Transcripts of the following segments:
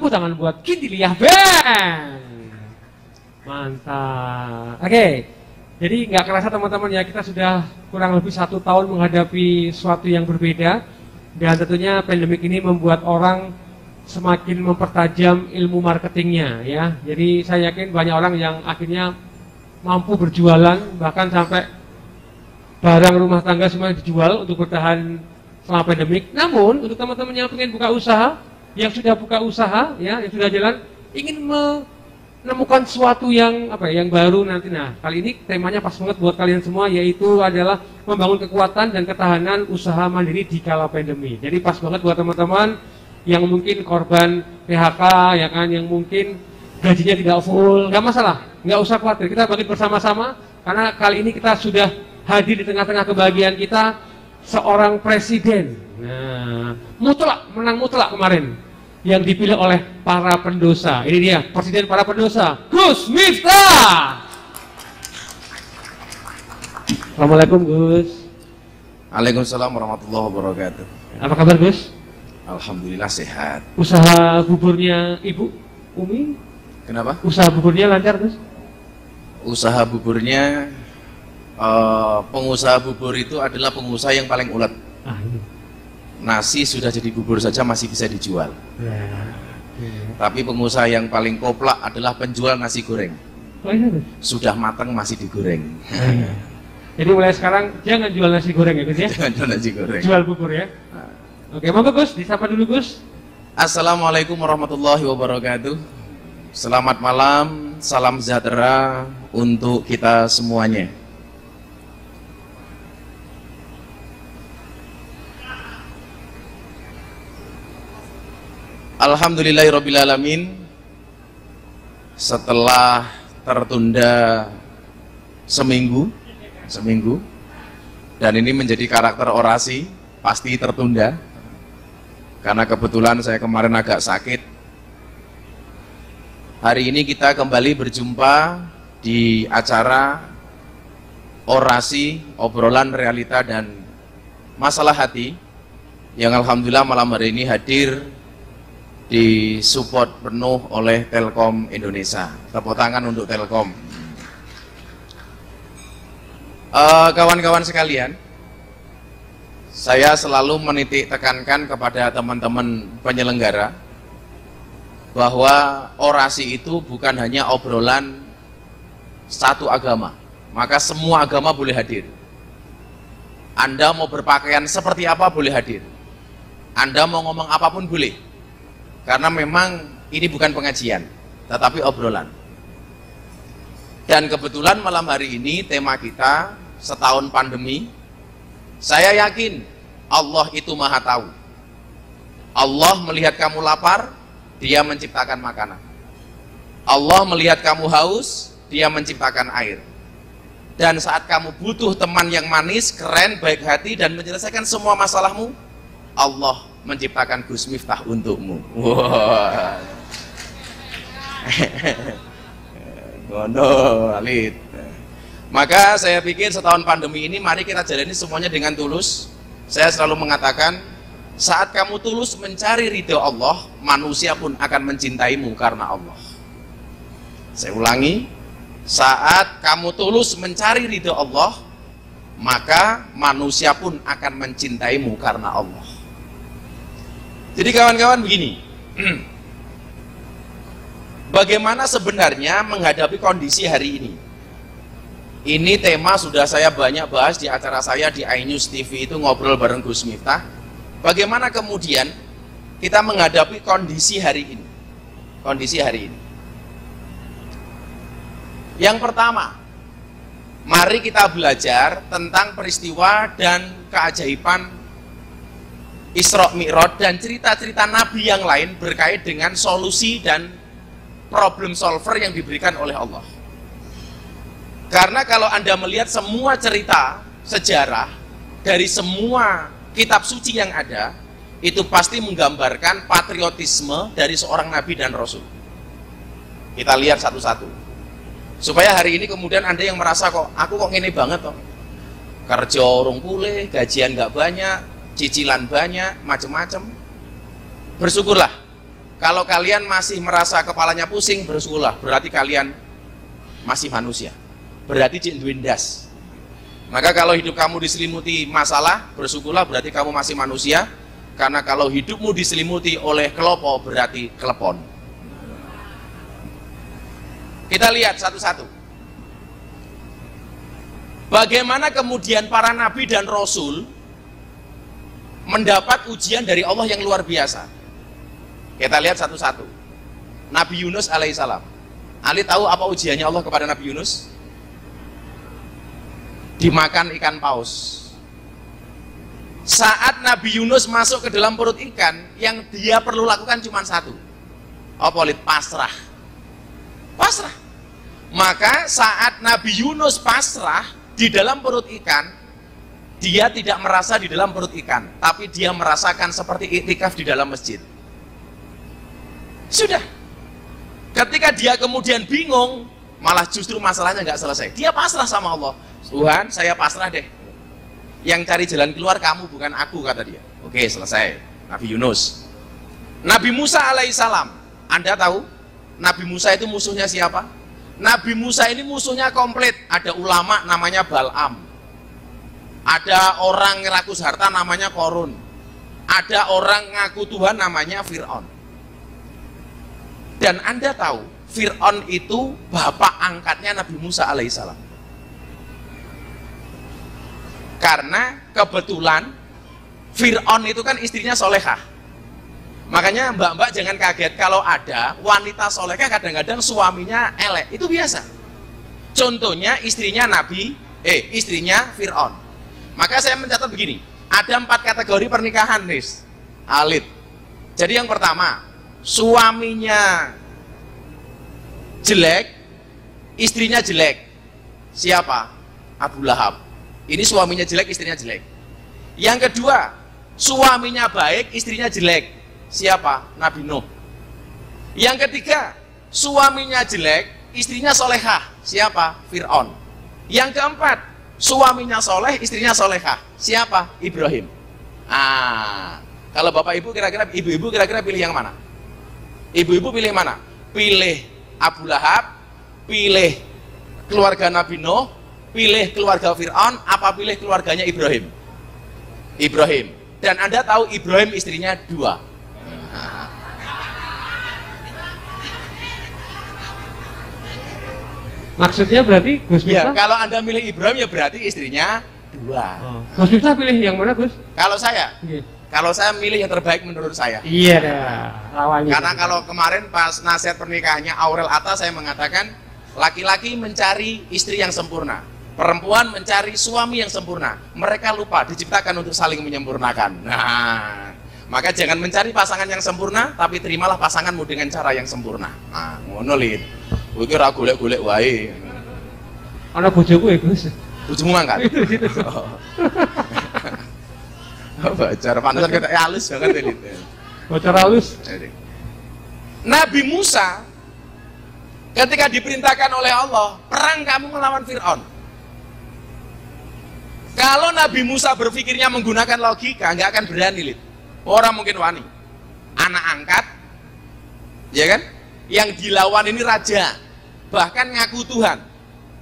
Tepuk tangan buat Kindiliah Band. Mantap. Oke, jadi nggak kerasa teman-teman ya, kita sudah kurang lebih 1 tahun menghadapi sesuatu yang berbeda. Dan tentunya pandemik ini membuat orang semakin mempertajam ilmu marketingnya ya. Jadi saya yakin banyak orang yang akhirnya mampu berjualan, bahkan sampai barang rumah tangga semuanya dijual untuk bertahan selama pandemik. Namun untuk teman-teman yang ingin buka usaha, yang sudah buka usaha ya, yang sudah jalan, ingin menemukan sesuatu yang yang baru nanti. Nah, kali ini temanya pas banget buat kalian semua, yaitu adalah membangun kekuatan dan ketahanan usaha mandiri di kala pandemi. Jadi pas banget buat teman-teman yang mungkin korban PHK ya kan, yang mungkin gajinya tidak full, nggak masalah, nggak usah khawatir, kita bangkit bersama-sama karena kali ini kita sudah hadir di tengah-tengah kebahagiaan kita, seorang presiden. Nah, menang mutlak kemarin yang dipilih oleh para pendosa. Ini dia presiden para pendosa, Gus Miftah. Assalamualaikum Gus. Waalaikumsalam warahmatullahi wabarakatuh. Apa kabar Gus? Alhamdulillah sehat. Usaha buburnya Ibu Umi? Kenapa? Usaha buburnya lancar Gus? Usaha buburnya, pengusaha bubur itu adalah pengusaha yang paling ulet. Nasi sudah jadi bubur saja masih bisa dijual. Tapi pengusaha yang paling koplak adalah penjual nasi goreng. Sudah matang masih digoreng. Jadi mulai sekarang jangan jual nasi goreng ya Gus ya? Jangan jual nasi goreng. Jual bubur ya? Oke, monggo Gus, disapa dulu Gus. Assalamualaikum warahmatullahi wabarakatuh. Selamat malam, salam sejahtera untuk kita semuanya. Alhamdulillahirrabbilalamin. Setelah tertunda seminggu, dan ini menjadi karakter orasi, pasti tertunda karena kebetulan saya kemarin agak sakit. Hari ini kita kembali berjumpa di acara orasi, obrolan realita dan masalah hati, yang alhamdulillah malam hari ini hadir disupport penuh oleh Telkom Indonesia. Tepuk tangan untuk Telkom. Kawan-kawan sekalian, saya selalu menitik tekankan kepada teman-teman penyelenggara bahwa orasi itu bukan hanya obrolan satu agama, maka semua agama boleh hadir. Anda mau berpakaian seperti apa boleh hadir, Anda mau ngomong apapun boleh, karena memang ini bukan pengajian tetapi obrolan. Dan kebetulan malam hari ini tema kita setahun pandemi. Saya yakin Allah itu maha tahu. Allah melihat kamu lapar, Dia menciptakan makanan. Allah melihat kamu haus, Dia menciptakan air. Dan saat kamu butuh teman yang manis, keren, baik hati, dan menyelesaikan semua masalahmu, Allah menciptakan Gus Miftah untukmu. Wah. Gono, alit. Maka saya pikir setahun pandemi ini mari kita jalani semuanya dengan tulus. Saya selalu mengatakan, saat kamu tulus mencari ridho Allah, manusia pun akan mencintaimu karena Allah. Saya ulangi, saat kamu tulus mencari ridho Allah, maka manusia pun akan mencintaimu karena Allah. Jadi kawan-kawan begini, bagaimana sebenarnya menghadapi kondisi hari ini? Ini tema sudah saya banyak bahas di acara saya di iNews TV, itu ngobrol bareng Gus Miftah. Bagaimana kemudian kita menghadapi kondisi hari ini? Kondisi hari ini. Yang pertama, mari kita belajar tentang peristiwa dan keajaiban Isra Mi'raj dan cerita-cerita Nabi yang lain berkait dengan solusi dan problem solver yang diberikan oleh Allah. Karena kalau Anda melihat semua cerita sejarah dari semua kitab suci yang ada, itu pasti menggambarkan patriotisme dari seorang Nabi dan Rasul. Kita lihat satu-satu. Supaya hari ini kemudian Anda yang merasa kok, aku kok ngene banget toh. Kerja urung pulih, gajian nggak banyak, cicilan banyak, macam-macam. Bersyukurlah, Kalau kalian masih merasa kepalanya pusing, bersyukurlah, berarti kalian masih manusia. Berarti cik duwe ndas. Maka kalau hidup kamu diselimuti masalah, bersyukurlah, berarti kamu masih manusia. Karena kalau hidupmu diselimuti oleh kelopo, berarti kelepon. Kita lihat satu-satu. Bagaimana kemudian para nabi dan rasul mendapat ujian dari Allah yang luar biasa. Kita lihat satu-satu. Nabi Yunus alaihissalam. Ali tahu apa ujiannya Allah kepada Nabi Yunus? Dimakan ikan paus. Saat Nabi Yunus masuk ke dalam perut ikan, yang dia perlu lakukan cuma satu. Apa? Pasrah. Pasrah. Maka saat Nabi Yunus pasrah di dalam perut ikan, dia tidak merasa di dalam perut ikan, tapi dia merasakan seperti iktikaf di dalam masjid. Sudah. Ketika dia kemudian bingung, malah justru masalahnya nggak selesai. Dia pasrah sama Allah. Tuhan, saya pasrah deh. Yang cari jalan keluar kamu, bukan aku, kata dia. Oke, selesai. Nabi Yunus. Nabi Musa alaihissalam. Anda tahu Nabi Musa itu musuhnya siapa? Nabi Musa ini musuhnya komplit. Ada ulama namanya Bal'am. Ada orang ngerakus harta namanya Korun. Ada orang ngaku Tuhan namanya Fir'aun. Dan Anda tahu, Fir'aun itu bapak angkatnya Nabi Musa alaihissalam. Karena kebetulan Fir'aun itu kan istrinya solehah. Makanya mbak-mbak jangan kaget kalau ada wanita solehah kadang-kadang suaminya elek. Itu biasa. Contohnya istrinya istrinya Fir'aun. Maka saya mencatat begini, ada 4 kategori pernikahan, Nis Alit. Jadi yang pertama, suaminya jelek, istrinya jelek. Siapa? Abu Lahab. Ini suaminya jelek, istrinya jelek. Yang kedua, suaminya baik, istrinya jelek. Siapa? Nabi Nuh. Yang ketiga, suaminya jelek, istrinya solehah. Siapa? Fir'aun. Yang keempat, suaminya soleh, istrinya solehah. Siapa? Ibrahim. Kalau bapak ibu kira-kira, ibu-ibu kira-kira pilih yang mana? Ibu-ibu pilih mana? Pilih Abu Lahab, pilih keluarga Nabi Nuh, pilih keluarga Fir'aun, apa pilih keluarganya Ibrahim? Ibrahim. Dan Anda tahu Ibrahim istrinya 2. Maksudnya berarti Gus Ya, Miftah? kalau Anda milih Ibrahim ya berarti istrinya 2. Gus Miftah pilih yang mana, Gus? Kalau saya? Iya. Kalau saya milih yang terbaik menurut saya. Iya dah, lawannya. Karena kalau kemarin pas nasihat pernikahannya Aurel Atta, saya mengatakan laki-laki mencari istri yang sempurna, perempuan mencari suami yang sempurna. Mereka lupa diciptakan untuk saling menyempurnakan. Nah, maka jangan mencari pasangan yang sempurna, tapi terimalah pasanganmu dengan cara yang sempurna. Nah, ngono lid. Iki ora golek-golek wae. Ana bojoku ya, Gus. Bojomu mangkat. Bocor, pantesan kita halus banget ini. Bocor halus. Nabi Musa ketika diperintahkan oleh Allah, perang kamu melawan Fir'aun. Kalau Nabi Musa berpikirnya menggunakan logika, nggak akan berani, Lid. Orang mungkin wani. Anak angkat, ya kan? Yang dilawan ini raja, bahkan ngaku Tuhan.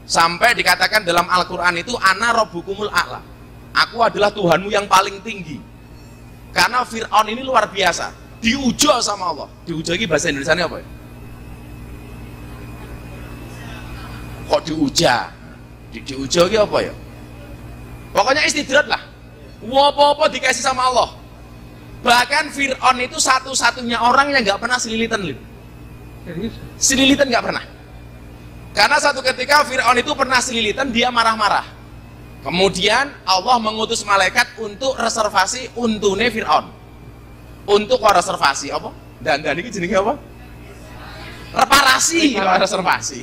Sampai dikatakan dalam Al-Quran itu, Ana Rabbukumul A'la. Aku adalah Tuhanmu yang paling tinggi. Karena Fir'aun ini luar biasa, diujo sama Allah. Diujo ini bahasa Indonesia apa ya? Kok diuja? Diujo ini apa ya? Pokoknya istidrat lah. Apa-apa dikasih sama Allah. Bahkan Fir'aun itu satu-satunya orang yang nggak pernah selilitan. Selilitan nggak pernah. Karena satu ketika Fir'aun itu pernah selilitan, dia marah-marah. Kemudian Allah mengutus malaikat untuk reservasi untune Fir'aun. Untuk reservasi apa? Dan ini jenisnya apa? Reparasi. Reservasi.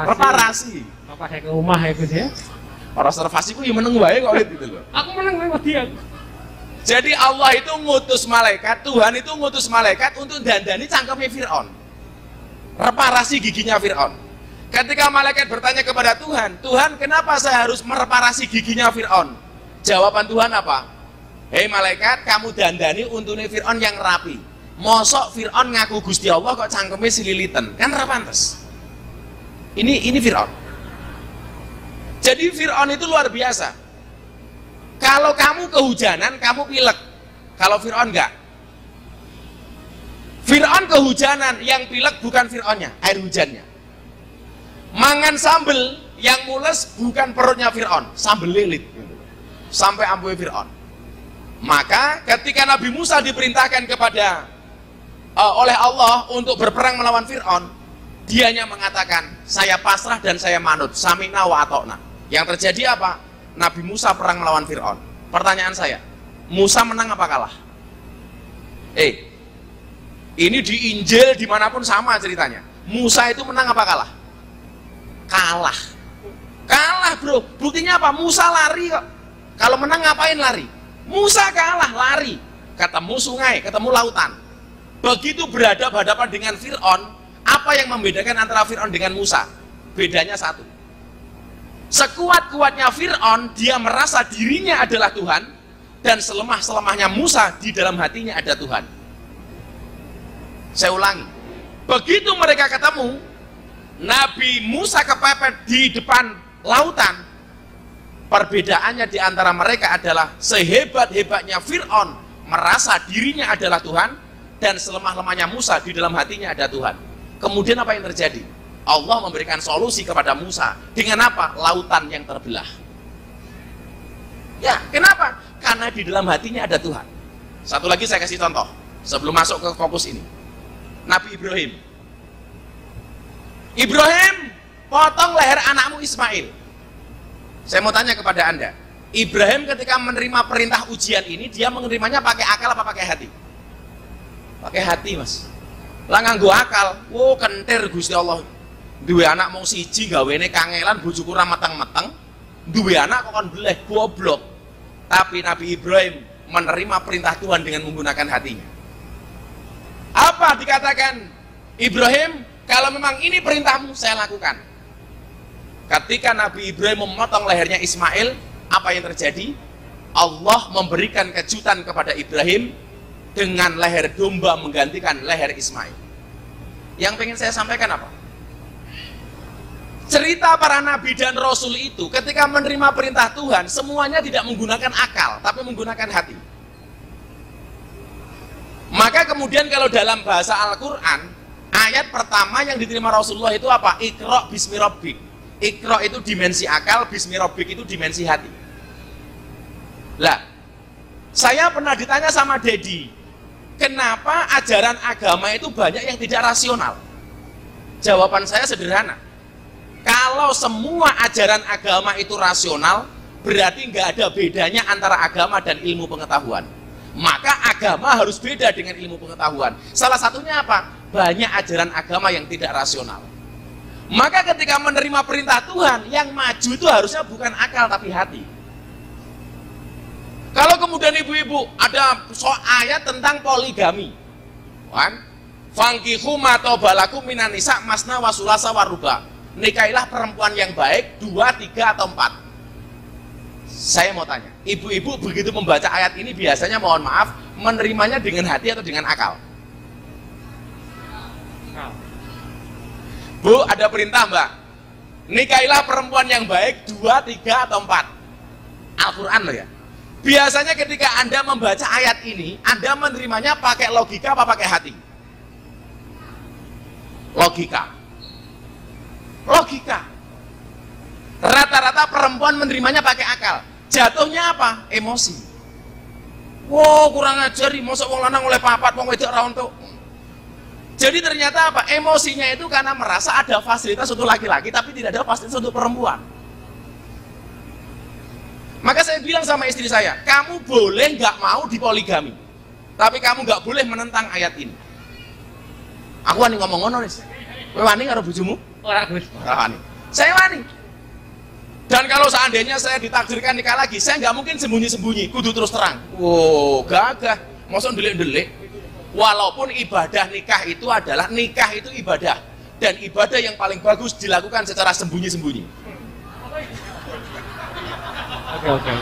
Reparasi. Apa saya ke rumah ya, Gus ya? Reservasi ku yang meneng wae kok gitu loh. Aku menang lewat dia. Jadi Allah itu ngutus malaikat, Tuhan itu ngutus malaikat untuk dandani cangkemnya Fir'aun. Reparasi giginya Fir'aun. Ketika malaikat bertanya kepada Tuhan, Tuhan kenapa saya harus mereparasi giginya Fir'aun? Jawaban Tuhan apa? Hei malaikat, kamu dandani untune Fir'aun yang rapi, Mosok Fir'aun ngaku Gusti Allah kok cangkeme sililitan, kan ora pantes. Ini Fir'aun. Jadi Fir'aun itu luar biasa. Kalau kamu kehujanan, kamu pilek. Kalau Fir'aun enggak. Fir'aun kehujanan, yang pilek bukan Fir'aunnya, air hujannya. Mangan sambel, yang mules bukan perutnya Fir'aun, sambel lilit. Sampai ampuh Fir'aun. Maka ketika Nabi Musa diperintahkan kepada oleh Allah untuk berperang melawan Fir'aun, dianya mengatakan, saya pasrah dan saya manut, samina wa atokna. Yang terjadi apa? Nabi Musa perang melawan Fir'aun. Pertanyaan saya, Musa menang apa kalah? Ini di Injil dimanapun sama ceritanya. Musa itu menang apa kalah? Kalah. Kalah bro, buktinya apa? Musa lari kok. Kalau menang ngapain lari? Musa kalah, lari. Ketemu sungai, ketemu lautan. Begitu berhadapan dengan Fir'aun, apa yang membedakan antara Fir'aun dengan Musa? Bedanya satu. Sekuat-kuatnya Fir'aun, dia merasa dirinya adalah Tuhan, dan selemah-selemahnya Musa, di dalam hatinya ada Tuhan. Saya ulangi, begitu mereka ketemu, Nabi Musa kepepet di depan lautan. Perbedaannya di antara mereka adalah sehebat-hebatnya Fir'aun merasa dirinya adalah Tuhan, dan selemah-lemahnya Musa, di dalam hatinya ada Tuhan. Kemudian apa yang terjadi? Allah memberikan solusi kepada Musa. Dengan apa? Lautan yang terbelah. Ya, kenapa? Karena di dalam hatinya ada Tuhan. Satu lagi saya kasih contoh sebelum masuk ke fokus ini. Nabi Ibrahim. Ibrahim, potong leher anakmu Ismail. Saya mau tanya kepada Anda, Ibrahim ketika menerima perintah ujian ini, dia menerimanya pakai akal apa pakai hati? Pakai hati, Mas. Lah nganggo akal, wo kentir Gusti Allah. Duwe anak mau siji gawene kangelan, bojoku ora mateng-mateng. Duwe anak kok kon beleh, goblok. Tapi Nabi Ibrahim menerima perintah Tuhan dengan menggunakan hatinya. Apa dikatakan Ibrahim? Kalau memang ini perintahmu, saya lakukan. Ketika Nabi Ibrahim memotong lehernya Ismail, apa yang terjadi? Allah memberikan kejutan kepada Ibrahim dengan leher domba menggantikan leher Ismail. Yang pengen saya sampaikan apa? Cerita para nabi dan rasul itu ketika menerima perintah Tuhan, semuanya tidak menggunakan akal, tapi menggunakan hati. Maka kemudian kalau dalam bahasa Al-Quran, ayat pertama yang diterima Rasulullah itu apa? Iqra bismi rabbik. Iqra itu dimensi akal, bismi rabbik itu dimensi hati. Lah, saya pernah ditanya sama Dedi, kenapa ajaran agama itu banyak yang tidak rasional? Jawaban saya sederhana. Kalau semua ajaran agama itu rasional, berarti nggak ada bedanya antara agama dan ilmu pengetahuan. Maka agama harus beda dengan ilmu pengetahuan. Salah satunya apa? Banyak ajaran agama yang tidak rasional. Maka ketika menerima perintah Tuhan, yang maju itu harusnya bukan akal tapi hati. Kalau kemudian ibu-ibu ada ayat tentang poligami, kan? Fankihu ma tobalakum minan nisa masna wa sulasa wa ruba. Nikailah perempuan yang baik 2, 3 atau 4. Saya mau tanya, ibu-ibu begitu membaca ayat ini biasanya mohon maaf menerimanya dengan hati atau dengan akal? Bu, ada perintah Mbak, nikailah perempuan yang baik 2, 3 atau 4. Al-Quran loh ya. Biasanya ketika Anda membaca ayat ini, Anda menerimanya pakai logika apa pakai hati? Logika. Logika. Rata-rata perempuan menerimanya pakai akal. Jatuhnya apa? Emosi. Wow, kurang ajar, mosok wong lanang oleh papat, wong wedok ra entuk. Jadi ternyata apa? Emosinya itu karena merasa ada fasilitas untuk laki-laki, tapi tidak ada fasilitas untuk perempuan. Maka saya bilang sama istri saya, kamu boleh nggak mau dipoligami, tapi kamu nggak boleh menentang ayat ini. Aku wani ngomong ngono, Nis. Kowe wani karo bojomu? Ora, Gus. Ora wani. Saya wani. Dan kalau seandainya saya ditakdirkan nikah lagi, saya nggak mungkin sembunyi-sembunyi, kudu terus terang. Wow, gagah. Mosok ndelik-ndelik. Walaupun ibadah nikah itu adalah, nikah itu ibadah, dan ibadah yang paling bagus dilakukan secara sembunyi-sembunyi. Oke.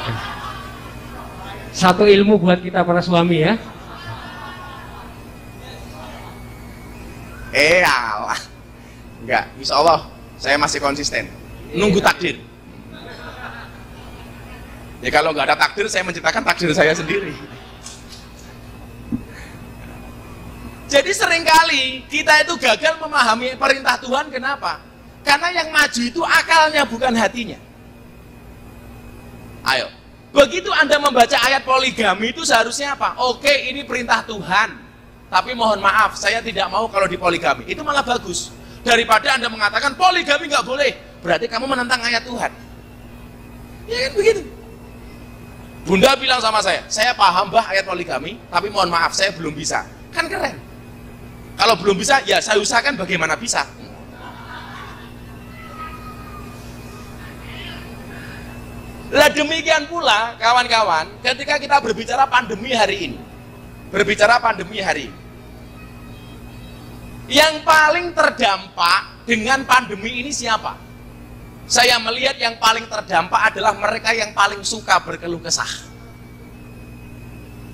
Satu ilmu buat kita para suami ya. Alah. Enggak, insya Allah saya masih konsisten. Nunggu takdir. Ya kalau nggak ada takdir, saya menciptakan takdir saya sendiri. Jadi seringkali kita itu gagal memahami perintah Tuhan. Kenapa? Karena yang maju itu akalnya, bukan hatinya. Ayo, begitu Anda membaca ayat poligami itu seharusnya apa? Oke, ini perintah Tuhan, tapi mohon maaf, saya tidak mau kalau dipoligami. Itu malah bagus. Daripada Anda mengatakan poligami nggak boleh, berarti kamu menentang ayat Tuhan. Ya kan begitu. Bunda bilang sama saya paham Mbah ayat poligami, tapi mohon maaf, saya belum bisa. Kan keren. Kalau belum bisa, ya saya usahakan bagaimana bisa. Lah demikian pula kawan-kawan, ketika kita berbicara pandemi hari ini, yang paling terdampak dengan pandemi ini siapa? Saya melihat yang paling terdampak adalah mereka yang paling suka berkeluh kesah.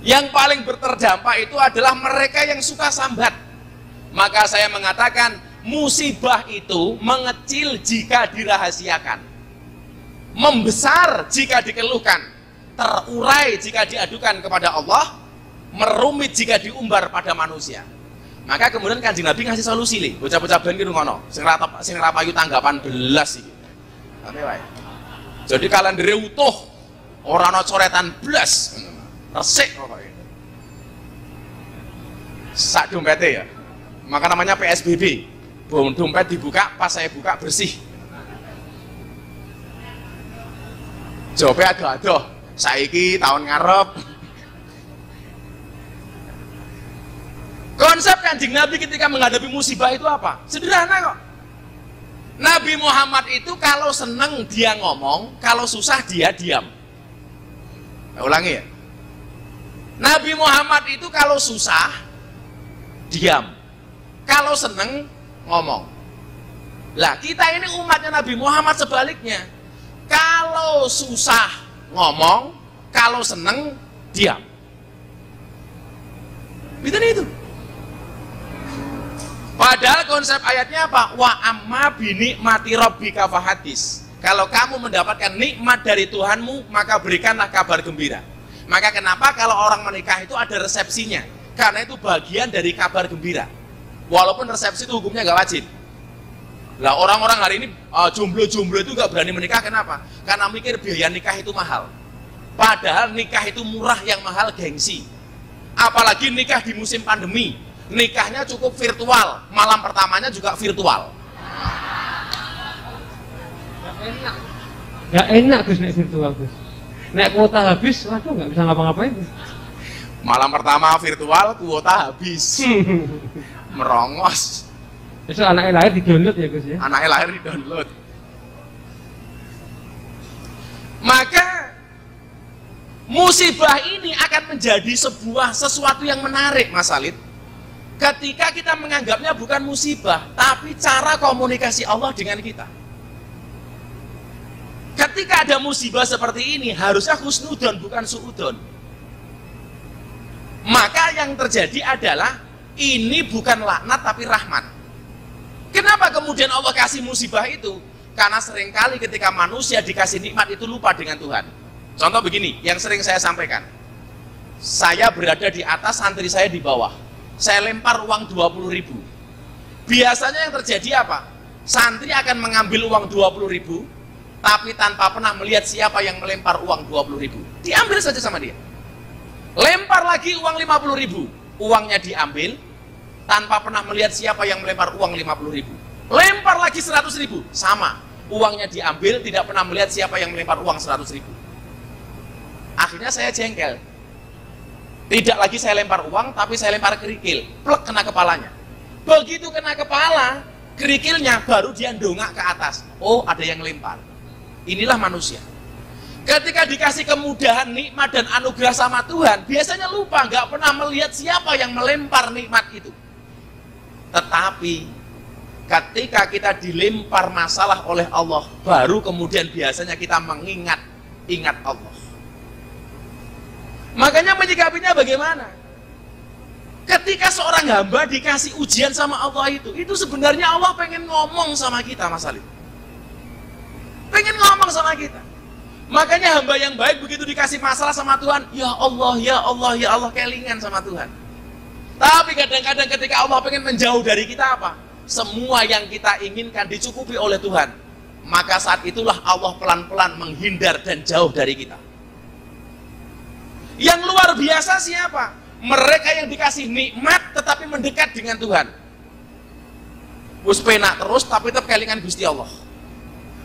Yang paling terdampak itu adalah mereka yang suka sambat. Maka saya mengatakan, musibah itu mengecil jika dirahasiakan, membesar jika dikeluhkan, terurai jika diadukan kepada Allah, merumit jika diumbar pada manusia. Maka kemudian Kanjeng Nabi ngasih solusi nih, bocah-bocah ben ki ngono, sing ra payu tanggapan belas iki. Jadi kalendere utuh, ora ana coretan blas. Resik pokoke. Sak dompete ya. Maka namanya PSBB. Dompet dibuka, pas saya buka bersih. Jawabnya adoh-adoh. Saiki tahun ngarep. Konsep Kanjeng Nabi ketika menghadapi musibah itu apa? Sederhana kok. Nabi Muhammad itu kalau seneng dia ngomong, kalau susah dia diam. Nah, ulangi ya. Nabi Muhammad itu kalau susah diam, kalau seneng ngomong. Lah kita ini umatnya Nabi Muhammad sebaliknya. Kalau susah ngomong, kalau seneng diam. Betul itu. Padahal konsep ayatnya apa? Wa amma binikmati rabbika fahadis. Kalau kamu mendapatkan nikmat dari Tuhanmu, maka berikanlah kabar gembira. Maka kenapa kalau orang menikah itu ada resepsinya? Karena itu bagian dari kabar gembira. Walaupun resepsi itu hukumnya nggak wajib. Lah orang-orang hari ini jomblo-jomblo itu nggak berani menikah. Kenapa? Karena mikir biaya nikah itu mahal. Padahal nikah itu murah, yang mahal gengsi. Apalagi nikah di musim pandemi. Nikahnya cukup virtual, malam pertamanya juga virtual. Gak enak Gus nek virtual Gus. Nek kuota habis, waduh nggak bisa ngapa-ngapain. Malam pertama virtual, kuota habis. Merongos. Besok anaknya lahir di-download ya Gus ya. Anaknya lahir di-download. Maka musibah ini akan menjadi sesuatu yang menarik, Mas Salid. Ketika kita menganggapnya bukan musibah, tapi cara komunikasi Allah dengan kita. Ketika ada musibah seperti ini, harusnya husnudon bukan suudon. Maka yang terjadi adalah ini bukan laknat tapi rahmat. Kenapa kemudian Allah kasih musibah itu? Karena seringkali ketika manusia dikasih nikmat itu lupa dengan Tuhan. Contoh begini, yang sering saya sampaikan. Saya berada di atas, santri saya di bawah. Saya lempar uang 20.000. Biasanya yang terjadi apa? Santri akan mengambil uang 20.000, tapi tanpa pernah melihat siapa yang melempar uang 20.000. Diambil saja sama dia. Lempar lagi uang 50.000, uangnya diambil, tanpa pernah melihat siapa yang melempar uang 50.000. Lempar lagi 100.000, sama, uangnya diambil, tidak pernah melihat siapa yang melempar uang 100.000. Akhirnya saya jengkel. Tidak lagi saya lempar uang, tapi saya lempar kerikil, plek kena kepalanya. Begitu kena kepala, kerikilnya baru dia dongak ke atas. Oh, ada yang lempar. Inilah manusia. Ketika dikasih kemudahan, nikmat dan anugerah sama Tuhan, biasanya lupa, nggak pernah melihat siapa yang melempar nikmat itu. Tetapi ketika kita dilempar masalah oleh Allah, baru kemudian biasanya kita ingat Allah. Makanya menyikapinya bagaimana? Ketika seorang hamba dikasih ujian sama Allah itu sebenarnya Allah pengen ngomong sama kita, Mas Alif. Pengen ngomong sama kita. Makanya hamba yang baik begitu dikasih masalah sama Tuhan, ya Allah, ya Allah, ya Allah, kelingan sama Tuhan. Tapi kadang-kadang ketika Allah pengen menjauh dari kita apa? Semua yang kita inginkan dicukupi oleh Tuhan. Maka saat itulah Allah pelan-pelan menghindar dan jauh dari kita. Yang luar biasa siapa? Mereka yang dikasih nikmat tetapi mendekat dengan Tuhan. Wis penak terus tapi tetap kelingan Gusti Allah.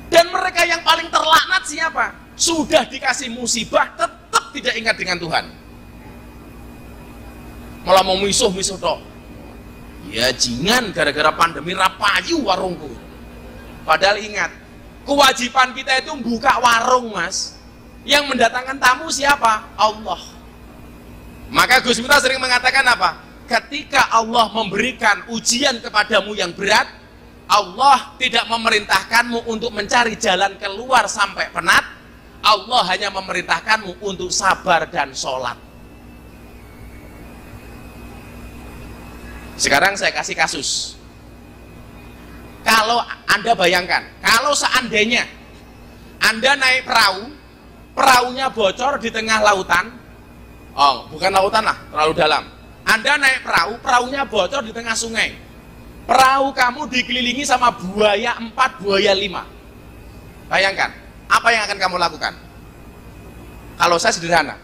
Dan mereka yang paling terlaknat siapa? Sudah dikasih musibah tetap tidak ingat dengan Tuhan. Malah mau misuh-misuh tok. Ya jingan gara-gara pandemi rapayu warungku. Padahal ingat, kewajiban kita itu buka warung, Mas. Yang mendatangkan tamu siapa? Allah. Maka Gus Miftah sering mengatakan apa? Ketika Allah memberikan ujian kepadamu yang berat, Allah tidak memerintahkanmu untuk mencari jalan keluar sampai penat. Allah hanya memerintahkanmu untuk sabar dan sholat. Sekarang saya kasih kasus. Kalau Anda bayangkan, kalau seandainya Anda naik perahu, perahunya bocor di tengah lautan. Oh, bukan lautan lah, terlalu dalam. Anda naik perahu, perahunya bocor di tengah sungai. Perahu kamu dikelilingi sama buaya 4, buaya 5. Bayangkan, apa yang akan kamu lakukan? Kalau saya sederhana,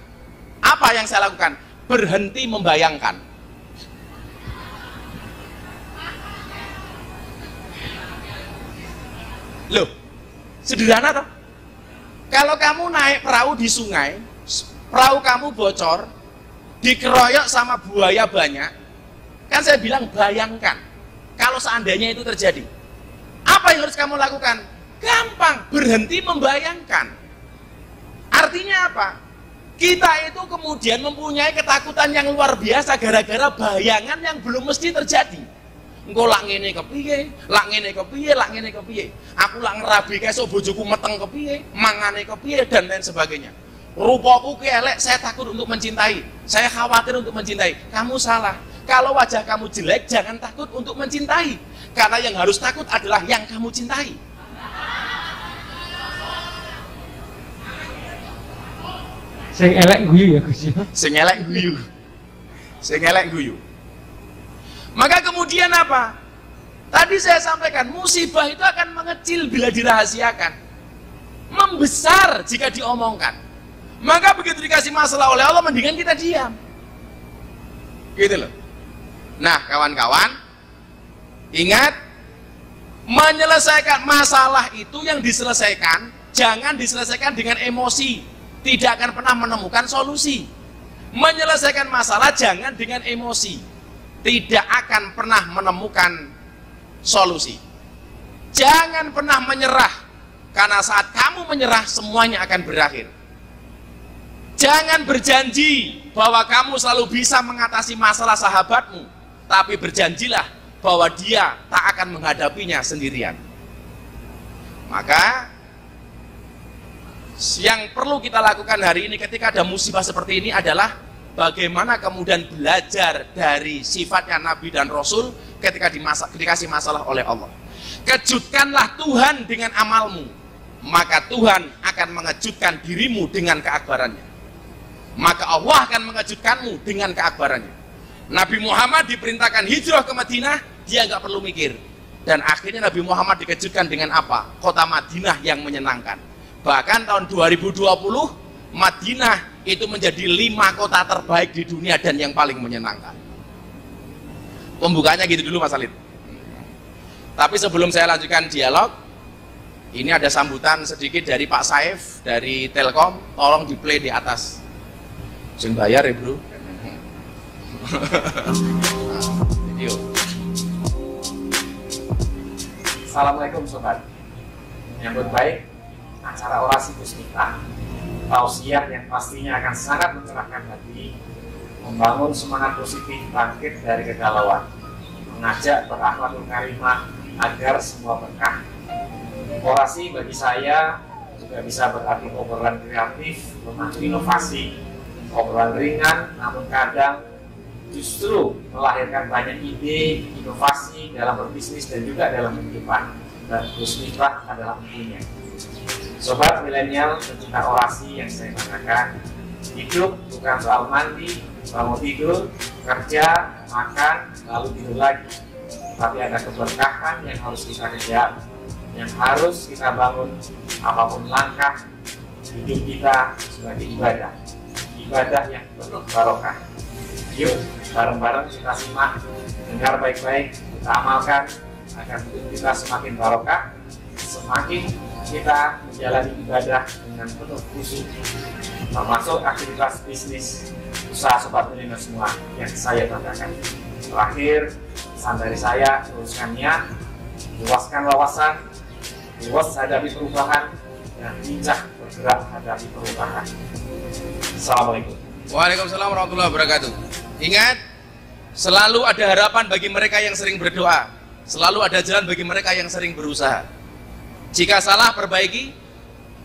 apa yang saya lakukan? Berhenti membayangkan. Loh, sederhana toh? Kalau kamu naik perahu di sungai, perahu kamu bocor, dikeroyok sama buaya banyak, kan saya bilang bayangkan, kalau seandainya itu terjadi, apa yang harus kamu lakukan? Gampang, berhenti membayangkan. Artinya apa? Kita itu kemudian mempunyai ketakutan yang luar biasa gara-gara bayangan yang belum mesti terjadi. Engko lak ngene kepiye, lak ngene kepiye, lak ngene kepiye. Aku lak ngerabi kesuk bojoku meteng kepiye, mangane kepiye dan lain sebagainya. Rupaku ki elek, saya takut untuk mencintai. Saya khawatir untuk mencintai. Kamu salah. Kalau wajah kamu jelek, jangan takut untuk mencintai. Karena yang harus takut adalah yang kamu cintai. Sing elek guyu ya Gus. Sing elek guyu. Sing elek guyu. Maka kemudian apa? Tadi saya sampaikan, musibah itu akan mengecil bila dirahasiakan, membesar jika diomongkan. Maka begitu dikasih masalah oleh Allah, mendingan kita diam. Gitu loh. Nah, kawan-kawan, ingat, menyelesaikan masalah itu yang diselesaikan, jangan diselesaikan dengan emosi. Tidak akan pernah menemukan solusi. Menyelesaikan masalah jangan dengan emosi. Tidak akan pernah menemukan solusi. Jangan pernah menyerah, karena saat kamu menyerah semuanya akan berakhir. Jangan berjanji bahwa kamu selalu bisa mengatasi masalah sahabatmu, tapi berjanjilah bahwa dia tak akan menghadapinya sendirian. Maka yang perlu kita lakukan hari ini ketika ada musibah seperti ini adalah bagaimana kemudian belajar dari sifatnya Nabi dan Rasul ketika dikasih masalah oleh Allah. Kejutkanlah Tuhan dengan amalmu, maka Tuhan akan mengejutkan dirimu dengan keakbarannya. Maka Allah akan mengejutkanmu dengan keakbarannya. Nabi Muhammad diperintahkan hijrah ke Madinah, dia nggak perlu mikir. Dan akhirnya Nabi Muhammad dikejutkan dengan apa? Kota Madinah yang menyenangkan. Bahkan tahun 2020, Madinah itu menjadi 5 kota terbaik di dunia dan yang paling menyenangkan. Pembukanya gitu dulu Mas Alid. Tapi sebelum saya lanjutkan dialog, ini ada sambutan sedikit dari Pak Saif dari Telkom. Tolong di play di atas. Sing bayar ya bro. Video. Assalamualaikum sobat. Menyambut baik acara orasi Gus Miftah, tausiah yang pastinya akan sangat mencerahkan hati, membangun semangat positif bangkit dari kegalauan, mengajak berakhlakul karimah agar semua berkah. Orasi bagi saya juga bisa berarti obrolan kreatif, penuh inovasi, obrolan ringan namun kadang justru melahirkan banyak ide, inovasi dalam berbisnis dan juga dalam kehidupan. Dan Gus Miftah adalah pentingnya. Sobat milenial pecinta orasi yang saya katakan, hidup bukan soal mandi, bangun tidur, kerja, makan, lalu tidur lagi. Tapi ada keberkahan yang harus kita kejar, yang harus kita bangun apapun langkah hidup kita sebagai ibadah. Ibadah yang penuh barokah. Yuk, bareng-bareng kita simak, dengar baik-baik, kita amalkan agar hidup kita semakin barokah, semakin kita menjalani ibadah dengan penuh khusyuk, termasuk aktivitas bisnis, usaha sobat milenial semua yang saya banggakan. Terakhir, pesan dari saya, teruskan niat, luaskan wawasan, luas hadapi perubahan, dan bijak bergerak hadapi perubahan. Assalamualaikum. Waalaikumsalam warahmatullahi wabarakatuh. Ingat, selalu ada harapan bagi mereka yang sering berdoa, selalu ada jalan bagi mereka yang sering berusaha. Jika salah, perbaiki.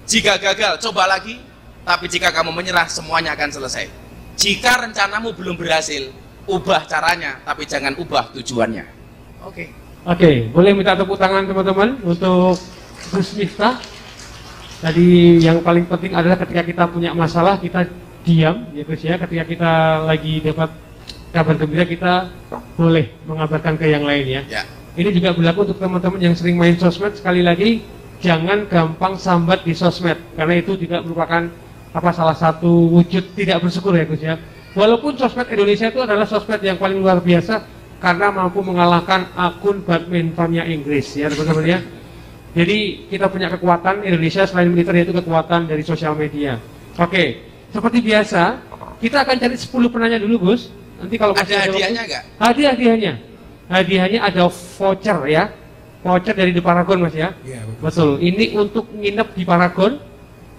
Jika gagal, coba lagi. Tapi jika kamu menyerah, semuanya akan selesai. Jika rencanamu belum berhasil, ubah caranya, tapi jangan ubah tujuannya. Oke. Oke, boleh minta tepuk tangan teman-teman untuk Gus Miftah. Tadi yang paling penting adalah ketika kita punya masalah, kita diam, ya Gus ya. Ketika kita lagi dapat kabar gembira, kita boleh mengabarkan ke yang lain ya. Ya. Ini juga berlaku untuk teman-teman yang sering main sosmed. Sekali lagi, jangan gampang sambat di sosmed, karena itu juga merupakan salah satu wujud tidak bersyukur ya Gus ya. Walaupun sosmed Indonesia itu adalah sosmed yang paling luar biasa karena mampu mengalahkan akun badmintonnya Inggris ya teman-teman ya. Jadi kita punya kekuatan Indonesia selain militer, yaitu kekuatan dari sosial media. Oke, seperti biasa kita akan cari 10 penanya dulu Gus. Nanti kalau masih ada hadiahnya nggak? Hadiahnya ada voucher ya, voucher dari The Paragon Mas ya. Iya, betul. Ini untuk nginep di Paragon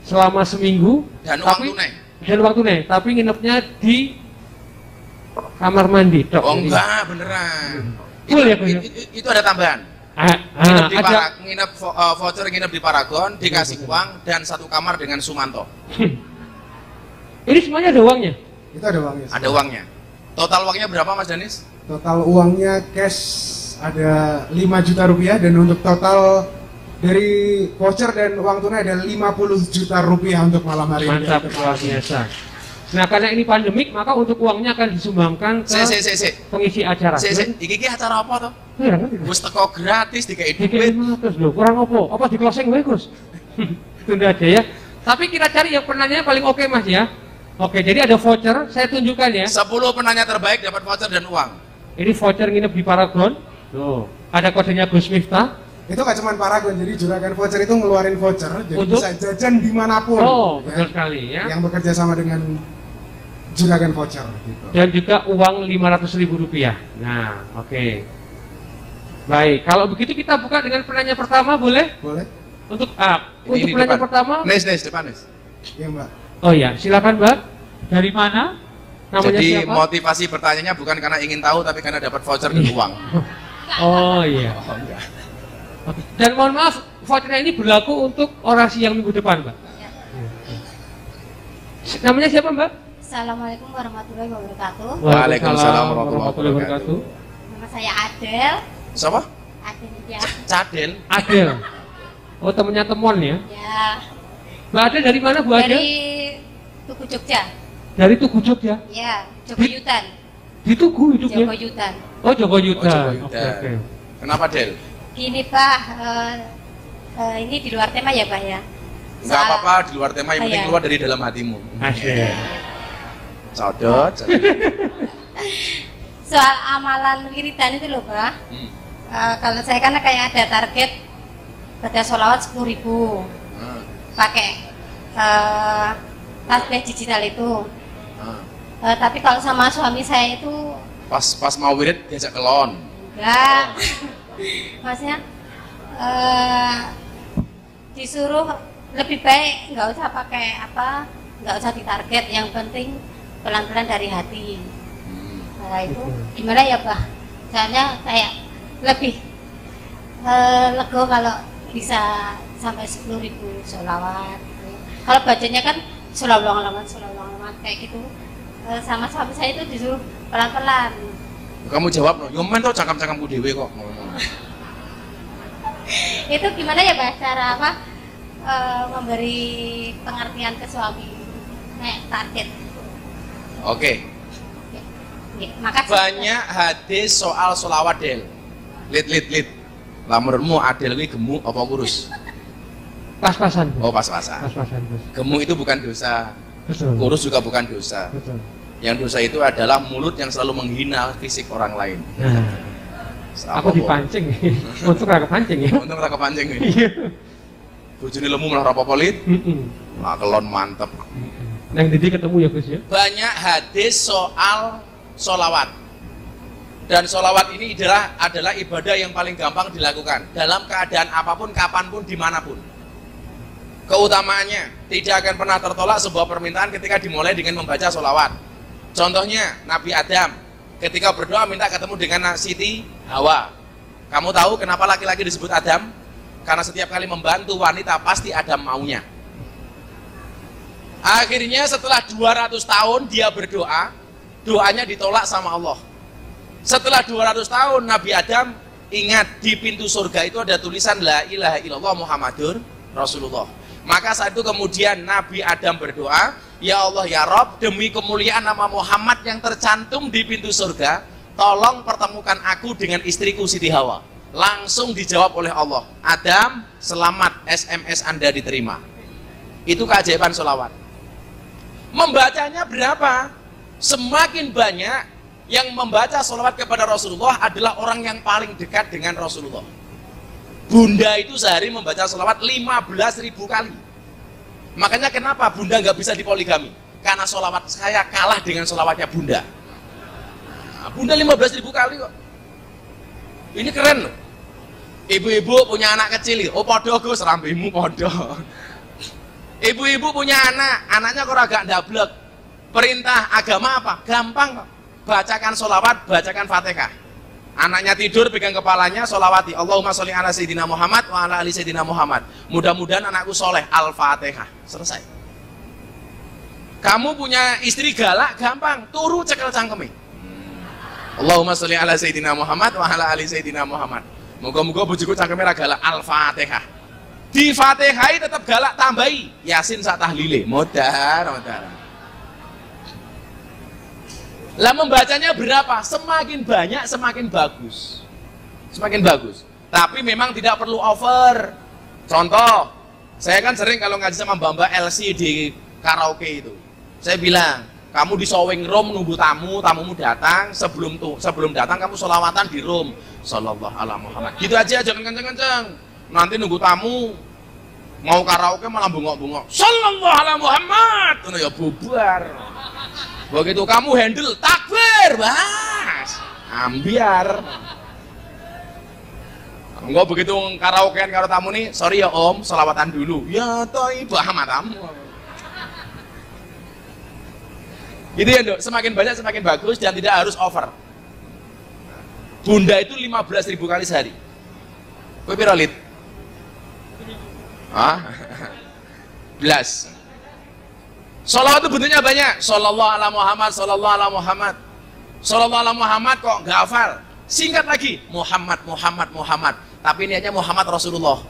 selama seminggu. Dan uang tunai. Dan uang tunai, tapi nginepnya di kamar mandi. Dok. Oh enggak, beneran. Full ya, Gus? Itu ada tambahan. Nginep voucher nginep di Paragon, dikasih uang dan satu kamar dengan Sumanto. Ini semuanya ada uangnya? Itu ada uangnya. Ada uangnya. Total uangnya berapa Mas Danis? Total uangnya cash ada 5 juta rupiah, dan untuk total dari voucher dan uang tunai ada 50 juta rupiah untuk malam hari ini. Mantap, luar biasa. Nah, karena ini pandemik, maka untuk uangnya akan disumbangkan ke pengisi acara. Iki acara apa toh? Ya, Gus teko gratis dikai duit. Terus lho, kurang apa? Apa di closing wae, Gus? Tunda aja ya. Tapi kita cari yang penanya paling oke Mas ya. Oke, jadi ada voucher, saya tunjukkan ya. 10 penanya terbaik dapat voucher dan uang. Ini voucher nginep di Paragon. Tuh, ada kodenya Gus Miftah. Itu gak cuma Paragon, jadi Juragan Voucher itu ngeluarin voucher, jadi untuk? bisa jajan dimanapun. Oh, ya, betul sekali ya. Yang bekerja sama dengan Juragan Voucher gitu. Dan juga uang 500.000 rupiah. Nah, oke. Baik, kalau begitu kita buka dengan penanya pertama, boleh? Boleh? Untuk Ini penanya depan. pertama. Depan. Iya Mbak. Oh ya, silakan Mbak. Dari mana? Namanya Jadi siapa? motivasi pertanyaannya bukan karena ingin tahu, tapi karena dapat voucher dan uang. Oh iya. Oh enggak. Oke. Dan mohon maaf, vouchernya ini berlaku untuk orasi yang minggu depan, Mbak. Ya. Namanya siapa, Mbak? Assalamualaikum warahmatullahi wabarakatuh. Waalaikumsalam warahmatullahi wabarakatuh. Nama saya Adel. Siapa? Adel ya. Cadel. Adel. Oh, temennya temuan ya? Ya. Mbak Adel dari mana, Bu Adel? Dari Tugu Jogja. Dari Tugu Jogja. Ya, Jogoyutan. Di Tugu hidupnya? Jogoyutan. Oh, Jogoyutan. Oh, Jogoyutan. Oke. Kenapa Del? Gini Pak, ini di luar tema ya Pak ya. Enggak apa-apa, di luar tema, yang penting Iya. keluar dari dalam hatimu. Asik. Codot. Soal amalan wiridan itu loh Pak. Kalau saya kan kayak ada target baca sholawat 10.000 pakai tasbih digital itu. Tapi kalau sama suami saya itu Pas mau wirid diajak kelon. enggak. Maksudnya disuruh lebih baik nggak usah pakai apa, nggak usah ditarget, yang penting pelan-pelan dari hati. Nah itu gimana ya Pak? Soalnya kayak lebih lego kalau bisa sampai 10.000 sholawat. Kalau bacanya kan sholawat kayak gitu sama suami saya itu disuruh pelan-pelan. Kamu jawab no, yo men to cangkem-cangkemku dhewe kok. Itu gimana ya Pak, cara apa memberi pengertian ke suami kayak target. Oke. Ya, makasih. Banyak hadis soal sholawat del. Lid. Lamurmu adel kuwi gemuk apa kurus? Pas-pasan. Oh pas-pasan. Pas-pasan. Gemuk itu bukan dosa. Betul. Kurus juga bukan dosa. Betul. Yang dosa itu adalah mulut yang selalu menghina fisik orang lain. Nah, Apa, aku dipancing. Untuk aku pancing ya. Untung tak kepancing nih. Iya. Bojone lemu malah ora apa-apa Lid. Nah, kelon mantep. Yang Didi ketemu ya Gus ya. Banyak hadis soal sholawat. Dan sholawat ini adalah ibadah yang paling gampang dilakukan dalam keadaan apapun, kapanpun, dimanapun. Keutamaannya tidak akan pernah tertolak sebuah permintaan ketika dimulai dengan membaca sholawat. Contohnya Nabi Adam ketika berdoa minta ketemu dengan Siti Hawa. Kamu tahu kenapa laki-laki disebut Adam? Karena setiap kali membantu wanita pasti Adam maunya. Akhirnya setelah 200 tahun dia berdoa, doanya ditolak sama Allah. Setelah 200 tahun Nabi Adam ingat di pintu surga itu ada tulisan La ilaha illallah Muhammadur Rasulullah. Maka saat itu kemudian Nabi Adam berdoa, ya Allah ya Rob, demi kemuliaan nama Muhammad yang tercantum di pintu surga, tolong pertemukan aku dengan istriku Siti Hawa. Langsung dijawab oleh Allah, Adam selamat, SMS Anda diterima. Itu keajaiban sholawat. Membacanya berapa? Semakin banyak yang membaca sholawat kepada Rasulullah adalah orang yang paling dekat dengan Rasulullah. Bunda itu sehari membaca sholawat 15.000 kali. Makanya kenapa Bunda nggak bisa dipoligami? Karena sholawat saya kalah dengan sholawatnya Bunda. Nah, Bunda 15.000 kali kok. Ini keren loh. Ibu-ibu punya anak kecil, oh podo Gus, rambimu podo. Ibu-ibu punya anak, anaknya kok agak ndablek. Perintah agama apa? Gampang kok. Bacakan sholawat, bacakan Fatihah. Anaknya tidur, pegang kepalanya, sholawati Allahumma sholli ala sayyidina Muhammad wa ala ali sayyidina Muhammad. Mudah-mudahan anakku soleh, Al-Fatihah. Selesai. Kamu punya istri galak, gampang, turu cekel cangkeme. Allahumma sholli ala sayyidina Muhammad wa ala ali sayyidina Muhammad. Moga-moga bojoku cangkeme ra galak, Al-Fatihah. Di Fatihah tetap galak, tambahi Yasin sak tahlile. Modar. Lah membacanya berapa? Semakin banyak semakin bagus. Semakin bagus. Tapi memang tidak perlu over. Contoh, saya kan sering kalau ngaji sama Mbak LC di karaoke itu. Saya bilang, kamu di showing room nunggu tamumu datang, sebelum datang kamu sholawatan di room. Sallallahu alaihi Muhammad. Gitu aja, jangan kenceng-kenceng. Nanti nunggu tamu mau karaoke malah bengok-bengok. Sallallahu alaihi Muhammad. Itu ya bubar. Begitu kamu handle takbir, Mas. Ambiar. Enggak begitu karaokean karo tamu nih, sorry ya Om, sholawatan dulu. Ya Ibu Ahmad kamu. Gitu ya, Dok. Semakin banyak semakin bagus dan tidak harus over. Bunda itu 15.000 kali sehari. Kowe piro Lid? Hah? 11. Sholawat itu bentuknya banyak. Sallallahu ala Muhammad, sallallahu ala Muhammad. Sallallahu ala Muhammad kok nggak hafal. Singkat lagi, Muhammad. Tapi niatnya Muhammad Rasulullah.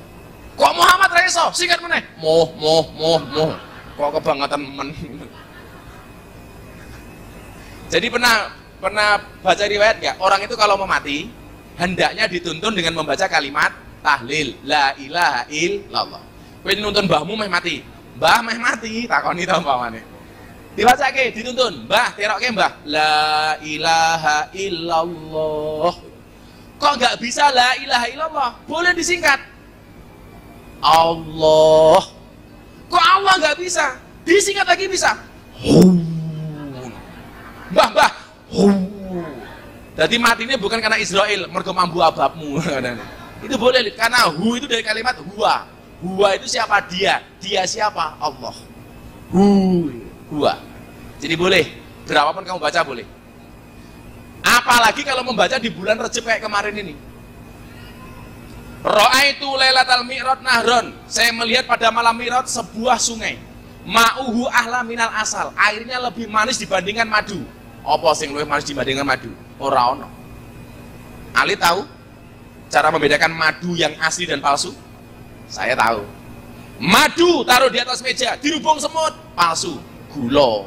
Kok Muhammad Reso? Singkat meneh. Moh. Kok kebangetan men. Jadi pernah baca riwayat nggak? Orang itu kalau mau mati, hendaknya dituntun dengan membaca kalimat tahlil, la ilaha illallah. Kowe nuntun mbahmu meh mati. Mbah meh mati, takoni ta umpamane. Dibacake, dituntun, Mbah, terokke Mbah, la ilaha illallah. Kok nggak bisa la ilaha illallah? Boleh disingkat. Allah. Kok Allah nggak bisa? Disingkat lagi bisa. Mbah. Jadi matinya bukan karena Israel, mergo mambu ababmu. Itu boleh, karena hu itu dari kalimat huwa. Huwa itu siapa? Dia siapa? Allah. Huwa. Jadi boleh, berapapun kamu baca boleh. Apalagi kalau membaca di bulan Rejab kayak kemarin ini. Ra'aitu lailatal mi'raj nahron. Saya melihat pada malam Mi'raj sebuah sungai. Ma'uhu ahla minal asal. Airnya lebih manis dibandingkan madu. Apa sing lebih manis dibandingkan madu? Ora ono. Ali tahu cara membedakan madu yang asli dan palsu? Saya tahu. Madu taruh di atas meja, dirubung semut, palsu, gula.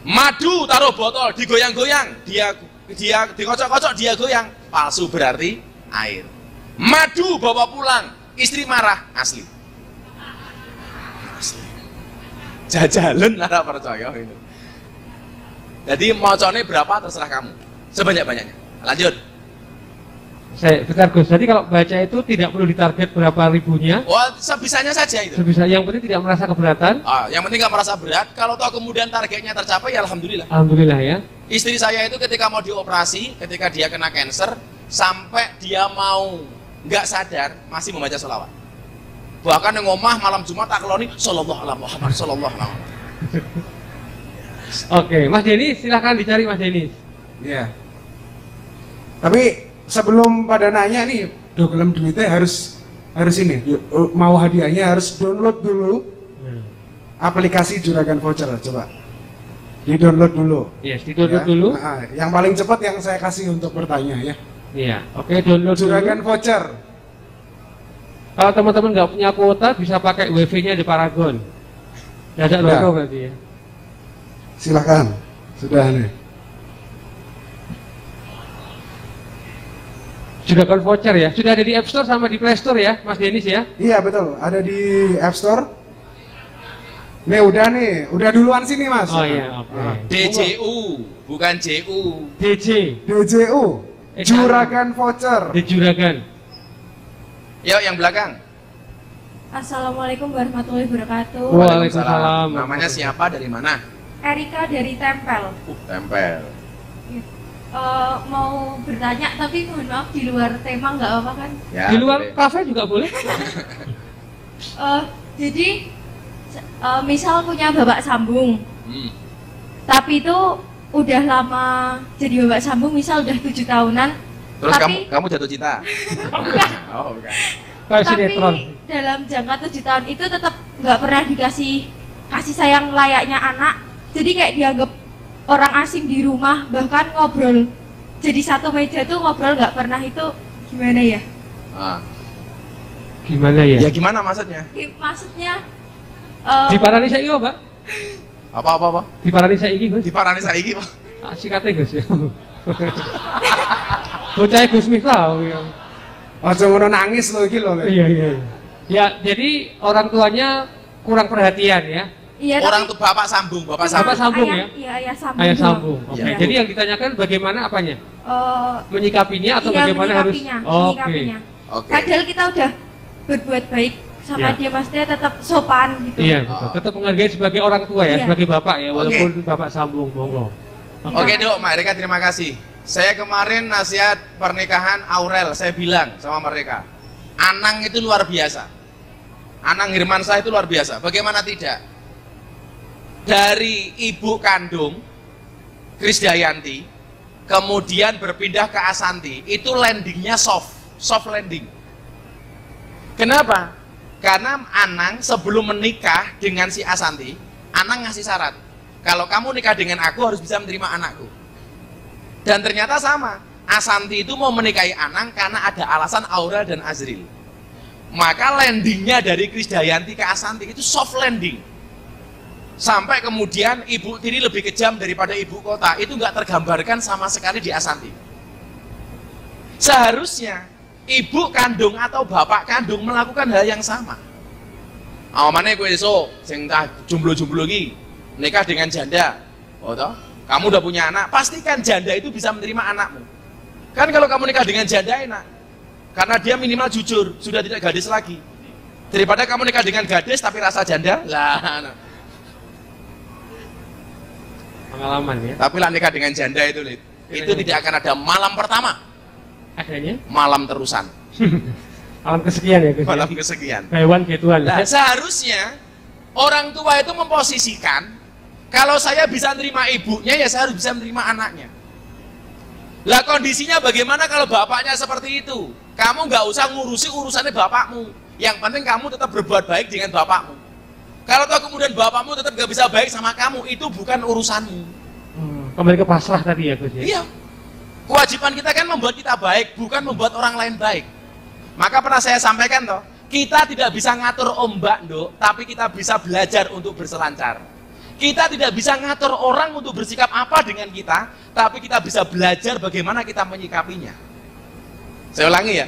Madu taruh botol, digoyang-goyang, dia dikocok-kocok, dia goyang, palsu, berarti air. Madu bawa pulang, istri marah, asli. Jajalan lara percaya itu. Jadi mocone berapa terserah kamu, sebanyak-banyaknya. Lanjut. Bentar Gus, jadi kalau baca itu tidak perlu ditarget berapa ribunya. Wah, sebisanya saja itu. Sebisa, yang penting tidak merasa keberatan. Yang penting nggak merasa berat. Kalau toh kemudian targetnya tercapai, ya alhamdulillah. Alhamdulillah ya. Istri saya itu ketika mau dioperasi, ketika dia kena cancer, sampai dia mau nggak sadar masih membaca sholawat. Bahkan yang ngomah malam Jumat tak keloni sallallahu alaihi Muhammad sallallahu alaihi Muhammad. Oke, Mas Denis silahkan dicari Mas Denis. Iya. Tapi sebelum pada nanya nih, gelem duitnya harus ini. Mau hadiahnya harus download dulu aplikasi Juragan Voucher, coba. Di-download dulu. Yes, di-download Ya. dulu. Nah, yang paling cepat yang saya kasih untuk bertanya ya. Iya, oke, download Juragan dulu. Voucher. Kalau teman-teman nggak punya kuota bisa pakai wifi-nya di Paragon. Nggak ada logo berarti ya. Silakan. Sudah nih. Juragan Voucher ya. Sudah ada di App Store sama di Play Store ya, Mas Denis ya. Iya betul, ada di App Store. Udah duluan sini Mas. Oh iya, oke. Ah. DJU, bukan JU. DJ, DJU, Juragan Voucher. di Juragan. Yuk yang belakang. Assalamualaikum warahmatullahi wabarakatuh. Waalaikumsalam. Namanya siapa, dari mana? Erika dari Tempel. Tempel. Mau bertanya tapi mohon maaf di luar tema nggak apa-apa kan? Ya, Di luar boleh. kafe juga boleh. Jadi misal punya bapak sambung, Hmm. tapi itu udah lama jadi bapak sambung, misal udah 7 tahunan. Terus tapi kamu jatuh cinta? enggak, Oh, bukan. Kayak tapi sinetron. dalam jangka 7 tahun itu tetap nggak pernah dikasih kasih sayang layaknya anak. Jadi kayak dianggap orang asing di rumah, bahkan ngobrol jadi satu meja tuh ngobrol nggak pernah. Itu gimana ya? Ah. Gimana ya? Ya gimana maksudnya? Maksudnya Di Parani saiki Pak? Apa? Di Parani saiki Gus. Di parani saiki, Pak. Ah, sikate Gus ya. Bocah Gus Miftah. Ya. Aja ngono nangis lo iki lho. Iya. Ya, jadi orang tuanya kurang perhatian ya. iya, Orang tapi tuh bapak sambung Bapak sambung ya. Iya, ayah sambung. Ayah doang. sambung. Oke. Iya. Jadi yang ditanyakan bagaimana apanya? Menyikapinya atau Iya, bagaimana harus? menyikapinya, Oke. menyikapinya. Oke. Padahal kita udah berbuat baik sama Iya. dia, maksudnya tetap sopan gitu. Iya, betul. Tetap menghargai sebagai orang tua ya, Iya. sebagai bapak ya, walaupun bapak sambung, monggo. Oke, Dok, Mbak Erika, terima kasih. Saya kemarin nasihat pernikahan Aurel, saya bilang sama mereka, Anang itu luar biasa. Anang Hirmansyah itu luar biasa. Bagaimana tidak? Dari ibu kandung Krisdayanti, kemudian berpindah ke Asanti, itu landingnya soft landing. Kenapa? Karena Anang sebelum menikah dengan si Asanti, Anang ngasih syarat, kalau kamu nikah dengan aku harus bisa menerima anakku. Dan ternyata sama, Asanti itu mau menikahi Anang karena ada alasan Aurel dan Azril. Maka landingnya dari Krisdayanti ke Asanti itu soft landing. Sampai kemudian ibu tiri lebih kejam daripada ibu kota, itu nggak tergambarkan sama sekali di Asanti. Seharusnya ibu kandung atau bapak kandung melakukan hal yang sama. Awamane kowe esuk sing tah jomblo-jomblo iki nikah dengan janda. Oh toh? Kamu udah punya anak, pastikan janda itu bisa menerima anakmu. Kan kalau kamu nikah dengan janda enak. Karena dia minimal jujur, sudah tidak gadis lagi. Daripada kamu nikah dengan gadis tapi rasa janda, lah. Pengalaman ya. Tapi lah nikah dengan janda itu, Lid, itu tidak akan ada malam pertama, Adanya malam terusan, alam kesekian ya Gus. Ya? malam kesekian. Hewan ketuan. Nah, seharusnya orang tua itu memposisikan, kalau saya bisa menerima ibunya, ya saya harus bisa menerima anaknya. Lah kondisinya bagaimana kalau bapaknya seperti itu? Kamu nggak usah ngurusi urusannya bapakmu. Yang penting kamu tetap berbuat baik dengan bapakmu. Kalau toh kemudian bapakmu tetap gak bisa baik sama kamu, itu bukan urusanmu. Kembali ke pasrah tadi ya Gus ya. Iya. Kewajiban kita kan membuat kita baik, bukan membuat orang lain baik. Maka pernah saya sampaikan toh, kita tidak bisa ngatur ombak, Nduk, tapi kita bisa belajar untuk berselancar. Kita tidak bisa ngatur orang untuk bersikap apa dengan kita, tapi kita bisa belajar bagaimana kita menyikapinya. Saya ulangi ya.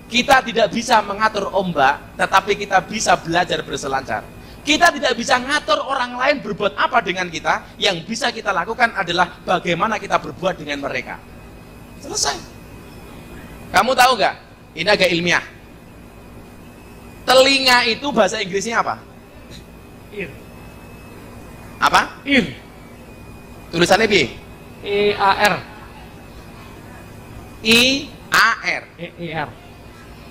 Kita tidak bisa mengatur ombak, tetapi kita bisa belajar berselancar. Kita tidak bisa ngatur orang lain berbuat apa dengan kita, yang bisa kita lakukan adalah bagaimana kita berbuat dengan mereka. Selesai. Kamu tahu nggak? Ini agak ilmiah. Telinga itu bahasa Inggrisnya apa? Ir. Apa? Ir. Tulisannya B. E-A-R. I-A-R. E-E-R.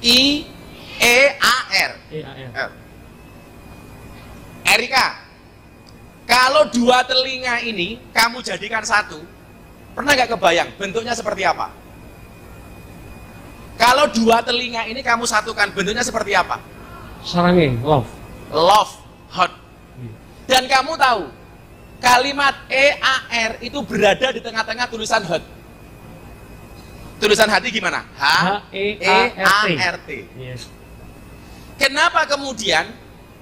I-E-A-R. E-A-R. Erika, kalau dua telinga ini kamu jadikan satu, pernah nggak kebayang bentuknya seperti apa? Kalau dua telinga ini kamu satukan, bentuknya seperti apa? Sarange, love. Love, hot. Dan kamu tahu, kalimat E-A-R itu berada di tengah-tengah tulisan hot. Tulisan hati gimana? H-E-A-R-T. Yes. Kenapa kemudian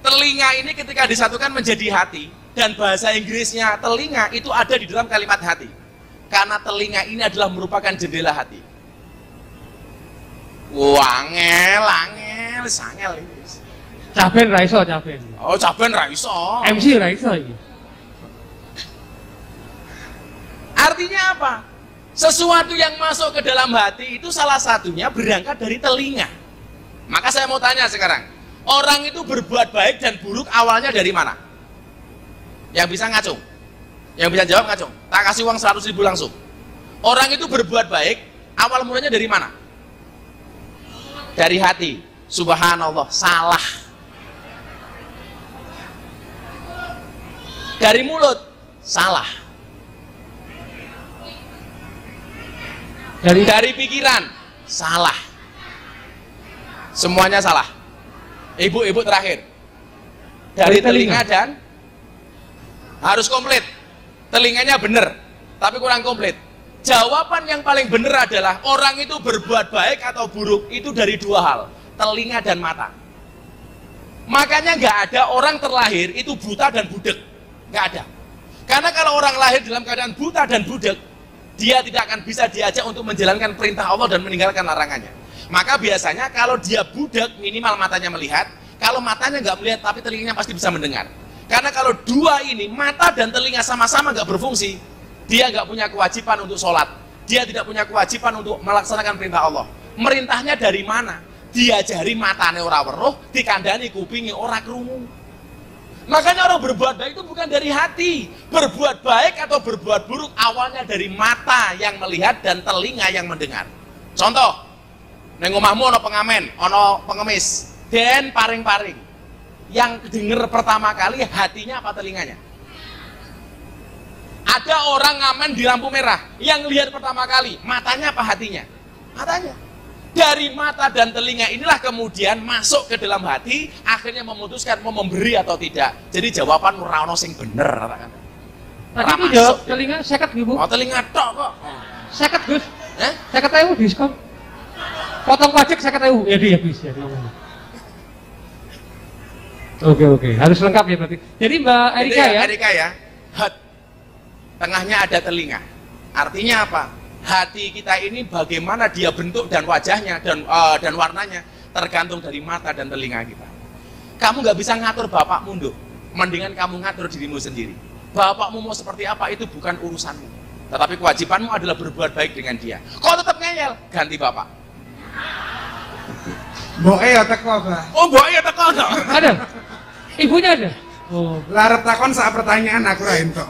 telinga ini ketika disatukan menjadi hati, dan bahasa Inggrisnya telinga itu ada di dalam kalimat hati? Karena telinga ini adalah merupakan jendela hati. Wangel, angel, sangel ini. Caben raiso, caben. Oh, caben raiso. MC raiso ini. Artinya apa? Sesuatu yang masuk ke dalam hati itu salah satunya berangkat dari telinga. Maka saya mau tanya sekarang, orang itu berbuat baik dan buruk awalnya dari mana? Yang bisa ngacung? Yang bisa jawab ngacung? Tak kasih uang 100.000 langsung. Orang itu berbuat baik, awal mulanya dari mana? Dari hati. Subhanallah, salah. Dari mulut, salah. Dari pikiran, salah. Semuanya salah. Ibu-ibu terakhir. Dari telinga dan harus komplit. Telinganya benar, tapi kurang komplit. Jawaban yang paling benar adalah orang itu berbuat baik atau buruk itu dari dua hal, telinga dan mata. Makanya nggak ada orang terlahir itu buta dan budek, nggak ada. Karena kalau orang lahir dalam keadaan buta dan budek, dia tidak akan bisa diajak untuk menjalankan perintah Allah dan meninggalkan larangannya. Maka biasanya kalau dia budek, minimal matanya melihat. Kalau matanya nggak melihat, tapi telinganya pasti bisa mendengar. Karena kalau dua ini, mata dan telinga sama-sama nggak berfungsi, dia nggak punya kewajiban untuk sholat. Dia tidak punya kewajiban untuk melaksanakan perintah Allah. Merintahnya dari mana? Diajari matane ora weruh, dikandani kupingi ora krungu. Makanya orang berbuat baik itu bukan dari hati. Berbuat baik atau berbuat buruk awalnya dari mata yang melihat dan telinga yang mendengar. Contoh, neng omahmu ono pengamen, ono pengemis, dan paring-paring. Yang denger pertama kali hatinya apa telinganya? Ada orang ngamen di lampu merah, yang lihat pertama kali matanya apa hatinya? Matanya. Dari mata dan telinga inilah kemudian masuk ke dalam hati, akhirnya memutuskan mau memberi atau tidak. Jadi jawaban ora ono sing bener. Tadi itu jawab telinga 50.000. Oh, telinga tok kok. 50 Gus. 50.000 diskon. Potong pajak 50.000. Ya dia bisa. Oke. Harus lengkap ya berarti. Jadi Mbak Erika ya. Erika ya. Hat. Tengahnya ada telinga. Artinya apa? Hati kita ini bagaimana dia bentuk dan wajahnya dan warnanya tergantung dari mata dan telinga kita. Kamu nggak bisa ngatur bapakmu, Nduk. Mendingan kamu ngatur dirimu sendiri. Bapakmu mau seperti apa itu bukan urusanmu. Tetapi kewajibanmu adalah berbuat baik dengan dia. Kau tetap ngeyel, ganti bapak. Mboke ya teko, Bah. Oh, mbok ya teko no. Ada. Ibunya ada. Oh. Larep takon saat pertanyaan aku ra entuk.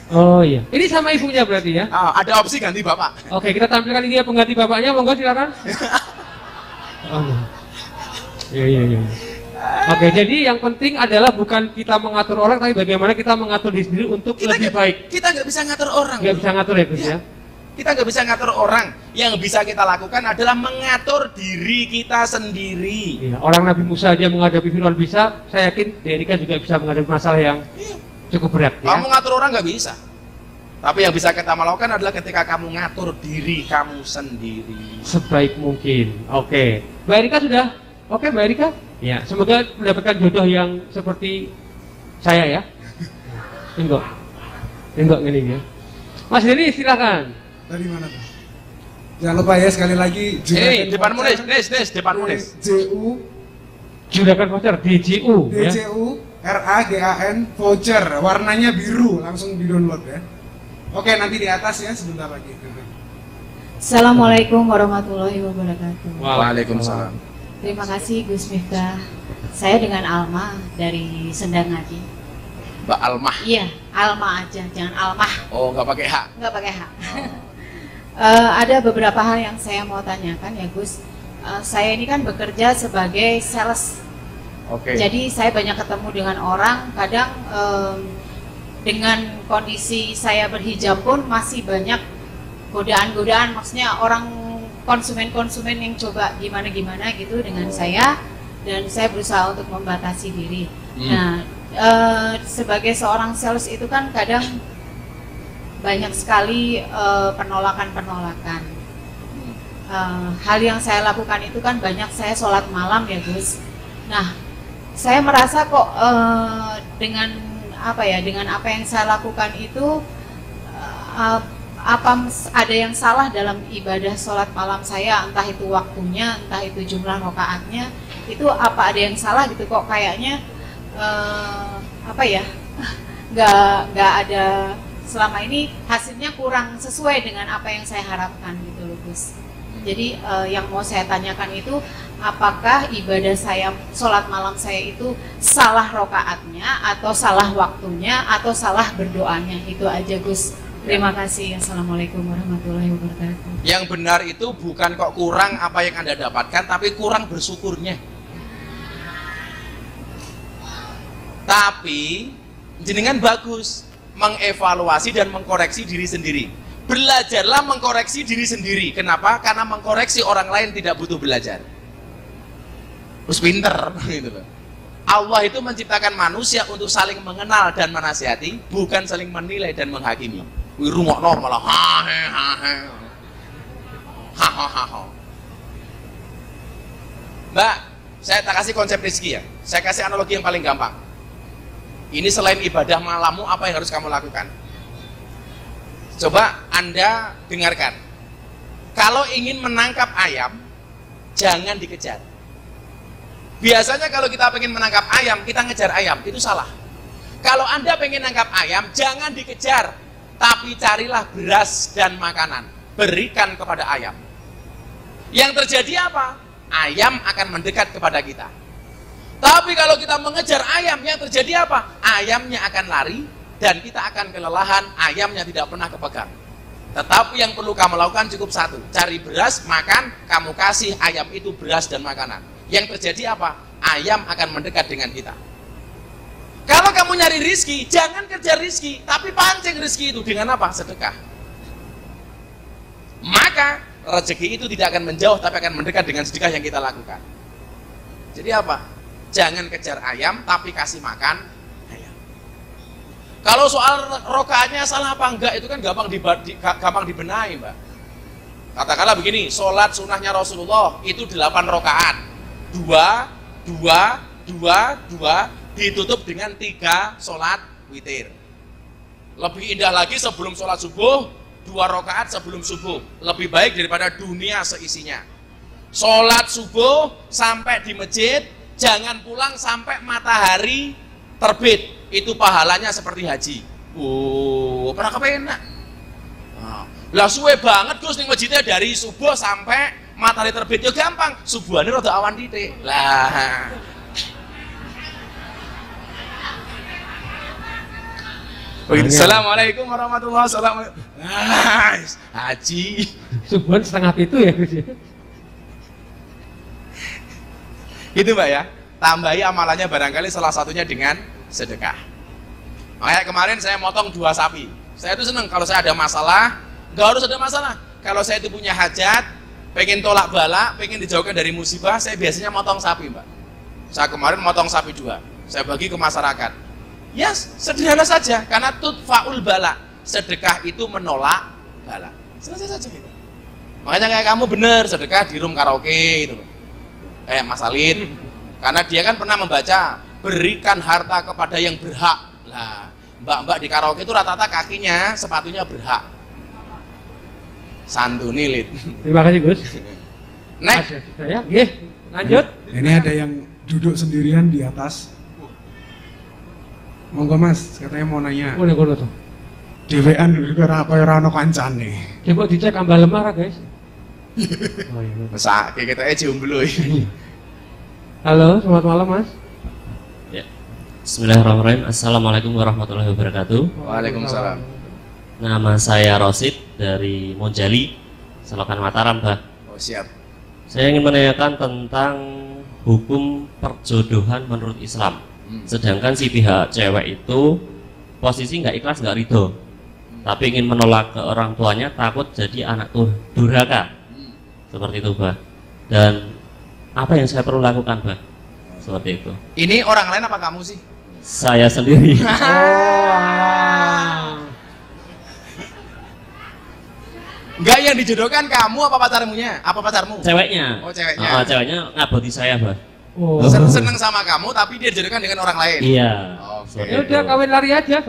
Oh iya. Ini sama ibunya berarti ya? Ada opsi ganti bapak. Oke, kita tampilkan ini ya pengganti bapaknya, monggo silakan. Oh. Iya. Oke, jadi yang penting adalah bukan kita mengatur orang, tapi bagaimana kita mengatur diri sendiri untuk lebih baik. Kita nggak bisa ngatur orang. Nggak bisa ngatur ya Gus ya? Kita nggak bisa ngatur orang. Yang bisa kita lakukan adalah mengatur diri kita sendiri. Iya, orang Nabi Musa aja menghadapi Firaun bisa, saya yakin Derika juga bisa menghadapi masalah yang cukup berat. Ya? Kamu ngatur orang nggak bisa. Tapi yang bisa kita lakukan adalah ketika kamu ngatur diri kamu sendiri. Sebaik mungkin. Oke. Mbak Erika sudah? Oke, Mbak Erika? Ya, semoga mendapatkan jodoh yang seperti saya ya. Enggak. Enggak gini ya. Mas Denny silakan. Dari mana tuh? Jangan lupa ya sekali lagi Depanmu Nis, depanmu Nis. DJU Juragan voucher DJU ya. DJU RAGAN voucher, warnanya biru, langsung di-download ya. Oke, nanti di atas ya sebentar lagi. Assalamualaikum warahmatullahi wabarakatuh. Waalaikumsalam. Terima kasih Gus Miftah. Saya dengan Alma dari Sendang Ngadi. Mbak Almah. Iya, Alma aja, jangan Almah. Oh, nggak pakai hak. Nggak pakai hak. Ada beberapa hal yang saya mau tanyakan ya Gus. Saya ini kan bekerja sebagai sales. Oke. Jadi saya banyak ketemu dengan orang, kadang dengan kondisi saya berhijab pun masih banyak godaan-godaan, maksudnya orang konsumen-konsumen yang coba gimana-gimana gitu dengan saya, dan saya berusaha untuk membatasi diri. Nah, sebagai seorang sales itu kan kadang banyak sekali penolakan-penolakan. Hal yang saya lakukan itu kan banyak saya sholat malam ya Gus. Nah, saya merasa kok dengan apa yang saya lakukan itu ada yang salah dalam ibadah sholat malam saya, entah itu waktunya, entah itu jumlah rakaatnya, itu apa ada yang salah gitu kok kayaknya nggak ada, selama ini hasilnya kurang sesuai dengan apa yang saya harapkan gitu loh Gus. Jadi yang mau saya tanyakan itu, apakah ibadah saya, sholat malam saya itu salah rokaatnya, atau salah waktunya, atau salah berdoanya? Itu aja Gus. Terima kasih. Assalamualaikum warahmatullahi wabarakatuh. Yang benar itu bukan kok kurang apa yang Anda dapatkan, tapi kurang bersyukurnya. Tapi jenengan bagus mengevaluasi dan mengkoreksi diri sendiri. Belajarlah mengkoreksi diri sendiri. Kenapa? Karena mengkoreksi orang lain tidak butuh belajar. Terus pinter gitu loh. Allah itu menciptakan manusia untuk saling mengenal dan menasihati, bukan saling menilai dan menghakimi. Wih, rungokno malah Mbak, saya tak kasih konsep rezeki ya. Saya kasih analogi yang paling gampang. Ini selain ibadah malammu, apa yang harus kamu lakukan? Coba Anda dengarkan. Kalau ingin menangkap ayam, jangan dikejar. Biasanya kalau kita pengen menangkap ayam, kita ngejar ayam, itu salah. Kalau Anda pengen nangkap ayam, jangan dikejar, tapi carilah beras dan makanan, berikan kepada ayam. Yang terjadi apa? Ayam akan mendekat kepada kita. Tapi kalau kita mengejar ayam, yang terjadi apa? Ayamnya akan lari dan kita akan kelelahan, ayamnya tidak pernah kepegang. Tetapi yang perlu kamu lakukan cukup satu, cari beras, makan, kamu kasih ayam itu beras dan makanan. Yang terjadi apa? Ayam akan mendekat dengan kita. Kalau kamu nyari rizki, jangan kejar rizki, tapi pancing rizki itu dengan apa? Sedekah. Maka rezeki itu tidak akan menjauh, tapi akan mendekat dengan sedekah yang kita lakukan. Jadi apa? Jangan kejar ayam, tapi kasih makan ayam. Kalau soal rokaatnya salah apa enggak, itu kan gampang dibenahi, Mbak. Katakanlah begini, sholat sunnahnya Rasulullah itu 8 rokaat, 2, ditutup dengan 3 sholat witir. Lebih indah lagi sebelum sholat subuh, 2 rakaat sebelum subuh, lebih baik daripada dunia seisinya. Sholat subuh sampai di masjid, jangan pulang sampai matahari terbit, itu pahalanya seperti haji. Oh, pernah kepenak? Lah suwe banget Gus ning masjidnya dari subuh sampai matahari terbit, ya gampang, subuhane rada awan titik. Lah Assalamualaikum warahmatullahi wabarakatuh. Haji Subuhan setengah itu ya Gus ya. Itu Mbak ya. Tambahi amalannya barangkali salah satunya dengan sedekah. Kayak kemarin saya motong 2 sapi. Saya itu seneng kalau saya ada masalah nggak harus ada masalah. Kalau saya itu punya hajat, pengen tolak bala, pengen dijauhkan dari musibah, saya biasanya motong sapi, Mbak. Saya kemarin motong sapi 2, saya bagi ke masyarakat. Ya sederhana saja, karena tudfaul bala, sedekah itu menolak bala. Selesai saja gitu. Makanya kayak kamu bener sedekah di room karaoke gitu loh. Kayak Mas Alid, karena dia kan pernah membaca berikan harta kepada yang berhak. Lah, mbak-mbak di karaoke itu rata-rata kakinya, sepatunya berhak. Santuni Lid. Terima kasih Gus. Next. Ya, lanjut. Ini ada yang duduk sendirian di atas. Monggo Mas, katanya mau nanya. Boleh tuh. Dhewean kira apa ora ono kancane. Coba dicek ambal lemah guys. Oh, iya. Masa kayak kita jomblo. Halo, selamat malam Mas. Ya. Bismillahirrahmanirrahim. Assalamualaikum warahmatullahi wabarakatuh. Waalaikumsalam. Nama saya Rosid dari Monjali, Selokan Mataram, Bah. Oh siap. Saya ingin menanyakan tentang hukum perjodohan menurut Islam. Sedangkan si pihak cewek itu posisi nggak ikhlas, nggak ridho, tapi ingin menolak ke orang tuanya, takut jadi anak durhaka. Seperti itu, Bah. Dan apa yang saya perlu lakukan, Bah? Seperti itu. Ini orang lain apa kamu sih? Saya sendiri. Enggak, yang dijodohkan kamu apa pacarmunya? Apa pacarmu? Ceweknya. Oh, ceweknya. Ceweknya ngaboti saya, Bah. Oh. Seneng sama kamu tapi dia dijodohkan dengan orang lain. Iya. Oke. Ya udah kawin lari aja.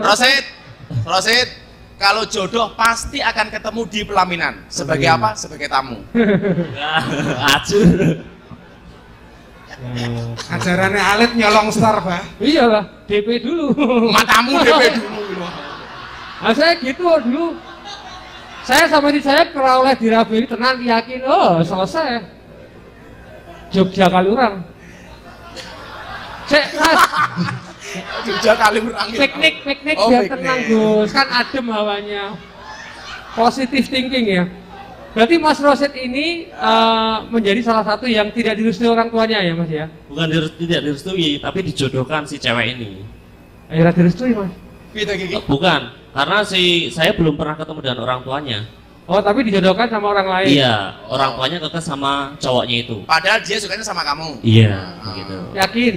Rosid, kalau jodoh pasti akan ketemu di pelaminan. Sebagai apa? Sebagai tamu. Acur. Ajarannya Alit nyolong star, Pak. Iyalah, DP dulu. Matamu DP dulu. Nah, saya gitu dulu. Saya sama di saya kerawleh di Rabiri tenang yakin, oh selesai. Jogja Kalurang. Mas, Jogja Kalurang. piknik Oh, biar piknik. tenang Gus, kan adem hawanya. Positive thinking ya. Berarti Mas Rosid ini menjadi salah satu yang tidak direstui orang tuanya ya Mas ya? Bukan tidak direstui, tapi dijodohkan si cewek ini. Akhirnya direstui Mas? Gitu gigi. Bukan, karena saya belum pernah ketemu dengan orang tuanya. Oh tapi dijodohkan sama orang lain? Iya, orang tuanya kekeh sama cowoknya itu. Padahal dia sukanya sama kamu. Iya, begitu. Yakin?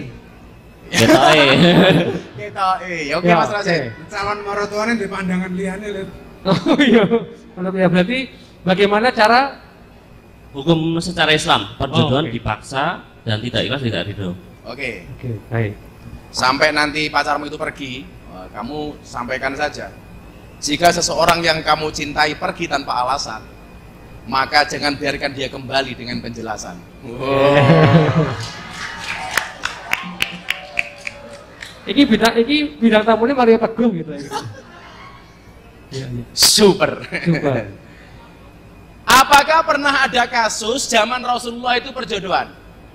Betae. Kita, oke Ya, Mas Rosid. Calon marotuane di pandangan liane, Lit. Oh iya, ya berarti bagaimana cara? Hukum secara Islam, perjodohan oke. dipaksa dan tidak ikhlas tidak ridho. Oke. Oke, baik. Sampai nanti pacarmu itu pergi, kamu sampaikan saja. Jika seseorang yang kamu cintai pergi tanpa alasan, maka jangan biarkan dia kembali dengan penjelasan. Iki bidang tamunya Mario Teguh gitu ya. Iya, iya. Super. Super. Apakah pernah ada kasus zaman Rasulullah itu perjodohan?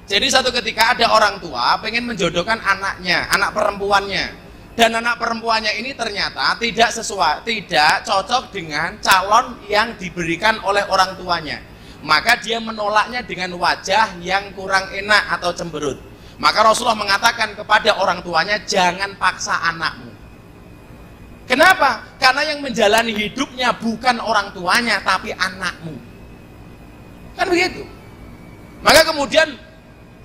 Jadi satu ketika ada orang tua pengen menjodohkan anaknya, anak perempuannya, dan anak perempuannya ini ternyata tidak cocok dengan calon yang diberikan oleh orang tuanya. Maka dia menolaknya dengan wajah yang kurang enak atau cemberut. Maka Rasulullah mengatakan kepada orang tuanya, jangan paksa anakmu. Kenapa? Karena yang menjalani hidupnya bukan orang tuanya, tapi anakmu. Kan begitu. Maka kemudian,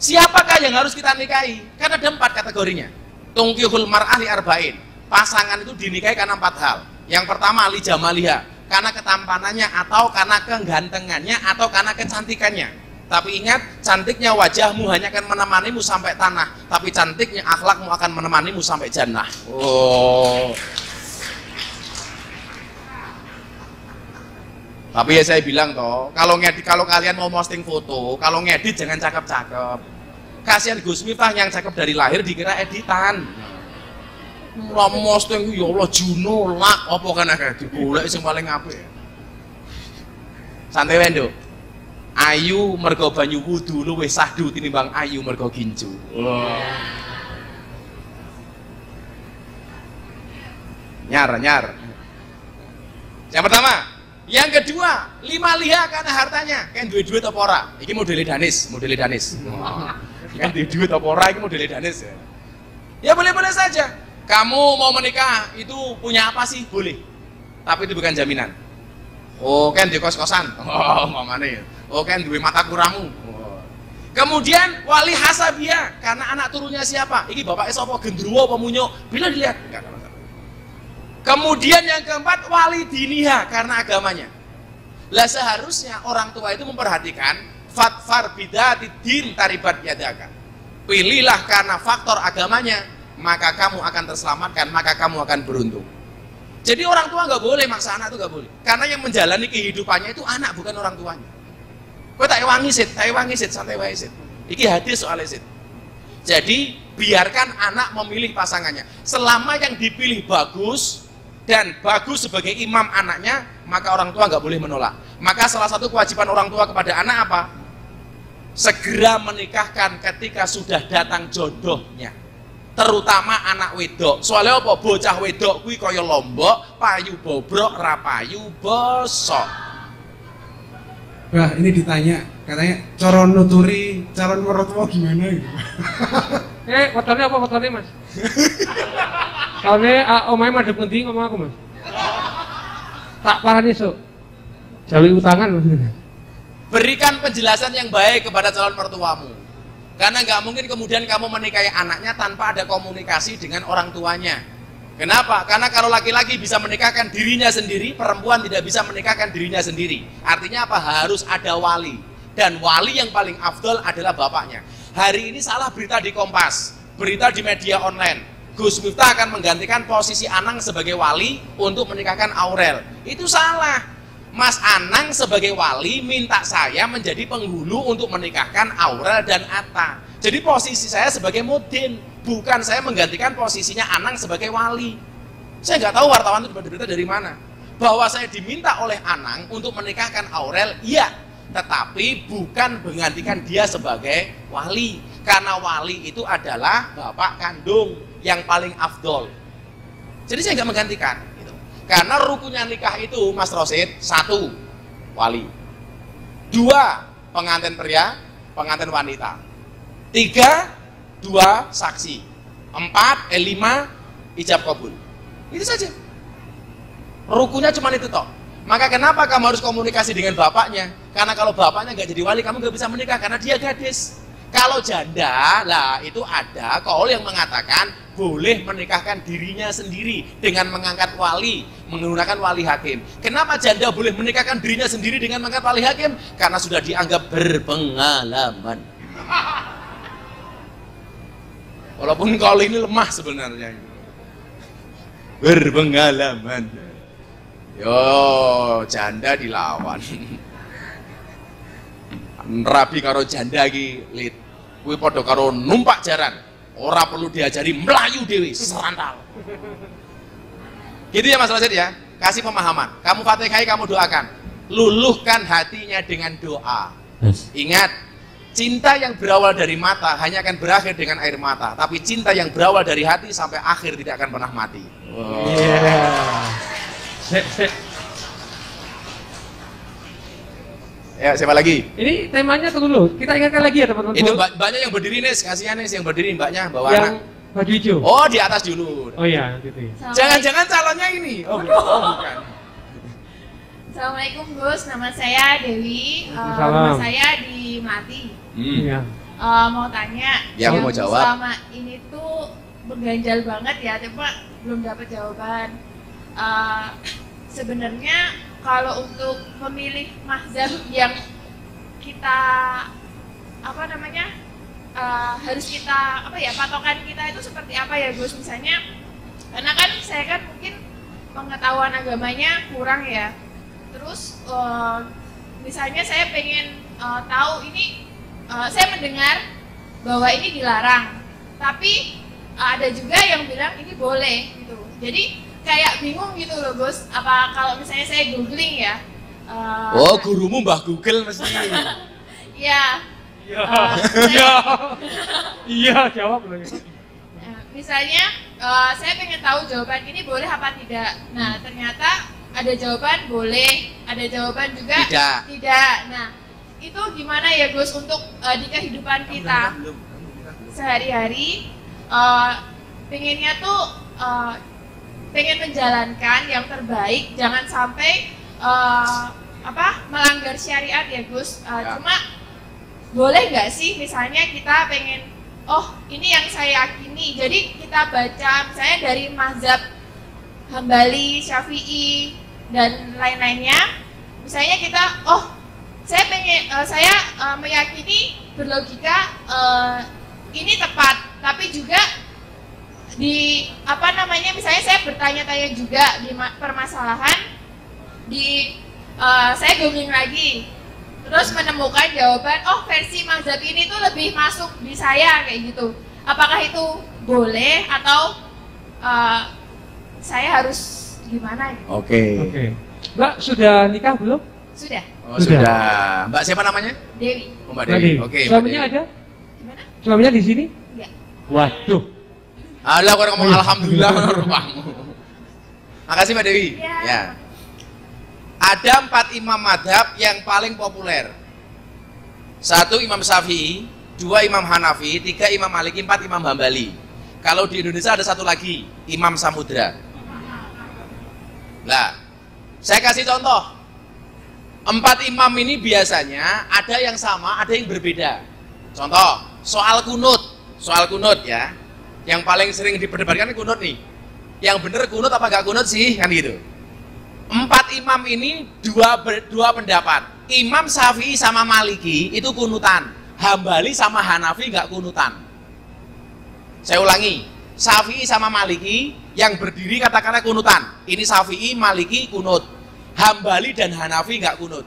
siapakah yang harus kita nikahi? Karena ada 4 kategorinya. Tungkihul mar'ah li arba'in. Pasangan itu dinikahi karena 4 hal. Yang pertama, li jamaliha. Karena ketampanannya, atau karena kegantengannya, atau karena kecantikannya. Tapi ingat, cantiknya wajahmu hanya akan menemanimu sampai tanah, tapi cantiknya akhlakmu akan menemanimu sampai jannah. Oh. Tapi ya saya bilang toh, kalau kalian mau posting foto, kalau ngedit jangan cakep-cakep. Kasihan Gus Miftah yang cakep dari lahir dikira editan. Posting ya Allah Juno lak apa kan agak digolek sing paling apik. Santai wendo. Ayu mergo banyu wudu luwih sahdu tinimbang ayu mergo ginju. Nyar. Yang pertama, yang kedua, 5 liha karena hartanya. Kan duit apa ora? Iki modele Danis. Kan duit apa ora iki modele Danis ya. Ya boleh-boleh saja. Kamu mau menikah itu punya apa sih? Boleh. Tapi itu bukan jaminan. Oh, kan di kos-kosan. Oh, mamane ya. Oh, kan duwe mata kuramu. Oh. Kemudian wali hasabia, karena anak turunnya siapa? Iki bapaknya sapa, gendruwo apa munyo? Bila dilihat, enggak ada masalah. Kemudian yang keempat, wali diniha, karena agamanya. Lah seharusnya orang tua itu memperhatikan fatfar bidati din taribat yadaka. Pilihlah karena faktor agamanya, maka kamu akan terselamatkan, maka kamu akan beruntung. Jadi orang tua nggak boleh maksa anak itu nggak boleh, karena yang menjalani kehidupannya itu anak bukan orang tuanya. Kau tak wangi sit, santai wae sit. Iki hadis soal sit. Jadi biarkan anak memilih pasangannya. Selama yang dipilih bagus dan bagus sebagai imam anaknya, maka orang tua nggak boleh menolak. Maka salah satu kewajiban orang tua kepada anak apa? Segera menikahkan ketika sudah datang jodohnya. Terutama anak wedok. Soalnya apa? Bocah wedok kuwi kaya lombok, payu bobrok, rapayu bosok. Wah, ini ditanya, katanya cara nuturi calon mertua gimana gitu. Motornya apa motornya mas? Soalnya omahnya madep ngendi ngomong aku mas. Tak parah nih so. Jalui utangan mas. Berikan penjelasan yang baik kepada calon mertuamu. Karena nggak mungkin kemudian kamu menikahi anaknya tanpa ada komunikasi dengan orang tuanya. Kenapa? Karena kalau laki-laki bisa menikahkan dirinya sendiri, perempuan tidak bisa menikahkan dirinya sendiri. Artinya apa? Harus ada wali. Dan wali yang paling afdol adalah bapaknya. Hari ini salah berita di Kompas, berita di media online. Gus Miftah akan menggantikan posisi Anang sebagai wali untuk menikahkan Aurel. Itu salah. Mas Anang sebagai wali minta saya menjadi penghulu untuk menikahkan Aurel dan Atta. Jadi posisi saya sebagai mudin, bukan saya menggantikan posisinya Anang sebagai wali. Saya nggak tahu wartawan itu berita dari mana. Bahwa saya diminta oleh Anang untuk menikahkan Aurel, iya. Tetapi bukan menggantikan dia sebagai wali. Karena wali itu adalah bapak kandung yang paling afdol. Jadi saya nggak menggantikan. Karena rukunnya nikah itu, Mas Rosid, 1, wali. 2, pengantin pria, pengantin wanita. 3, 2, saksi. 4, 5, ijab kabul. Itu saja. Rukunnya cuma itu toh. Maka kenapa kamu harus komunikasi dengan bapaknya? Karena kalau bapaknya nggak jadi wali, kamu nggak bisa menikah karena dia gadis. Kalau janda, lah itu ada kaul yang mengatakan boleh menikahkan dirinya sendiri dengan mengangkat wali, menggunakan wali hakim. Kenapa janda boleh menikahkan dirinya sendiri dengan mengangkat wali hakim? Karena sudah dianggap berpengalaman. Walaupun kaul ini lemah sebenarnya. Berpengalaman. Yo, janda dilawan. Rabi karo janda iki lit. Kuwi padha karo numpak jaran. Ora perlu diajari melayu dewi, serantal. Gitu ya Mas Rosid ya. Kasih pemahaman. Kamu Fatihai, kamu doakan. Luluhkan hatinya dengan doa. Ingat, cinta yang berawal dari mata hanya akan berakhir dengan air mata. Tapi cinta yang berawal dari hati sampai akhir tidak akan pernah mati. Wow. Yeah. Ya, siapa lagi? Ini temanya dulu. Kita ingatkan lagi ya teman-teman. Itu mbaknya yang berdiri nih, kasihan nih yang berdiri mbaknya bawa yang anak. Baju hijau. Oh, di atas dulu. Oh iya, gitu ya. Jangan-jangan calonnya ini. Oh, bukan. Assalamualaikum Gus, nama saya Dewi. Salam. Rumah saya di Melati. Iya. Mau tanya. Ya, aku mau jawab. Selama ini tuh berganjal banget ya, tapi belum dapat jawaban. Sebenarnya kalau untuk memilih mazhab yang kita harus kita patokan kita itu seperti apa ya Gus? Misalnya, karena kan saya kan mungkin pengetahuan agamanya kurang ya. Terus misalnya saya pengen tahu ini, saya mendengar bahwa ini dilarang, tapi ada juga yang bilang ini boleh gitu. Jadi kayak bingung gitu loh Gus, apa kalau misalnya saya googling ya. Oh, gurumu Mbah Google mesti. Iya. Iya, jawab loh. Misalnya saya pengen tahu jawaban ini boleh apa tidak. Nah, ternyata ada jawaban boleh, ada jawaban juga tidak. Nah, itu gimana ya Gus untuk di kehidupan kita sehari-hari, pengennya tuh pengen menjalankan yang terbaik, jangan sampai melanggar syariat ya Gus. Ya. Cuma boleh nggak sih misalnya kita pengen, oh ini yang saya yakini, jadi kita baca misalnya dari mazhab Hambali, Syafi'i dan lain-lainnya. Misalnya kita, oh saya pengen, saya meyakini berlogika ini tepat, tapi juga di misalnya saya bertanya-tanya juga di permasalahan, saya googling lagi, terus menemukan jawaban, oh versi mazhab ini tuh lebih masuk di saya kayak gitu. Apakah itu boleh atau saya harus gimana gitu? Oke. Mbak sudah nikah belum? Sudah. Oh, sudah. Mbak siapa namanya? Dewi. Oh, Mbak Dewi. Oke, Mbak Suaminya Dewi. ada? Gimana? Suaminya di sini? Enggak. Waduh. Alah, kau ngomong alhamdulillah rumahmu. Makasih Mbak Dewi. Ya. Ada 4 imam madhab yang paling populer. 1 Imam Syafi'i, 2 Imam Hanafi, 3 Imam Maliki, 4 Imam Hambali. Kalau di Indonesia ada 1 lagi, Imam Samudra. Nah, saya kasih contoh. 4 imam ini biasanya ada yang sama, ada yang berbeda. Contoh, soal kunut ya. Yang paling sering diperdebatkan kunut nih. Yang bener kunut apa gak kunut sih, kan gitu. 4 imam ini dua pendapat. Imam Syafi'i sama Maliki itu kunutan. Hambali sama Hanafi nggak kunutan. Saya ulangi, Syafi'i sama Maliki yang berdiri katakanlah kunutan. Ini Syafi'i, Maliki kunut. Hambali dan Hanafi nggak kunut.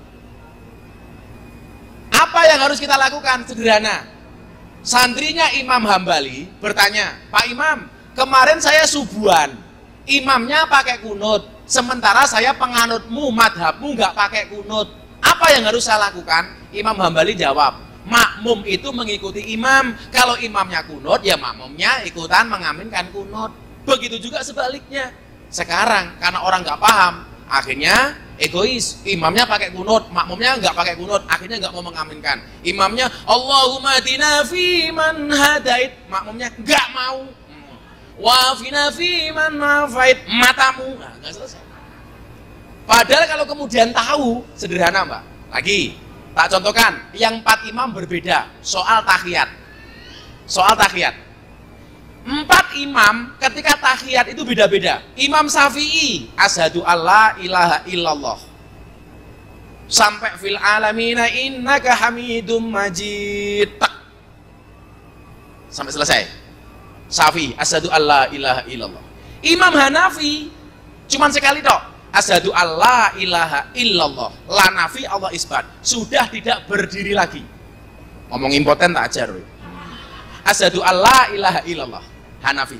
Apa yang harus kita lakukan? Sederhana. Santrinya Imam Hambali bertanya, Pak Imam, kemarin saya subuhan, imamnya pakai kunut. Sementara saya penganutmu, madhabmu nggak pakai kunut. Apa yang harus saya lakukan? Imam Hambali jawab, makmum itu mengikuti imam. Kalau imamnya kunut, ya makmumnya ikutan mengaminkan kunut. Begitu juga sebaliknya. Sekarang karena orang nggak paham, akhirnya egois. Imamnya pakai kunut, makmumnya nggak pakai kunut. Akhirnya nggak mau mengaminkan. Imamnya Allahumma hadina fi man hadait, makmumnya nggak mau. Wafina fi man nafait, matamu. Nah, nggak selesai. Padahal kalau kemudian tahu, sederhana Mbak. Lagi, tak contohkan, yang 4 imam berbeda soal tahiyat. Soal tahiyat. 4 imam ketika tahiyat itu beda-beda. Imam Syafi'i, asyhadu alla ilaha illallah. Sampai fil alamina innaka hamidum majid. Sampai selesai. Syafi'i, asyhadu alla ilaha illallah. Imam Hanafi cuman sekali tok. Asyhadu alla ilaha illallah. La nafi Allah isbat. Sudah tidak berdiri lagi. Ngomong impoten tak ajar. Asyhadu alla ilaha illallah. Hanafi.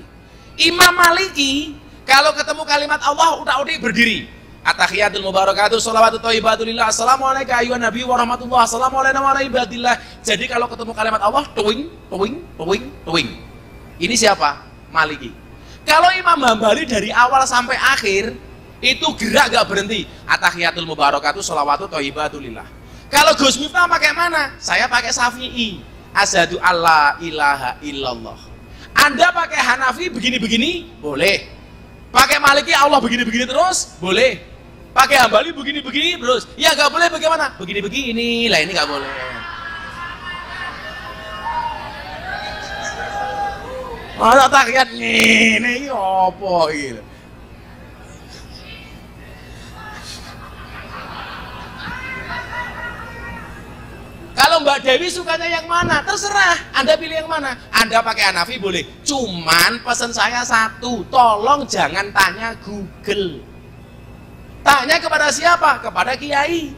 Imam Maliki kalau ketemu kalimat Allah udah berdiri. At-tahiyatul mubarakatuh sholawatu thayyibatulillah. Assalamualaikum ayuhan nabi wa rahmatullah. Assalamualaikum warahmatullahi wabarakatuh. Jadi kalau ketemu kalimat Allah tuing. Ini siapa? Maliki. Kalau Imam Hambali dari awal sampai akhir itu gerak gak berhenti. At-tahiyatul mubarakatuh sholawatu thayyibatulillah. Kalau Gus Miftah pakai mana? Saya pakai Syafi'i. Asyhadu alla ilaha illallah. Anda pakai Hanafi begini-begini? Boleh. Pakai Maliki Allah begini-begini terus? Boleh. Pakai Hambali begini-begini terus? Ya gak boleh bagaimana? Begini-begini. Lah ini gak boleh. Ada tahiyat ini apa gitu. Kalau Mbak Dewi sukanya yang mana? Terserah, Anda pilih yang mana. Anda pakai Hanafi boleh. Cuman pesan saya satu, tolong jangan tanya Google. Tanya kepada siapa? Kepada Kiai.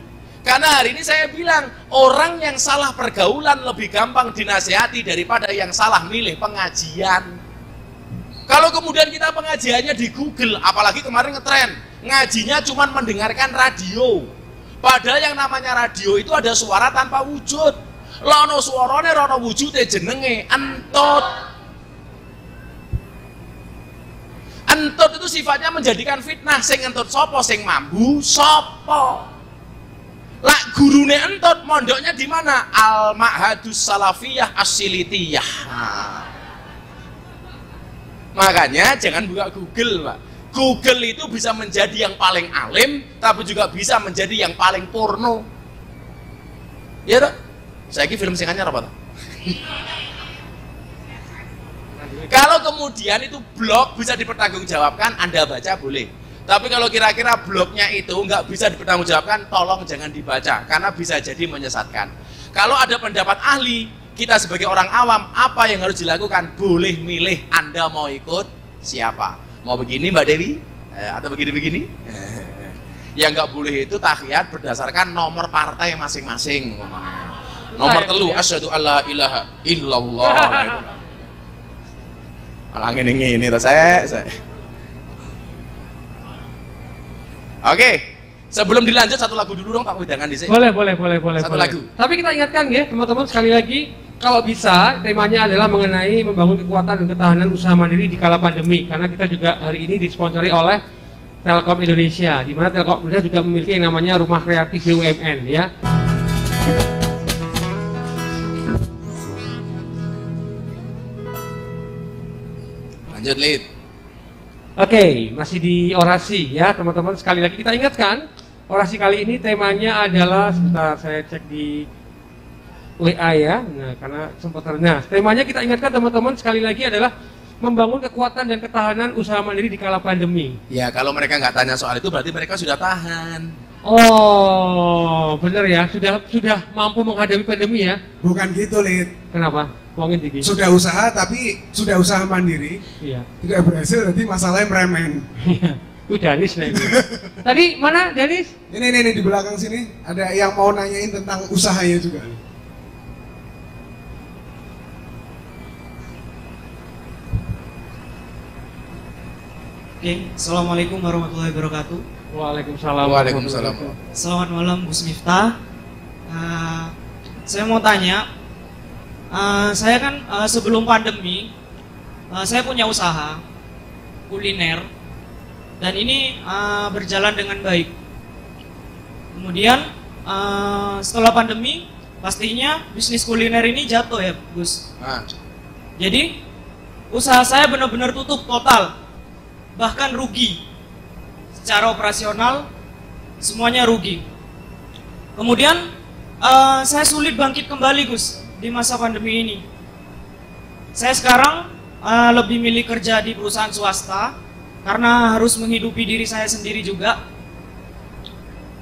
Karena hari ini saya bilang, orang yang salah pergaulan lebih gampang dinasihati daripada yang salah milih pengajian. Kalau kemudian kita pengajiannya di Google, apalagi kemarin ngetren, ngajinya cuma mendengarkan radio. Padahal yang namanya radio itu ada suara tanpa wujud. Lono suarane, lono wujudnya jenenge entut. Entut itu sifatnya menjadikan fitnah. Sing entut sopo, sing mambu sopo. Lah gurune entut mondoknya di mana? Al-Ma'hadus Salafiyah As-Silitiyah. Makanya jangan buka Google, Pak. Google itu bisa menjadi yang paling alim, tapi juga bisa menjadi yang paling porno. Iya toh? Saya kira film singkatnya apa toh? Kalau kemudian itu blog bisa dipertanggungjawabkan, Anda baca boleh. Tapi kalau kira-kira blognya itu nggak bisa dipertanggungjawabkan, tolong jangan dibaca, karena bisa jadi menyesatkan. Kalau ada pendapat ahli, kita sebagai orang awam, apa yang harus dilakukan? Boleh milih Anda mau ikut siapa. Mau begini Mbak Dewi? Atau begini-begini? Yang nggak boleh itu tahiyat berdasarkan nomor partai masing-masing. Nomor telu, asyhadu alla ilaha illallah. Malah ini saya. Oke, sebelum dilanjut satu lagu dulu dong Pak Wedangan di sini. Boleh. Satu lagu. Tapi kita ingatkan ya teman-teman sekali lagi, kalau bisa temanya adalah mengenai membangun kekuatan dan ketahanan usaha mandiri di kala pandemi, karena kita juga hari ini disponsori oleh Telkom Indonesia, di mana Telkom Indonesia juga memiliki yang namanya Rumah Kreatif BUMN ya. Lanjut Lid. Oke, masih di orasi ya teman-teman, sekali lagi kita ingatkan, orasi kali ini temanya adalah, sebentar saya cek di WA ya, nah karena sempat nah temanya kita ingatkan teman-teman sekali lagi adalah membangun kekuatan dan ketahanan usaha mandiri di kala pandemi. Ya kalau mereka nggak tanya soal itu berarti mereka sudah tahan. Oh benar ya, sudah mampu menghadapi pandemi ya. Bukan gitu, Lid. Kenapa? Uangin tinggi. Sudah usaha tapi sudah usaha mandiri. Iya. Tidak berhasil, nanti masalahnya meremen. Danis nih. Tadi mana Danis? Ini di belakang sini ada yang mau nanyain tentang usahanya juga. Oke, Assalamualaikum warahmatullahi wabarakatuh. Waalaikumsalam. Waalaikumsalam. Selamat malam Gus Miftah. Saya mau tanya, saya kan sebelum pandemi, saya punya usaha kuliner dan ini berjalan dengan baik. Kemudian setelah pandemi, pastinya bisnis kuliner ini jatuh ya Gus. Jadi usaha saya benar-benar tutup total, bahkan rugi. Secara operasional semuanya rugi. Kemudian saya sulit bangkit kembali Gus di masa pandemi ini. Saya sekarang lebih milih kerja di perusahaan swasta karena harus menghidupi diri saya sendiri juga.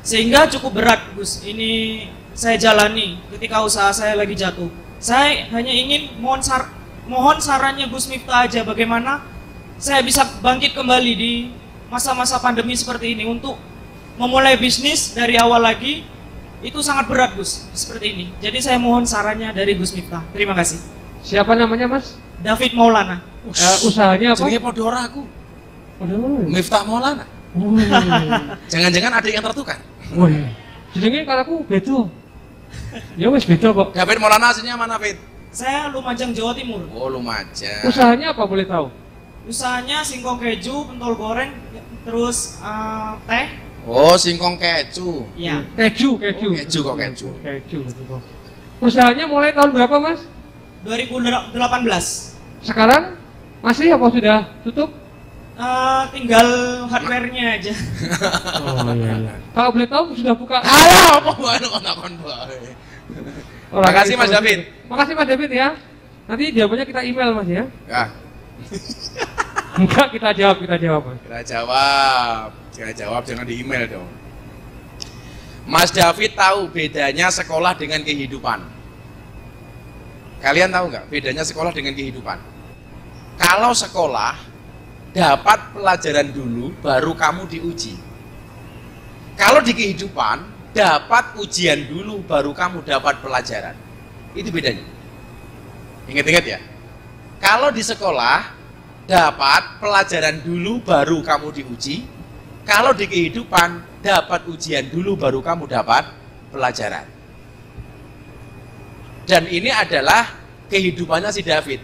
Sehingga cukup berat Gus ini saya jalani ketika usaha saya lagi jatuh. Saya hanya ingin mohon sarannya Gus Miftah aja, bagaimana saya bisa bangkit kembali di masa-masa pandemi seperti ini untuk memulai bisnis dari awal lagi. Itu sangat berat Gus, seperti ini. Jadi saya mohon sarannya dari Gus Miftah. Terima kasih. Siapa namanya Mas? David Maulana. Usahanya apa? Jadi podora aku. Miftah Maulana. Jangan-jangan ada yang tertukar. Wih, jenenge karaku beto. Ya wes beto kok. David Maulana aslinya mana, Fit? Saya Lumajang, Jawa Timur. Oh, Lumajang. Usahanya apa boleh tahu? Usahanya singkong keju, pentol goreng, terus teh. Oh, singkong keju. Iya. Keju. Keju kok keju. Keju. Usahanya mulai tahun berapa Mas? 2018. Sekarang masih apa sudah tutup? Tinggal hardware-nya aja. Oh iya. Kalau boleh tahu sudah buka. Alah, apa bae kon bae. Makasih Mas David. Makasih Mas David ya. Nanti jawabannya kita email Mas ya. Ya. Enggak, kita jawab Mas. Kita jawab, jangan di email dong. Mas David tahu bedanya sekolah dengan kehidupan. Kalian tahu nggak bedanya sekolah dengan kehidupan? Kalau sekolah dapat pelajaran dulu baru kamu diuji. Kalau di kehidupan dapat ujian dulu baru kamu dapat pelajaran. Itu bedanya. Ingat-ingat ya. Kalau di sekolah dapat pelajaran dulu baru kamu diuji. Kalau di kehidupan dapat ujian dulu baru kamu dapat pelajaran. Dan ini adalah kehidupannya si David.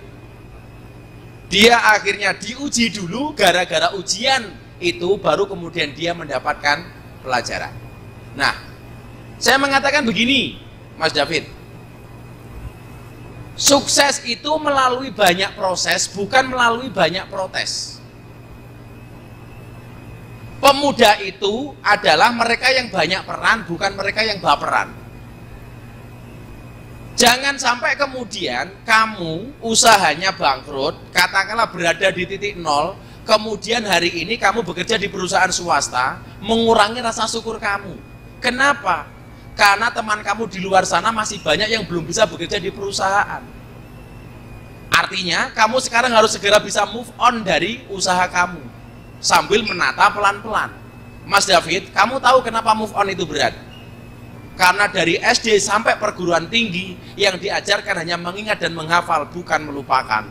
Dia akhirnya diuji dulu, gara-gara ujian itu baru kemudian dia mendapatkan pelajaran. Nah, saya mengatakan begini, Mas David. Sukses itu melalui banyak proses, bukan melalui banyak protes. Pemuda itu adalah mereka yang banyak peran, bukan mereka yang baperan. Jangan sampai kemudian kamu usahanya bangkrut, katakanlah berada di titik nol, kemudian hari ini kamu bekerja di perusahaan swasta, mengurangi rasa syukur kamu. Kenapa? Karena teman kamu di luar sana masih banyak yang belum bisa bekerja di perusahaan. Artinya, kamu sekarang harus segera bisa move on dari usaha kamu sambil menata pelan-pelan. Mas David, kamu tahu kenapa move on itu berat? Karena dari SD sampai perguruan tinggi yang diajarkan hanya mengingat dan menghafal, bukan melupakan.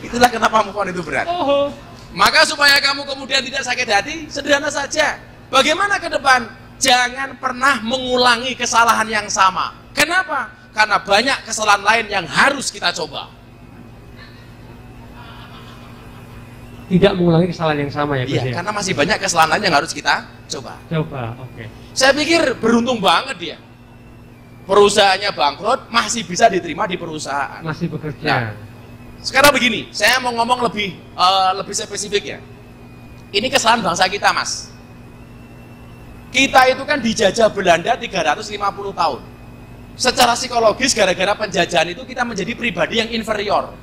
Itulah kenapa move on itu berat. Maka supaya kamu kemudian tidak sakit hati, sederhana saja. Bagaimana ke depan? Jangan pernah mengulangi kesalahan yang sama. Kenapa? Karena banyak kesalahan lain yang harus kita coba. Tidak mengulangi kesalahan yang sama ya, Gus? Iya, karena masih banyak kesalahan lain yang harus kita coba. Oke. Saya pikir beruntung banget dia. Perusahaannya bangkrut, masih bisa diterima di perusahaan. Masih bekerja. Nah, sekarang begini, saya mau ngomong lebih spesifik ya. Ini kesalahan bangsa kita, Mas. Kita itu kan dijajah Belanda 350 tahun. Secara psikologis, gara-gara penjajahan itu kita menjadi pribadi yang inferior.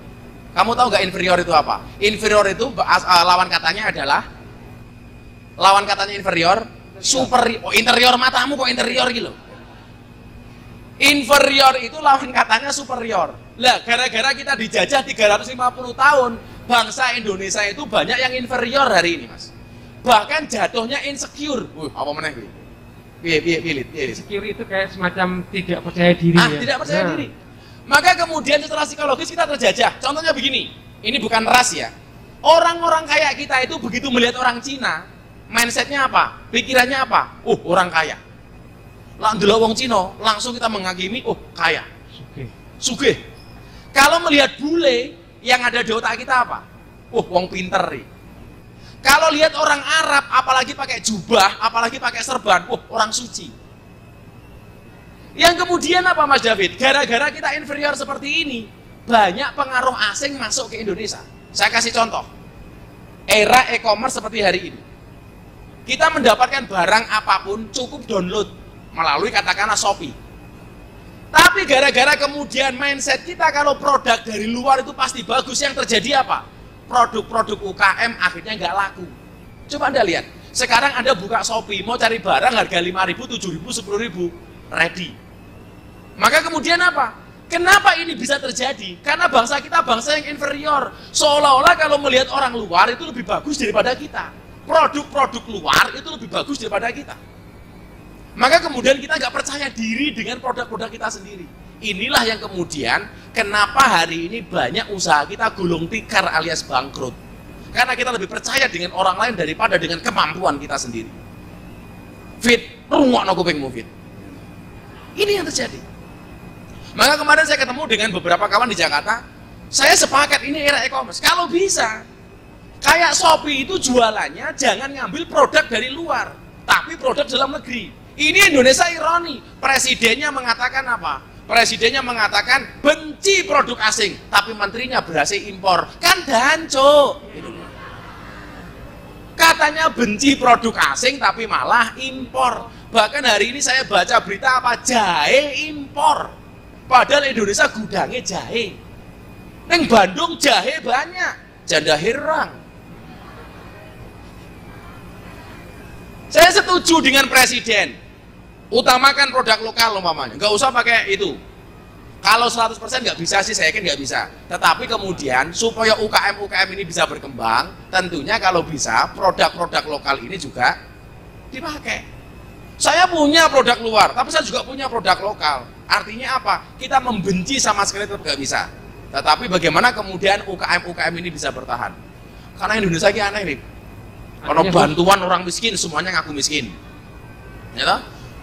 Kamu tahu nggak inferior itu apa? Inferior itu lawan katanya inferior, superior. Oh, interior matamu kok interior gitu. Inferior itu lawan katanya superior. Lah, gara-gara kita dijajah 350 tahun, bangsa Indonesia itu banyak yang inferior hari ini, Mas. Bahkan jatuhnya insecure. Apa meneh kuwi? Piye. Insecure itu kayak semacam tidak percaya diri ya. Tidak percaya diri. Maka kemudian setelah psikologis kita terjajah. Contohnya begini, ini bukan ras ya. Orang-orang kaya kita itu begitu melihat orang Cina, mindsetnya apa? Pikirannya apa? Orang kaya. Lah ndelok wong Cina, langsung kita menghakimi, kaya. Sugih. Kalau melihat bule, yang ada di otak kita apa? Wong pinter nih. Kalau lihat orang Arab, apalagi pakai jubah, apalagi pakai serban, orang suci. Yang kemudian apa, Mas David? Gara-gara kita inferior seperti ini, banyak pengaruh asing masuk ke Indonesia. Saya kasih contoh. Era e-commerce seperti hari ini. Kita mendapatkan barang apapun cukup download melalui katakanlah Shopee. Tapi gara-gara kemudian mindset kita kalau produk dari luar itu pasti bagus, yang terjadi apa? Produk-produk UKM akhirnya nggak laku. Coba Anda lihat, sekarang Anda buka Shopee, mau cari barang harga 5.000, 7.000, 10.000, ready. Maka kemudian apa? Kenapa ini bisa terjadi? Karena bangsa kita bangsa yang inferior. Seolah-olah kalau melihat orang luar itu lebih bagus daripada kita. Produk-produk luar itu lebih bagus daripada kita. Maka kemudian kita nggak percaya diri dengan produk-produk kita sendiri. Inilah yang kemudian kenapa hari ini banyak usaha kita gulung tikar alias bangkrut. Karena kita lebih percaya dengan orang lain daripada dengan kemampuan kita sendiri. Fit, rungokno kupingmu Fit. Ini yang terjadi. Maka kemarin saya ketemu dengan beberapa kawan di Jakarta. Saya sepakat ini era e-commerce. Kalau bisa, kayak Shopee itu jualannya jangan ngambil produk dari luar, tapi produk dalam negeri. Ini Indonesia ironi. Presidennya mengatakan apa? Presidennya mengatakan benci produk asing, tapi menterinya berhasil impor. Kan danco. Katanya benci produk asing, tapi malah impor. Bahkan hari ini saya baca berita apa? Jahe impor. Padahal Indonesia gudangnya jahe. Neng Bandung jahe banyak. Janda herang. Saya setuju dengan presiden. Utamakan produk lokal umpamanya. Nggak usah pakai itu. Kalau 100% nggak bisa sih, saya yakin nggak bisa. Tetapi kemudian supaya UKM ini bisa berkembang, tentunya kalau bisa produk-produk lokal ini juga dipakai. Saya punya produk luar, tapi saya juga punya produk lokal. Artinya apa? Kita membenci sama sekali tetap nggak bisa. Tetapi bagaimana kemudian UKM ini bisa bertahan? Karena Indonesia ini aneh nih. Kalau bantuan orang miskin, semuanya ngaku miskin. Ya toh?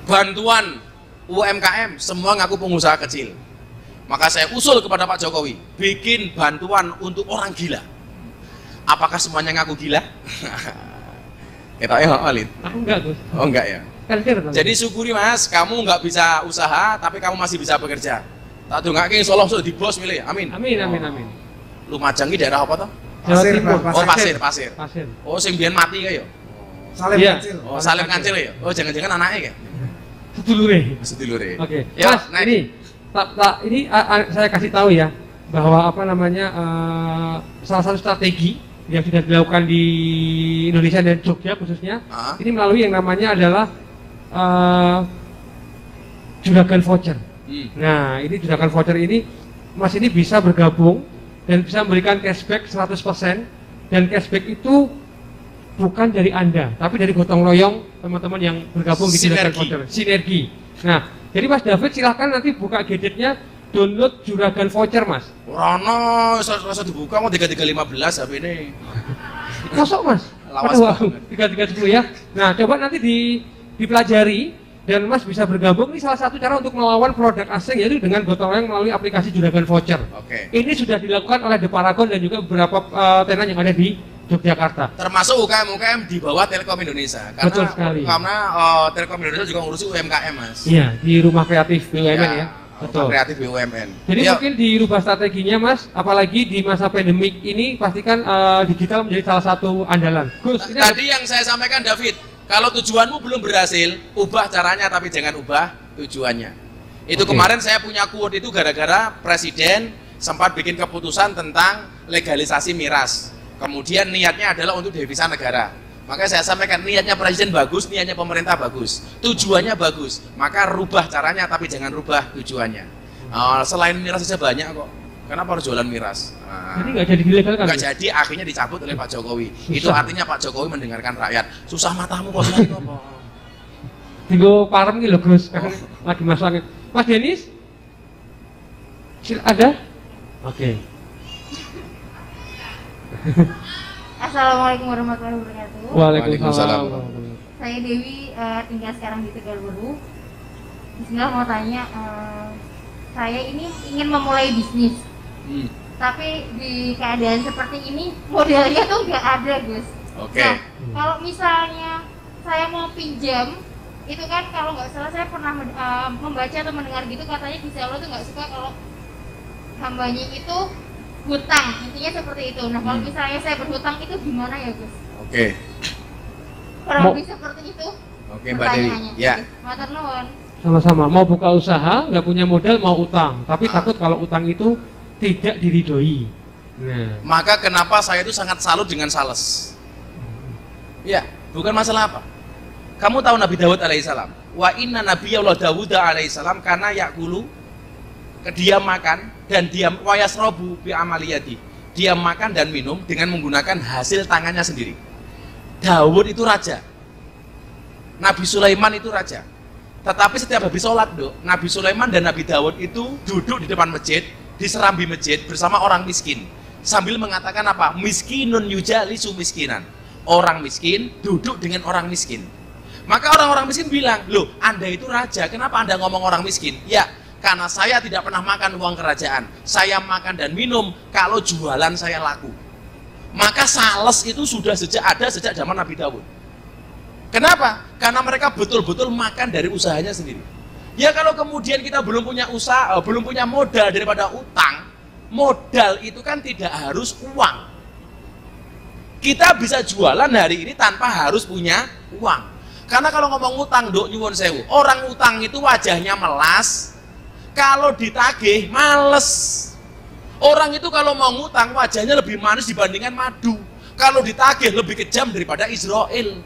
Bantuan UMKM, semua ngaku pengusaha kecil. Maka saya usul kepada Pak Jokowi, bikin bantuan untuk orang gila. Apakah semuanya ngaku gila? Kita Walid. Aku enggak, Gus. Oh enggak ya. Jadi syukuri Mas, kamu nggak bisa usaha, tapi kamu masih bisa bekerja. Tak tuh nggak Solo sudah di bos milih, amin. Amin. Lumajang ini daerah apa toh? Jawa Pasir, Timur. Pak, Oh, pasir. Pasir. Oh, sing biyen mati kae ya. Salim Iya. kecil. Oh, Salim Kancil ya. Oh, jangan-jangan anaknya kayak. Sedulure. Sedulure. Oke, Ya, Mas, next. ini saya kasih tahu ya bahwa apa namanya salah satu strategi yang sudah dilakukan di Indonesia dan Jogja khususnya ini melalui yang namanya adalah juragan voucher. Nah, ini juragan voucher ini Mas ini bisa bergabung dan bisa memberikan cashback 100% dan cashback itu bukan dari Anda, tapi dari gotong royong teman-teman yang bergabung di juragan voucher. Sinergi. Nah, jadi Mas David silahkan nanti buka gadgetnya, download juragan voucher Mas. Rono, rasa dibuka mau 3315 HP ini. Kosong Mas. Lawas Pada waktu 3310 ya. Nah, coba nanti dipelajari dan Mas bisa bergabung. Ini salah satu cara untuk melawan produk asing yaitu dengan gotong royong melalui aplikasi juragan voucher. Oke. Ini sudah dilakukan oleh The Paragon dan juga beberapa tenan yang ada di Yogyakarta. Termasuk UKM-UKM di bawah Telkom Indonesia. Karena, Betul sekali. Karena Telkom Indonesia juga ngurusi UMKM, Mas. Iya, di rumah kreatif BUMN ya. Betul. Kreatif BUMN. Jadi Ya, mungkin dirubah strateginya Mas, apalagi di masa pandemik ini pastikan digital menjadi salah satu andalan. Gus, ini tadi yang saya sampaikan David, kalau tujuanmu belum berhasil, ubah caranya tapi jangan ubah tujuannya. Itu Oke. kemarin saya punya quote itu gara-gara Presiden sempat bikin keputusan tentang legalisasi miras. Kemudian niatnya adalah untuk devisa negara. Makanya saya sampaikan niatnya Presiden bagus, niatnya pemerintah bagus, tujuannya bagus. Maka rubah caranya tapi jangan rubah tujuannya. Selain miras saja banyak kok. Kenapa harus jualan miras? jadi nggak jadi dilegalkan. Nggak Gus? jadi, akhirnya dicabut oleh Pak Jokowi. Susah. Itu artinya Pak Jokowi mendengarkan rakyat. Susah matamu kok selain apa? Tinggal parem gitu loh Gus, lagi masuk angin. Mas Denis, ada? Oke. Assalamualaikum warahmatullahi wabarakatuh. Waalaikumsalam. Saya Dewi, tinggal sekarang di Tegalwaru. Bismillah mau tanya, saya ini ingin memulai bisnis, tapi di keadaan seperti ini modalnya tuh nggak ada, Gus. Oke. Nah, kalau misalnya saya mau pinjam, itu kan kalau nggak salah saya pernah membaca atau mendengar gitu katanya Gusti Allah tuh nggak suka kalau hambanya itu hutang, intinya seperti itu. Nah, kalau misalnya saya berhutang itu gimana ya, Gus? Oke. Kurang Mau- lebih seperti itu. Oke, Mbak Dewi. Pertanyaannya. Ya. Matur nuwun. Sama-sama, mau buka usaha, nggak punya modal, mau utang. Tapi takut kalau utang itu tidak diridhoi. Nah, Maka kenapa saya itu sangat salut dengan sales? Ya, bukan masalah apa. Kamu tahu Nabi Dawud alaihissalam? Wa inna nabiyallah Dawud alaihissalam karena yakulu, dia makan dan dia wayasrobu bi amaliyadi. Dia makan dan minum dengan menggunakan hasil tangannya sendiri. Dawud itu raja. Nabi Sulaiman itu raja. Tetapi setiap habis sholat, Nabi Sulaiman dan Nabi Dawud itu duduk di depan masjid, di serambi masjid bersama orang miskin. Sambil mengatakan apa? Miskinun yujalisu miskinan. Orang miskin duduk dengan orang miskin. Maka orang-orang miskin bilang, loh Anda itu raja, kenapa Anda ngomong orang miskin? Ya, karena saya tidak pernah makan uang kerajaan. Saya makan dan minum kalau jualan saya laku. Maka sales itu sudah ada sejak zaman Nabi Dawud. Kenapa? Karena mereka betul-betul makan dari usahanya sendiri. Ya kalau kemudian kita belum punya usaha, belum punya modal daripada utang, modal itu kan tidak harus uang. Kita bisa jualan hari ini tanpa harus punya uang. Karena kalau ngomong utang, Dok, nyuwun sewu, orang utang itu wajahnya melas, kalau ditagih males. Orang itu kalau mau ngutang wajahnya lebih manis dibandingkan madu. Kalau ditagih lebih kejam daripada Israel.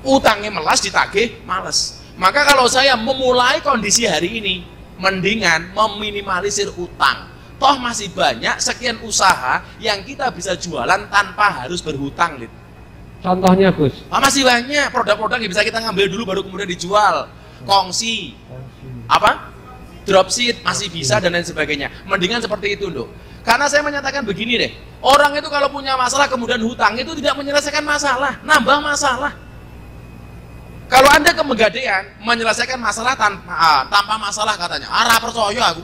Utangnya melas, ditagih males. Maka kalau saya memulai kondisi hari ini, mendingan meminimalisir utang. Toh masih banyak sekian usaha yang kita bisa jualan tanpa harus berhutang, Lid. contohnya Gus. Masih banyak produk-produk yang bisa kita ngambil dulu baru kemudian dijual. Kongsi, apa? Dropship masih bisa dan lain sebagainya. Mendingan seperti itu, Dok. Karena saya menyatakan begini deh, orang itu kalau punya masalah kemudian hutang itu tidak menyelesaikan masalah, nambah masalah. Kalau Anda kemegadean menyelesaikan masalah tanpa masalah katanya, arah percaya aku.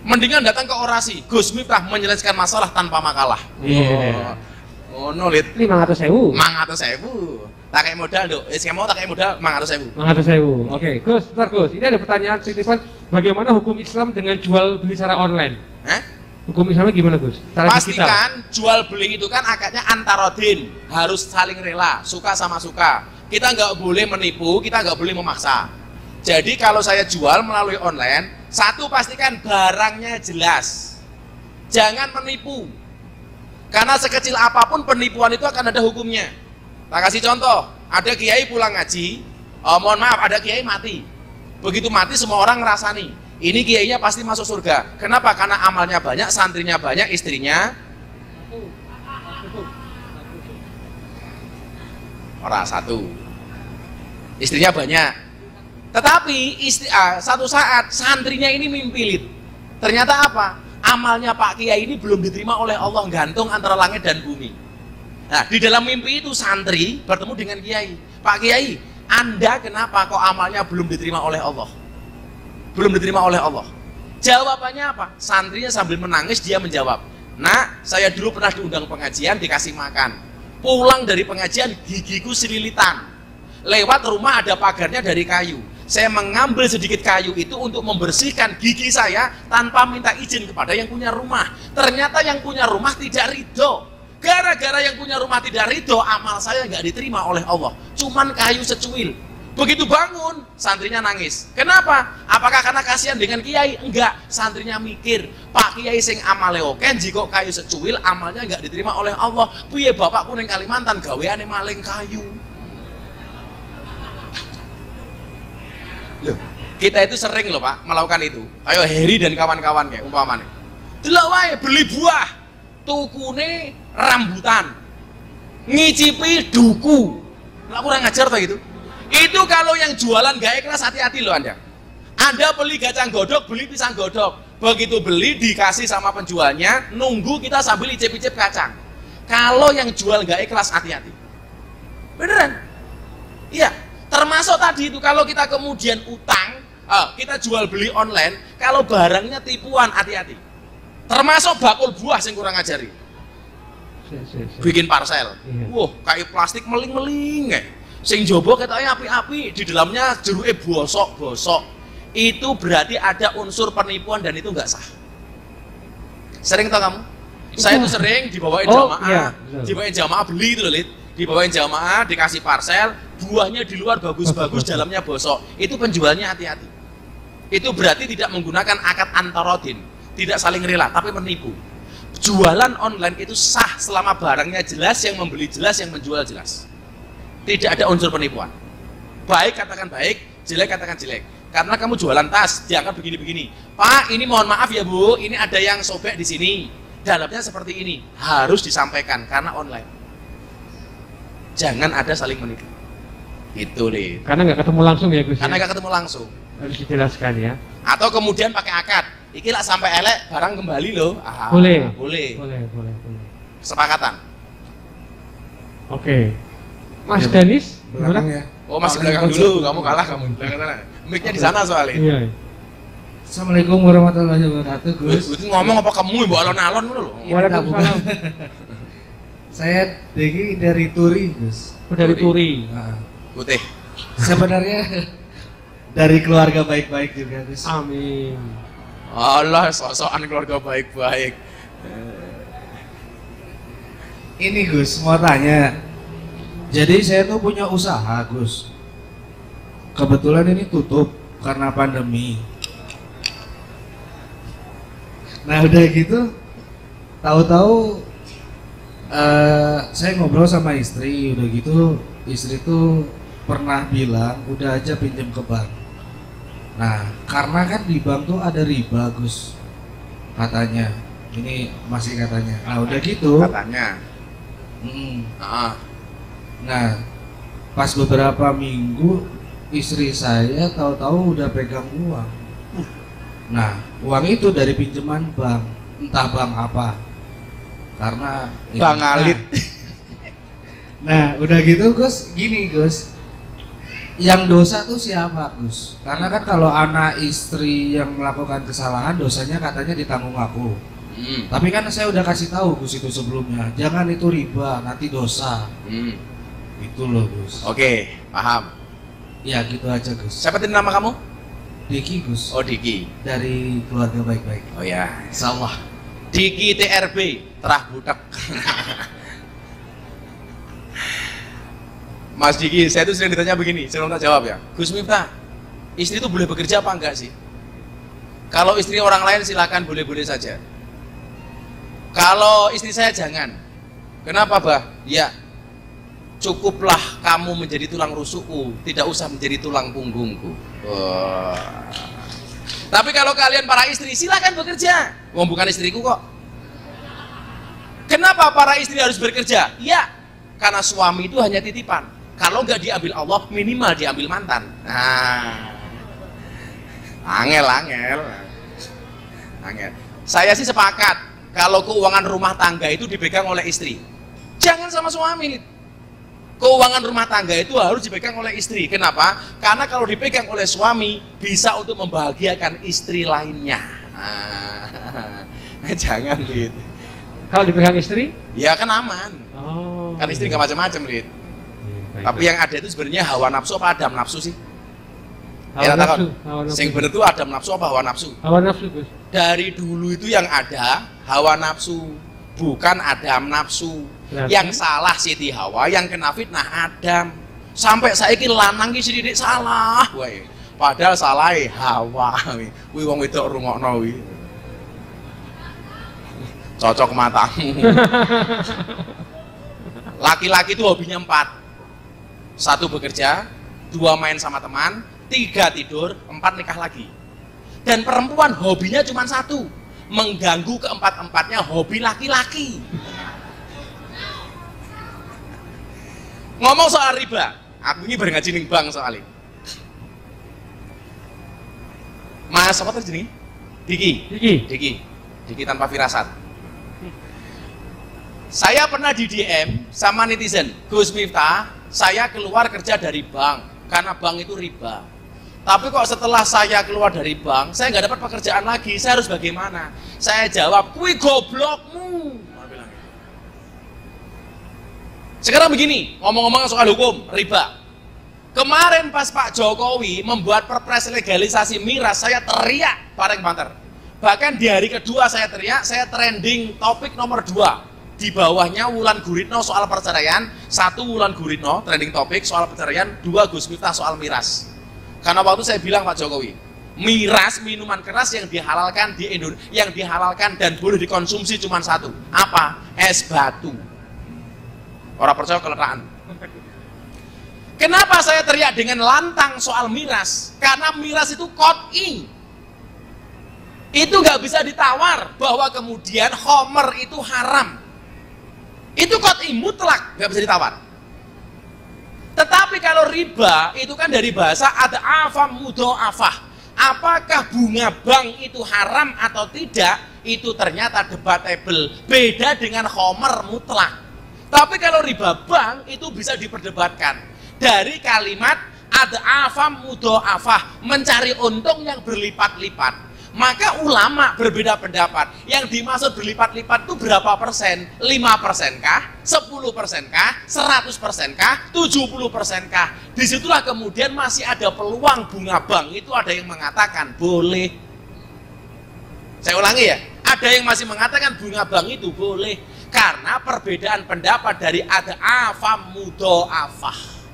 Mendingan datang ke orasi, Gus Miftah menyelesaikan masalah tanpa makalah. Iya. Oh, nolit. 500.000. 500.000. Tak kayak modal, Dok. Saya mau tak kayak modal 500.000. 500.000. Oke, Gus, bentar Gus. Ini ada pertanyaan titipan, bagaimana hukum Islam dengan jual beli secara online? Hah? Hukum Islamnya gimana Gus? Cara digital. Pastikan jual beli itu kan akadnya antarodin, harus saling rela, suka sama suka. Kita nggak boleh menipu, kita nggak boleh memaksa. Jadi kalau saya jual melalui online, satu pastikan barangnya jelas, jangan menipu. Karena sekecil apapun penipuan itu akan ada hukumnya. Tak kasih contoh, ada kiai pulang ngaji, mohon maaf, ada kiai mati. Begitu mati semua orang ngerasani, ini kiainya pasti masuk surga. Kenapa? Karena amalnya banyak, santrinya banyak, istrinya orang satu, istrinya banyak. Tetapi satu saat santrinya ini mimpilit. Ternyata apa? Amalnya Pak Kiai ini belum diterima oleh Allah, gantung antara langit dan bumi. Nah, di dalam mimpi itu santri bertemu dengan Kiai. Pak Kiai, Anda kenapa kok amalnya belum diterima oleh Allah? Belum diterima oleh Allah. Jawabannya apa? Santrinya sambil menangis dia menjawab, "Nak, saya dulu pernah diundang pengajian, dikasih makan. Pulang dari pengajian gigiku selilitan. Lewat rumah ada pagarnya dari kayu. Saya mengambil sedikit kayu itu untuk membersihkan gigi saya tanpa minta izin kepada yang punya rumah. Ternyata yang punya rumah tidak ridho. Gara-gara yang punya rumah tidak ridho, amal saya nggak diterima oleh Allah. Cuman kayu secuil." Begitu bangun, santrinya nangis. Kenapa? Apakah karena kasihan dengan kiai? Enggak. Santrinya mikir, Pak Kiai sing amale oke, jika kayu secuil, amalnya nggak diterima oleh Allah. Piye bapakku ning Kalimantan gaweane maling kayu. Loh, kita itu sering loh Pak melakukan itu. Ayo Heri dan kawan-kawan kayak umpamanya. Delok wae beli buah, tukune rambutan, ngicipi duku. Lah kurang ngajar toh gitu. Itu kalau yang jualan gak ikhlas, hati-hati loh Anda. Anda beli kacang godok, beli pisang godok. Begitu beli dikasih sama penjualnya, nunggu kita sambil icip-icip kacang. Kalau yang jual gak ikhlas, hati-hati. Beneran? Iya. Termasuk tadi itu kalau kita kemudian utang, kita jual beli online, kalau barangnya tipuan, hati-hati. Termasuk bakul buah yang kurang ajari. Bikin parcel. Wah, kayak plastik meling-meling kayak. Sing jobo ketoknya api-api, di dalamnya jeruke bosok-bosok. Itu berarti ada unsur penipuan dan itu nggak sah. Sering tau kamu? Saya itu sering dibawain jamaah, dibawain jamaah beli itu loh, Lid. Dibawain jamaah, dikasih parcel, buahnya di luar bagus-bagus, dalamnya bosok. Itu penjualnya hati-hati. Itu berarti tidak menggunakan akad antarodin, tidak saling rela, tapi menipu. Jualan online itu sah selama barangnya jelas, yang membeli jelas, yang menjual jelas. Tidak ada unsur penipuan. Baik katakan baik, jelek katakan jelek. Karena kamu jualan tas, diangkat begini-begini. Pak, ini mohon maaf ya Bu, ini ada yang sobek di sini. Dalamnya seperti ini. Harus disampaikan karena online. Jangan ada saling menipu. Itu deh. Karena nggak ketemu langsung ya Gus. Karena nggak ketemu langsung. Harus dijelaskan ya. Atau kemudian pakai akad. Iki lah sampai elek barang kembali loh. Boleh. Boleh. Boleh. Kesepakatan. Oke. Mas Danis, Belakang ya. Oh masih belakang dulu, kamu kalah kamu. Belakang sana. Mic-nya di sana soalnya. Iya. Assalamualaikum warahmatullahi wabarakatuh, Gus. Gus ngomong apa kamu ibu alon-alon dulu loh. Waalaikumsalam. Saya dari Turi, Gus. Dari Turi. Nah, Putih. sebenarnya dari keluarga baik-baik juga, Gus. Amin. Allah, sok-sokan keluarga baik-baik. Ini Gus, mau tanya. Jadi saya tuh punya usaha, Gus. Kebetulan ini tutup karena pandemi. Nah udah gitu, tahu-tahu saya ngobrol sama istri, udah gitu istri tuh pernah bilang udah aja pinjam ke bank. Nah karena kan di bank tuh ada riba, Gus, katanya. Ini masih katanya. Nah udah gitu. Katanya. Nah pas beberapa minggu istri saya tahu-tahu udah pegang uang. Nah uang itu dari pinjaman bank, entah bank apa. Karena Bang Alit. Nah udah gitu Gus, gini Gus, yang dosa tuh siapa Gus? Karena kan kalau anak istri yang melakukan kesalahan, dosanya katanya ditanggung aku. Tapi kan saya udah kasih tahu Gus itu sebelumnya, jangan itu riba, nanti dosa. Itu loh Gus. Oke, paham. Ya gitu aja Gus. Siapa tadi nama kamu? Diki Gus. Oh Diki. Dari keluarga baik-baik. Oh ya. Insyaallah. Diki TRB terah budak. Mas Diki, saya tuh sering ditanya begini, saya tak jawab ya. Gus Miftah, istri itu boleh bekerja apa enggak sih? Kalau istri orang lain silakan, boleh-boleh saja. Kalau istri saya jangan. Kenapa, Bah? Ya, cukuplah kamu menjadi tulang rusukku, tidak usah menjadi tulang punggungku. Tapi kalau kalian para istri, silakan bekerja. Wong bukan istriku kok. Kenapa para istri harus bekerja? Ya, karena suami itu hanya titipan. Kalau nggak diambil Allah, minimal diambil mantan. Nah, angel. Saya sih sepakat kalau keuangan rumah tangga itu dipegang oleh istri. Jangan sama suami. Keuangan rumah tangga itu harus dipegang oleh istri. Kenapa? Karena kalau dipegang oleh suami bisa untuk membahagiakan istri lainnya. Jangan, Lid. Kalau dipegang istri? Ya kan aman. Oh. Kan istri nggak macam-macam, Lid. Tapi yang ada itu sebenarnya hawa nafsu apa adam nafsu sih? Hawa nafsu. Sing bener itu adam nafsu apa hawa nafsu? Hawa nafsu, Gus. Dari dulu itu yang ada hawa nafsu, bukan adam nafsu. Berarti? Yang salah Siti Hawa, yang kena fitnah Adam. Sampai saiki lanang ki sithik salah wae. Padahal salah Hawa. Kuwi wong wedok rungokno kuwi. Cocok matamu. Laki-laki itu hobinya 4. 1 bekerja, 2 main sama teman, 3 tidur, 4 nikah lagi. Dan perempuan hobinya cuma 1, mengganggu keempat-empatnya hobi laki-laki. Ngomong soal riba, aku ini bareng ngaji ning bank soalnya. Mas apa tadi nih? Diki tanpa firasat. Saya pernah di DM sama netizen, Gus Miftah, saya keluar kerja dari bank karena bank itu riba. Tapi kok setelah saya keluar dari bank, saya nggak dapat pekerjaan lagi. Saya harus bagaimana? Saya jawab, kui goblokmu. Sekarang begini, ngomong-ngomong soal hukum riba. Kemarin pas Pak Jokowi membuat perpres legalisasi miras, saya teriak bareng banter. Bahkan di hari kedua saya teriak, saya trending topik nomor 2. Di bawahnya Wulan Guritno soal perceraian, 1 Wulan Guritno trending topik soal perceraian, 2 Gus Miftah soal miras. Karena waktu saya bilang Pak Jokowi, miras minuman keras yang dihalalkan di Indonesia, yang dihalalkan dan boleh dikonsumsi cuma 1. Apa? Es batu. Orang percaya kelelahan. Kenapa saya teriak dengan lantang soal miras? Karena miras itu qot'i. Itu nggak bisa ditawar bahwa kemudian khomer itu haram. Itu qot'i mutlak, nggak bisa ditawar. Tetapi kalau riba itu kan dari bahasa ada afam mudho'afah. Apakah bunga bank itu haram atau tidak? Itu ternyata debatable. Beda dengan khomer mutlak. Tapi kalau riba bank itu bisa diperdebatkan. Dari kalimat ada afam mudho'afah, mencari untung yang berlipat-lipat. Maka ulama berbeda pendapat. Yang dimaksud berlipat-lipat itu berapa persen? 5% kah? 10% kah? 100% kah? 70% kah? Disitulah kemudian masih ada peluang bunga bank itu ada yang mengatakan boleh. Saya ulangi ya, ada yang masih mengatakan bunga bank itu boleh. Karena perbedaan pendapat dari ada afam mudho'afah.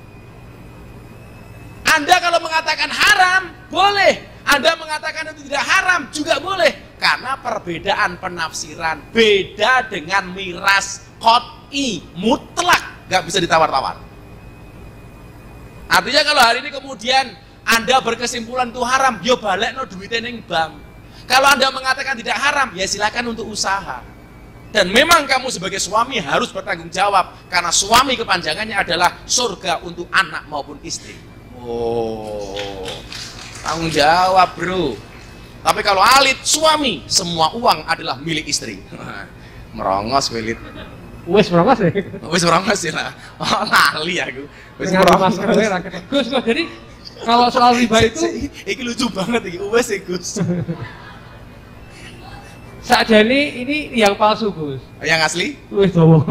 Anda kalau mengatakan haram, boleh. Anda mengatakan itu tidak haram, juga boleh. Karena perbedaan penafsiran. Beda dengan miras qot'i, mutlak, nggak bisa ditawar-tawar. Artinya kalau hari ini kemudian Anda berkesimpulan itu haram, yo balik no duitnya ning bank. Kalau Anda mengatakan tidak haram, ya silakan untuk usaha. Dan memang kamu sebagai suami harus bertanggung jawab, karena suami kepanjangannya adalah surga untuk anak maupun istri. Oh, tanggung jawab bro. Tapi kalau alit suami, semua uang adalah milik istri. Merongos Wilit. Wes merongos ya? Wes merongos ya lah. Oh lali aku. Wes merongos. Gus, jadi kalau soal riba itu, ini lucu banget ini. Wes Gus. Sakjane ini yang palsu, Gus. Yang asli? Wis dawa.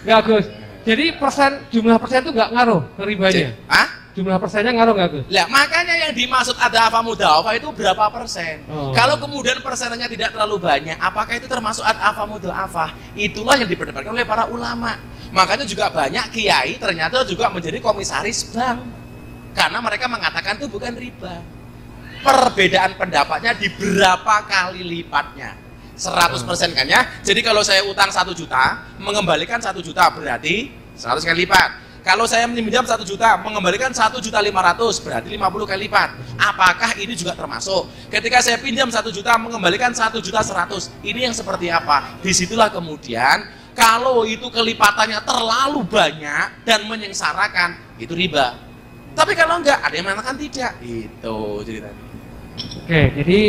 Enggak, Gus. Jadi jumlah persen itu enggak ngaruh ke ribanya. Hah? Jumlah persennya ngaruh nggak Gus? Lah makanya yang dimaksud ada afa mudha'afah itu berapa persen? Oh. Kalau kemudian persennya tidak terlalu banyak, apakah itu termasuk afa mudha'afah? Itulah yang diperdebatkan oleh para ulama. Makanya juga banyak kiai ternyata juga menjadi komisaris bank. Karena mereka mengatakan itu bukan riba. Perbedaan pendapatnya di berapa kali lipatnya. 100% kan ya. Jadi kalau saya utang 1 juta, mengembalikan 1 juta berarti 100 kali lipat. Kalau saya meminjam 1 juta, mengembalikan 1.500.000 berarti 50 kali lipat. Apakah ini juga termasuk? Ketika saya pinjam 1 juta, mengembalikan 1.100.000, ini yang seperti apa? Disitulah kemudian kalau itu kelipatannya terlalu banyak dan menyengsarakan, itu riba. Tapi kalau enggak, ada yang mengatakan tidak. Itu ceritanya. Oke, jadi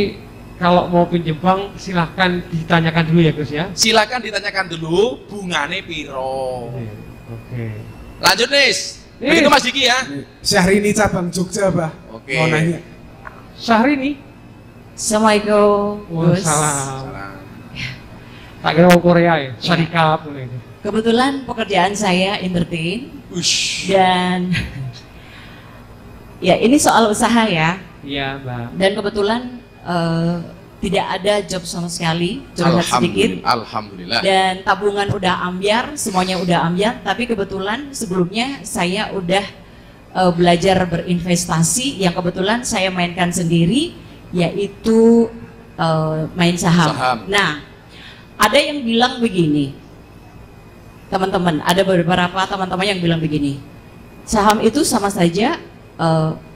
kalau mau pinjem bank silahkan ditanyakan dulu ya Gus ya. Silakan ditanyakan dulu bungane piro. Oke. Lanjut Nis. Begitu Mas Diki ya. Syahrini cabang Jogja, Bah. Oke. Mau nanya. Syahrini. Assalamualaikum Gus. Salam. Tak kira orang Korea ya, syarikap. Kebetulan pekerjaan saya entertain. Dan ya ini soal usaha ya. Iya Mbak. Dan kebetulan tidak ada job sama sekali, curhat sedikit. Alhamdulillah. Dan tabungan udah ambyar, semuanya udah ambyar. Tapi kebetulan sebelumnya saya udah belajar berinvestasi yang kebetulan saya mainkan sendiri, yaitu main saham. Nah, ada yang bilang begini, teman-teman, ada beberapa teman-teman yang bilang begini, saham itu sama saja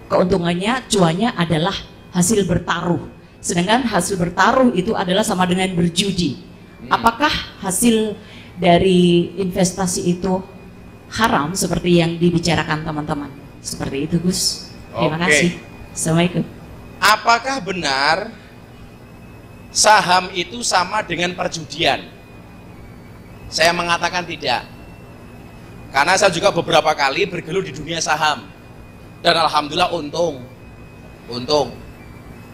keuntungannya, cuannya adalah hasil bertaruh. Sedangkan hasil bertaruh itu adalah sama dengan berjudi. Apakah hasil dari investasi itu haram seperti yang dibicarakan teman-teman? Seperti itu Gus. Terima kasih. Assalamualaikum. Apakah benar saham itu sama dengan perjudian? Saya mengatakan tidak. Karena saya juga beberapa kali bergelut di dunia saham. Dan alhamdulillah untung.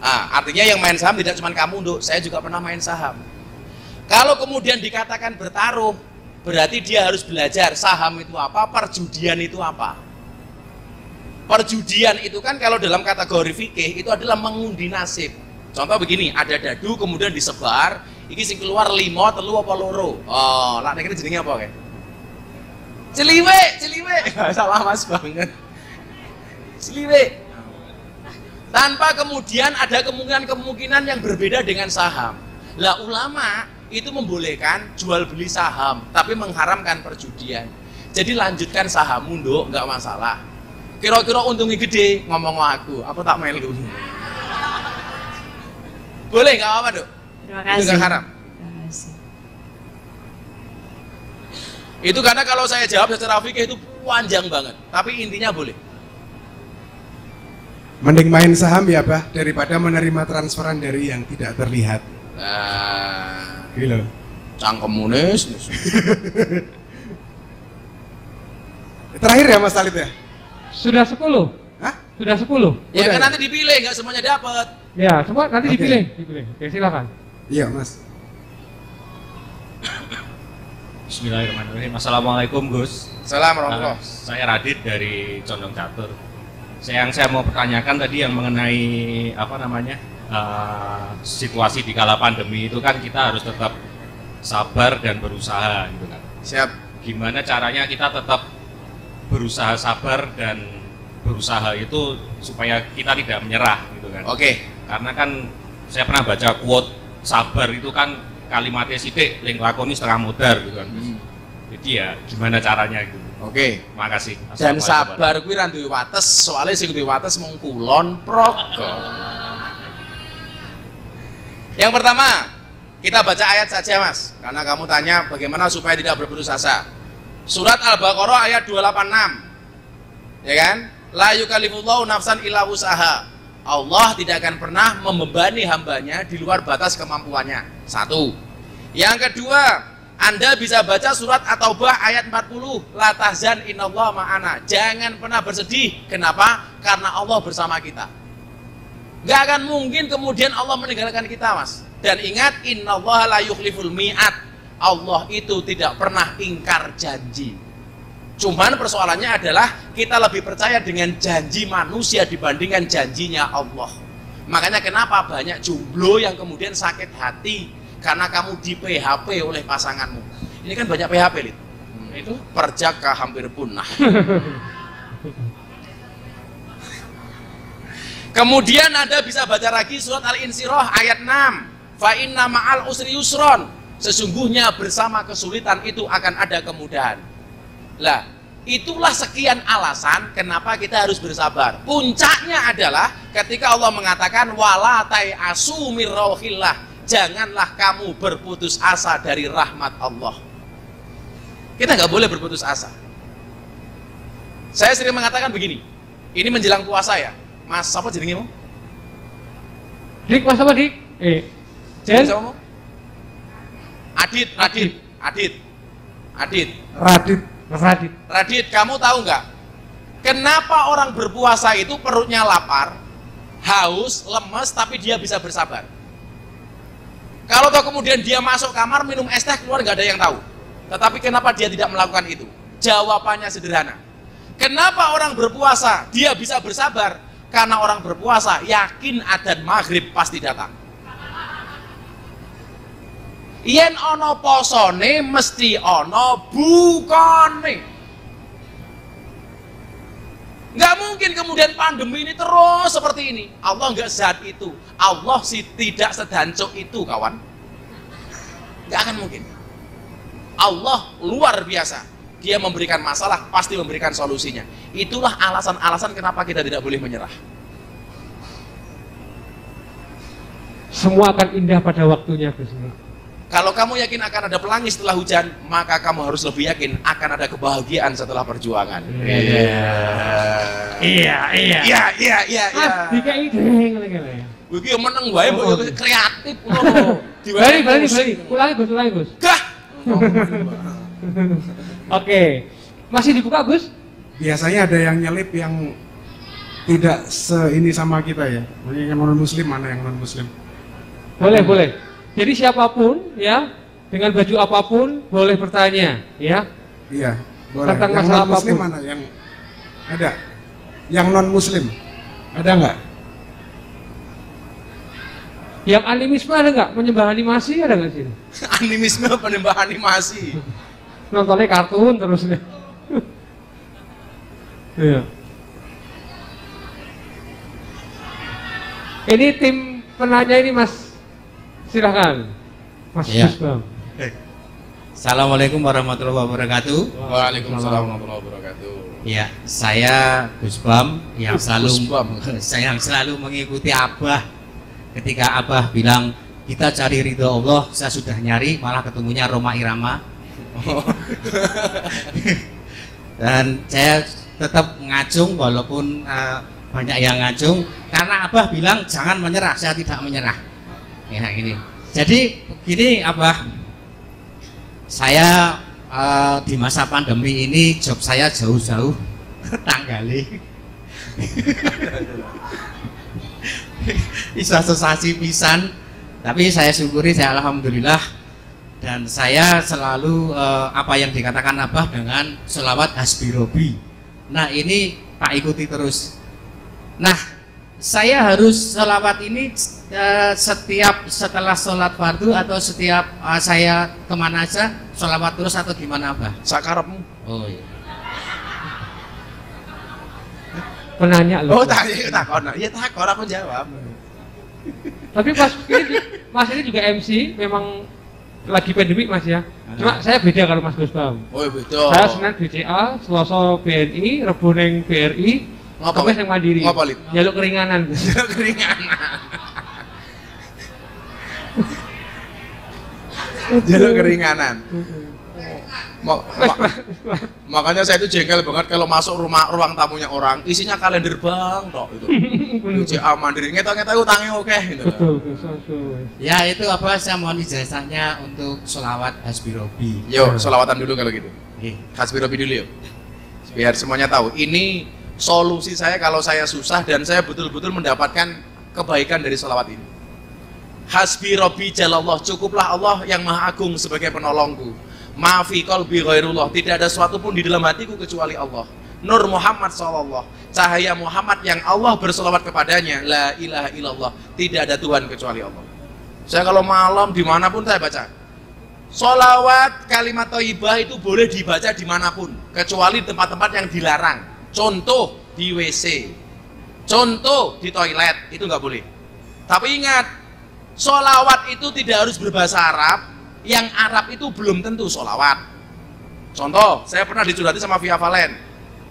Artinya yang main saham tidak cuma kamu, Nduk. Saya juga pernah main saham. Kalau kemudian dikatakan bertaruh, berarti dia harus belajar saham itu apa, perjudian itu apa. Perjudian itu kan kalau dalam kategori fikih itu adalah mengundi nasib. Contoh begini, ada dadu kemudian disebar, iki sing keluar 5, 3 apa loro. Oh, lah nek jenenge apa kae? Celiwe. Salah Mas banget. Celiwe. Tanpa kemudian ada kemungkinan yang berbeda dengan saham. Lah ulama itu membolehkan jual beli saham, tapi mengharamkan perjudian. Jadi lanjutkan sahammu, Nduk, nggak masalah. Kira-kira untungnya gede, ngomong aku tak melu. Boleh nggak apa-apa, Nduk? Terima kasih. Itu nggak haram. Itu karena kalau saya jawab secara fikih itu panjang banget, tapi intinya boleh. Mending main saham ya, Bah, daripada menerima transferan dari yang tidak terlihat. Nah, gila. Cangkemmu Nis. Terakhir ya Mas Talib ya? Sudah 10. Hah? Sudah 10. Ya kan nanti dipilih, nggak semuanya dapat. Ya, semua nanti dipilih. Oke, silakan. Iya, Mas. Bismillahirrahmanirrahim. Assalamualaikum Gus. Assalamualaikum. Saya Radit dari Condong Catur. Yang saya mau pertanyakan tadi yang mengenai situasi di kala pandemi itu kan kita harus tetap sabar dan berusaha gitu kan. Siap. Gimana caranya kita tetap berusaha sabar dan berusaha itu supaya kita tidak menyerah gitu kan. Oke. Karena kan saya pernah baca quote sabar itu kan kalimatnya sithik ling lakoni setengah modar gitu kan. Jadi ya gimana caranya gitu. Oke, makasih. Dan sabar kuwi ra duwe wates, soalnya sing duwe wates mung kulon progo. Yang pertama, kita baca ayat saja, Mas. Karena kamu tanya bagaimana supaya tidak berputus asa. Surat Al-Baqarah ayat 286. Ya kan? La yukallifullahu nafsan illa wus'aha. Allah tidak akan pernah membebani hambanya di luar batas kemampuannya. 1. Yang kedua, Anda bisa baca surat At-Taubah ayat 40, la tahzan innallaha ma'ana. Jangan pernah bersedih. Kenapa? Karena Allah bersama kita. Gak akan mungkin kemudian Allah meninggalkan kita, Mas. Dan ingat, innallaha la yukhliful mi'ad. Allah itu tidak pernah ingkar janji. Cuman persoalannya adalah kita lebih percaya dengan janji manusia dibandingkan janjinya Allah. Makanya kenapa banyak jomblo yang kemudian sakit hati karena kamu di PHP oleh pasanganmu. Ini kan banyak PHP, Lid. Itu perjaka hampir punah. Kemudian Anda bisa baca lagi surat Al-Insyirah ayat 6. Fa inna ma'al usri yusron. Sesungguhnya bersama kesulitan itu akan ada kemudahan. Lah, itulah sekian alasan kenapa kita harus bersabar. Puncaknya adalah ketika Allah mengatakan wala tai'asu mir rauhillah. Janganlah kamu berputus asa dari rahmat Allah. Kita nggak boleh berputus asa. Saya sering mengatakan begini. Ini menjelang puasa ya. Mas, apa jenenge mau? Dik, Mas apa, Dik? Jen? Radit, kamu tahu nggak? Kenapa orang berpuasa itu perutnya lapar, haus, lemes, tapi dia bisa bersabar? Kalau toh kemudian dia masuk kamar minum es teh keluar nggak ada yang tahu. Tetapi kenapa dia tidak melakukan itu? Jawabannya sederhana. Kenapa orang berpuasa dia bisa bersabar? Karena orang berpuasa yakin adzan maghrib pasti datang. Yen ono posone mesti ono bukane. Nggak mungkin kemudian pandemi ini terus seperti ini. Allah nggak sehat itu. Allah sih tidak sedancuk itu, kawan. Nggak akan mungkin. Allah luar biasa. Dia memberikan masalah, pasti memberikan solusinya. Itulah alasan-alasan kenapa kita tidak boleh menyerah. Semua akan indah pada waktunya, Gus. Kalau kamu yakin akan ada pelangi setelah hujan, maka kamu harus lebih yakin akan ada kebahagiaan setelah perjuangan. Iya. Dika ide ngene. Iki meneng wae mbok kreatif ngono. Balik. Ulangi, Gus. Gah. Oke. Masih dibuka, Gus? Biasanya ada yang nyelip yang tidak seini sama kita ya. Yang non muslim, mana yang non muslim? Boleh. Jadi siapapun ya, dengan baju apapun boleh bertanya, ya. Iya, boleh. Tentang yang masalah non muslim apapun. mana yang ada? Yang non muslim ada nggak? Yang animisme ada nggak? Penyembah animasi ada nggak sih? Animisme, penyembah animasi. Nontonnya kartun terus nih. Iya. Ini tim penanya ini, Mas. Silahkan, Mas Iya. Gusbam. Assalamualaikum warahmatullahi wabarakatuh. Waalaikumsalam warahmatullahi wabarakatuh. Ya, saya Gusbam yang selalu Gusbam. saya yang selalu mengikuti Abah. Ketika Abah bilang kita cari ridho Allah, saya sudah nyari, malah ketemunya Roma Irama. Dan saya tetap ngacung walaupun banyak yang ngacung karena Abah bilang jangan menyerah, saya tidak menyerah. Ya ini. Jadi begini Abah, saya di masa pandemi ini job saya jauh-jauh tanggali. Bisa sensasi pisan, tapi saya syukuri, saya alhamdulillah, dan saya selalu apa yang dikatakan Abah dengan selawat hasbi robi. Nah ini tak ikuti terus. Nah saya harus selawat ini setiap setelah sholat fardu atau setiap saya kemana aja selawat terus atau gimana Abah? Sakarepmu. Oh iya. Penanya loh. Oh takon. Ya takon aku jawab. Tapi Mas ini juga MC, memang lagi pandemi Mas ya. Cuma saya beda kalau Mas Gusbam. Oh beda. Saya Senin BCA, Selasa BNI, Rebo ning BRI, Kamis yang Mandiri. Ngapa, Lid? Jaluk keringanan. Jaluk keringanan. Makanya saya itu jengkel banget kalau masuk ruang tamunya orang, isinya kalender bank tok itu. BCA Mandiri ngetok-ngetok utangnya oke gitu. Betul. Ya itu apa, saya mohon ijazahnya untuk sholawat hasbi robi. Yuk, sholawatan dulu kalau gitu. Hasbi robi dulu yuk. Biar semuanya tahu. Ini solusi saya kalau saya susah dan saya betul-betul mendapatkan kebaikan dari sholawat ini. Hasbi robi jalallah, cukuplah Allah yang maha agung sebagai penolongku. Ma fi qalbi ghairullah, tidak ada sesuatu pun di dalam hatiku kecuali Allah. Nur Muhammad sallallahu, cahaya Muhammad yang Allah berselawat kepadanya, la ilaha illallah, tidak ada Tuhan kecuali Allah. Saya kalau malam dimanapun saya baca sholawat kalimat thayyibah itu boleh dibaca dimanapun kecuali tempat-tempat yang dilarang. Contoh di WC, contoh di toilet, itu nggak boleh. Tapi ingat, sholawat itu tidak harus berbahasa Arab. Yang Arab itu belum tentu sholawat. Contoh, saya pernah dicurhati sama Via Valen.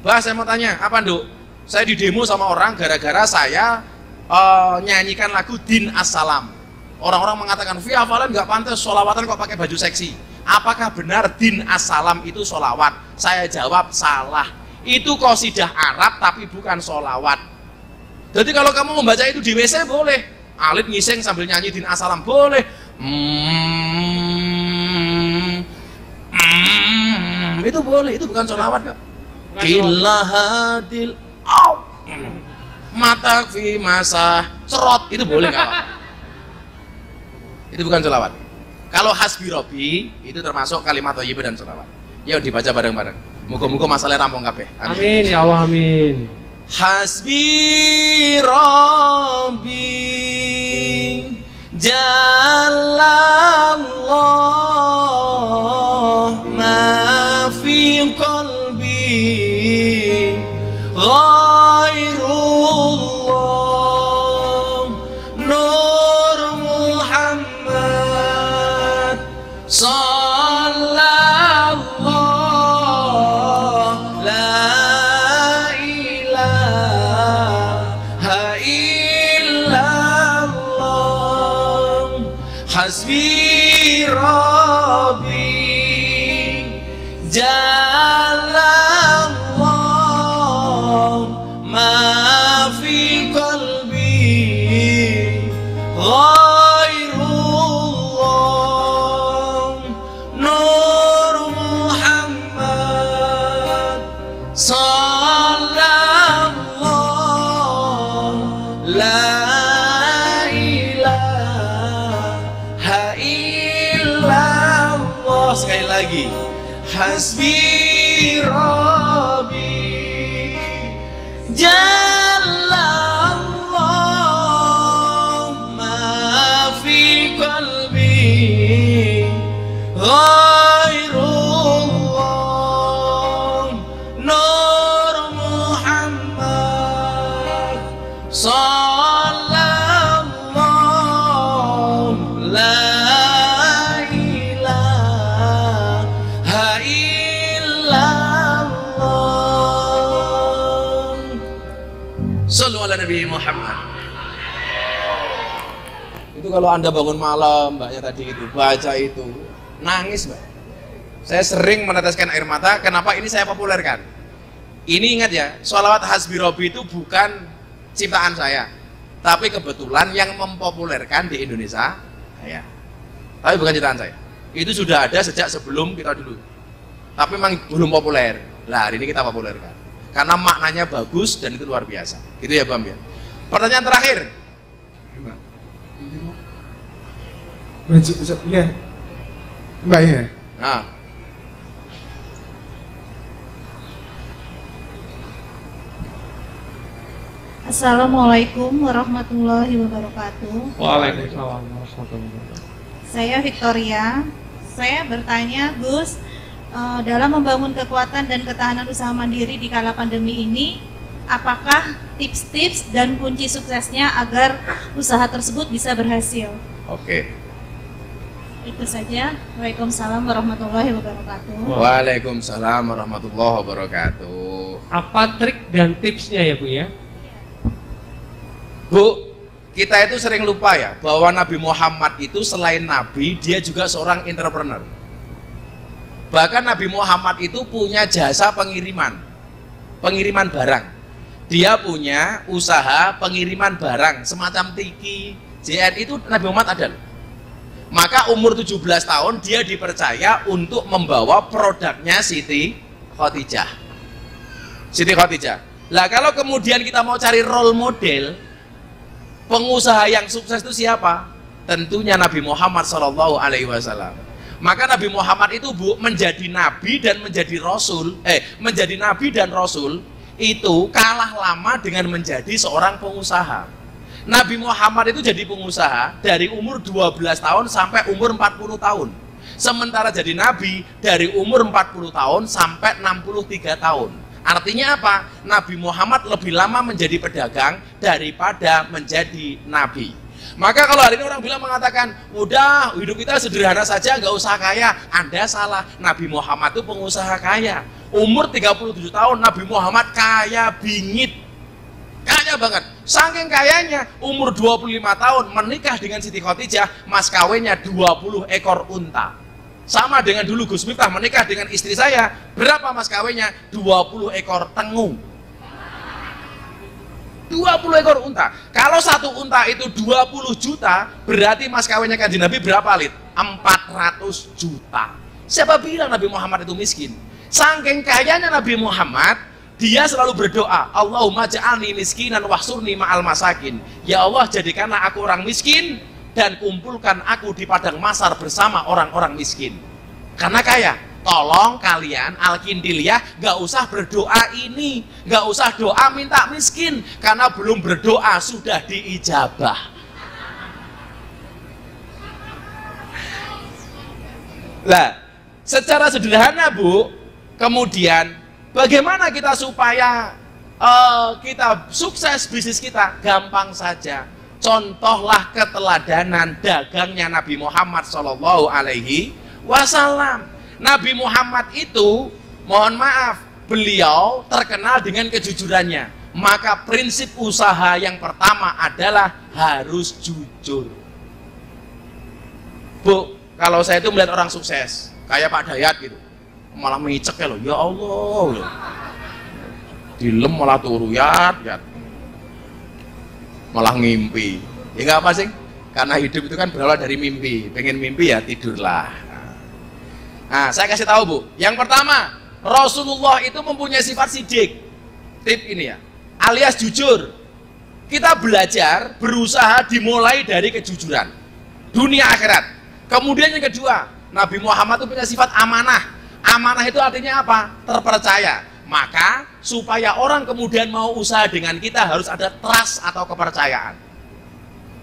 Bah, saya mau tanya, apa Nduk? Saya di demo sama orang gara-gara saya nyanyikan lagu Din As-Salam. Orang-orang mengatakan, Via Valen nggak pantas sholawatan kok pakai baju seksi. Apakah benar Din As-Salam itu sholawat? Saya jawab, salah. Itu qasidah Arab tapi bukan sholawat. Jadi kalau kamu membaca itu di WC boleh. Alit ngising sambil nyanyi Din As-Salam boleh. Itu boleh, itu bukan sholawat kok. Kilahadil mata fi masa serot, itu boleh nggak? Itu bukan sholawat. Kalau hasbi robi itu termasuk kalimat thayyibah dan sholawat. Yuk dibaca bareng-bareng. Muga-muga masalah rampung kabeh. Amin ya Allah, amin. Hasbi Rabbi Jalallah ma fi qalbi ghairullah Nur Muhammad sallallahu la ilaha illallah hasbi rabbi jalallah ma fi qalbi ghairullah nur Muhammad sallallahu la ilaha illallah. Sekali lagi, hasbi rabbi jalallah ma fi qalbi ghairullah nur Muhammad sallallahu la ilaha illallah. Sallu ala Nabi Muhammad. Itu kalau Anda bangun malam, mbaknya tadi itu baca itu, nangis mbak. Saya sering meneteskan air mata. Kenapa ini saya populerkan? Ini ingat ya, sholawat hasbi robbi itu bukan ciptaan saya, tapi kebetulan yang mempopulerkan di Indonesia saya. Tapi bukan ciptaan saya. Itu sudah ada sejak sebelum kita dulu. Tapi memang belum populer. Nah, hari ini kita populerkan. Karena maknanya bagus dan itu luar biasa. Gitu ya Bam ya. Pertanyaan terakhir. Ya, Mbak ya. Nah. Assalamualaikum warahmatullahi wabarakatuh. Waalaikumsalam warahmatullahi wabarakatuh. Saya Victoria. Saya bertanya, Gus, dalam membangun kekuatan dan ketahanan usaha mandiri di kala pandemi ini, apakah tips-tips dan kunci suksesnya agar usaha tersebut bisa berhasil? Oke. Itu saja. Waalaikumsalam warahmatullahi wabarakatuh. Waalaikumsalam warahmatullahi wabarakatuh. Apa trik dan tipsnya ya Bu ya? Bu, kita itu sering lupa ya bahwa Nabi Muhammad itu selain Nabi, dia juga seorang entrepreneur. Bahkan Nabi Muhammad itu punya jasa pengiriman barang. Dia punya usaha pengiriman barang semacam Tiki, JN, itu Nabi Muhammad ada. Maka umur 17 tahun dia dipercaya untuk membawa produknya Siti Khadijah. Siti Khadijah. Lah kalau kemudian kita mau cari role model pengusaha yang sukses itu siapa? Tentunya Nabi Muhammad SAW. Maka Nabi Muhammad itu Bu menjadi nabi dan menjadi rasul, menjadi nabi dan rasul itu kalah lama dengan menjadi seorang pengusaha. Nabi Muhammad itu jadi pengusaha dari umur 12 tahun sampai umur 40 tahun. Sementara jadi nabi dari umur 40 tahun sampai 63 tahun. Artinya apa? Nabi Muhammad lebih lama menjadi pedagang daripada menjadi nabi. Maka kalau hari ini orang bilang mengatakan, udah hidup kita sederhana saja, nggak usah kaya. Anda salah. Nabi Muhammad itu pengusaha kaya. Umur 37 tahun Nabi Muhammad kaya bingit. Kaya banget. Saking kayanya, umur 25 tahun menikah dengan Siti Khadijah, mas kawinnya 20 ekor unta. Sama dengan dulu Gus Miftah menikah dengan istri saya, berapa mas kawinnya? 20 ekor tengu. 20 ekor unta. Kalau satu unta itu 20 juta, berarti mas kawinnya Kanjeng Nabi berapa, Lid? 400 juta. Siapa bilang Nabi Muhammad itu miskin? Saking kayanya Nabi Muhammad, dia selalu berdoa, Allahumma ja'alni miskinan wahsurni ma'al masakin. Ya Allah, jadikanlah aku orang miskin dan kumpulkan aku di padang mahsyar bersama orang-orang miskin. Karena kaya. Tolong kalian Al-Kindiliyah gak usah berdoa ini, gak usah doa minta miskin, karena belum berdoa sudah diijabah. Lah, secara sederhana Bu, kemudian bagaimana kita supaya kita sukses bisnis kita? Gampang saja. Contohlah keteladanan dagangnya Nabi Muhammad SAW. Nabi Muhammad itu, mohon maaf, beliau terkenal dengan kejujurannya. Maka prinsip usaha yang pertama adalah harus jujur. Bu, kalau saya itu melihat orang sukses, kayak Pak Dayat gitu, malah mengicek ya loh, ya Allah, loh. Dilem malah turu yat, malah ngimpi. Ya nggak apa sih? Karena hidup itu kan berawal dari mimpi. Pengen mimpi ya tidurlah. Nah, saya kasih tahu Bu. Yang pertama, Rasulullah itu mempunyai sifat sidik. Tip ini ya, alias jujur. Kita belajar, berusaha dimulai dari kejujuran. Dunia akhirat. Kemudian yang kedua, Nabi Muhammad itu punya sifat amanah. Amanah itu artinya apa? Terpercaya. Maka supaya orang kemudian mau usaha dengan kita harus ada trust atau kepercayaan.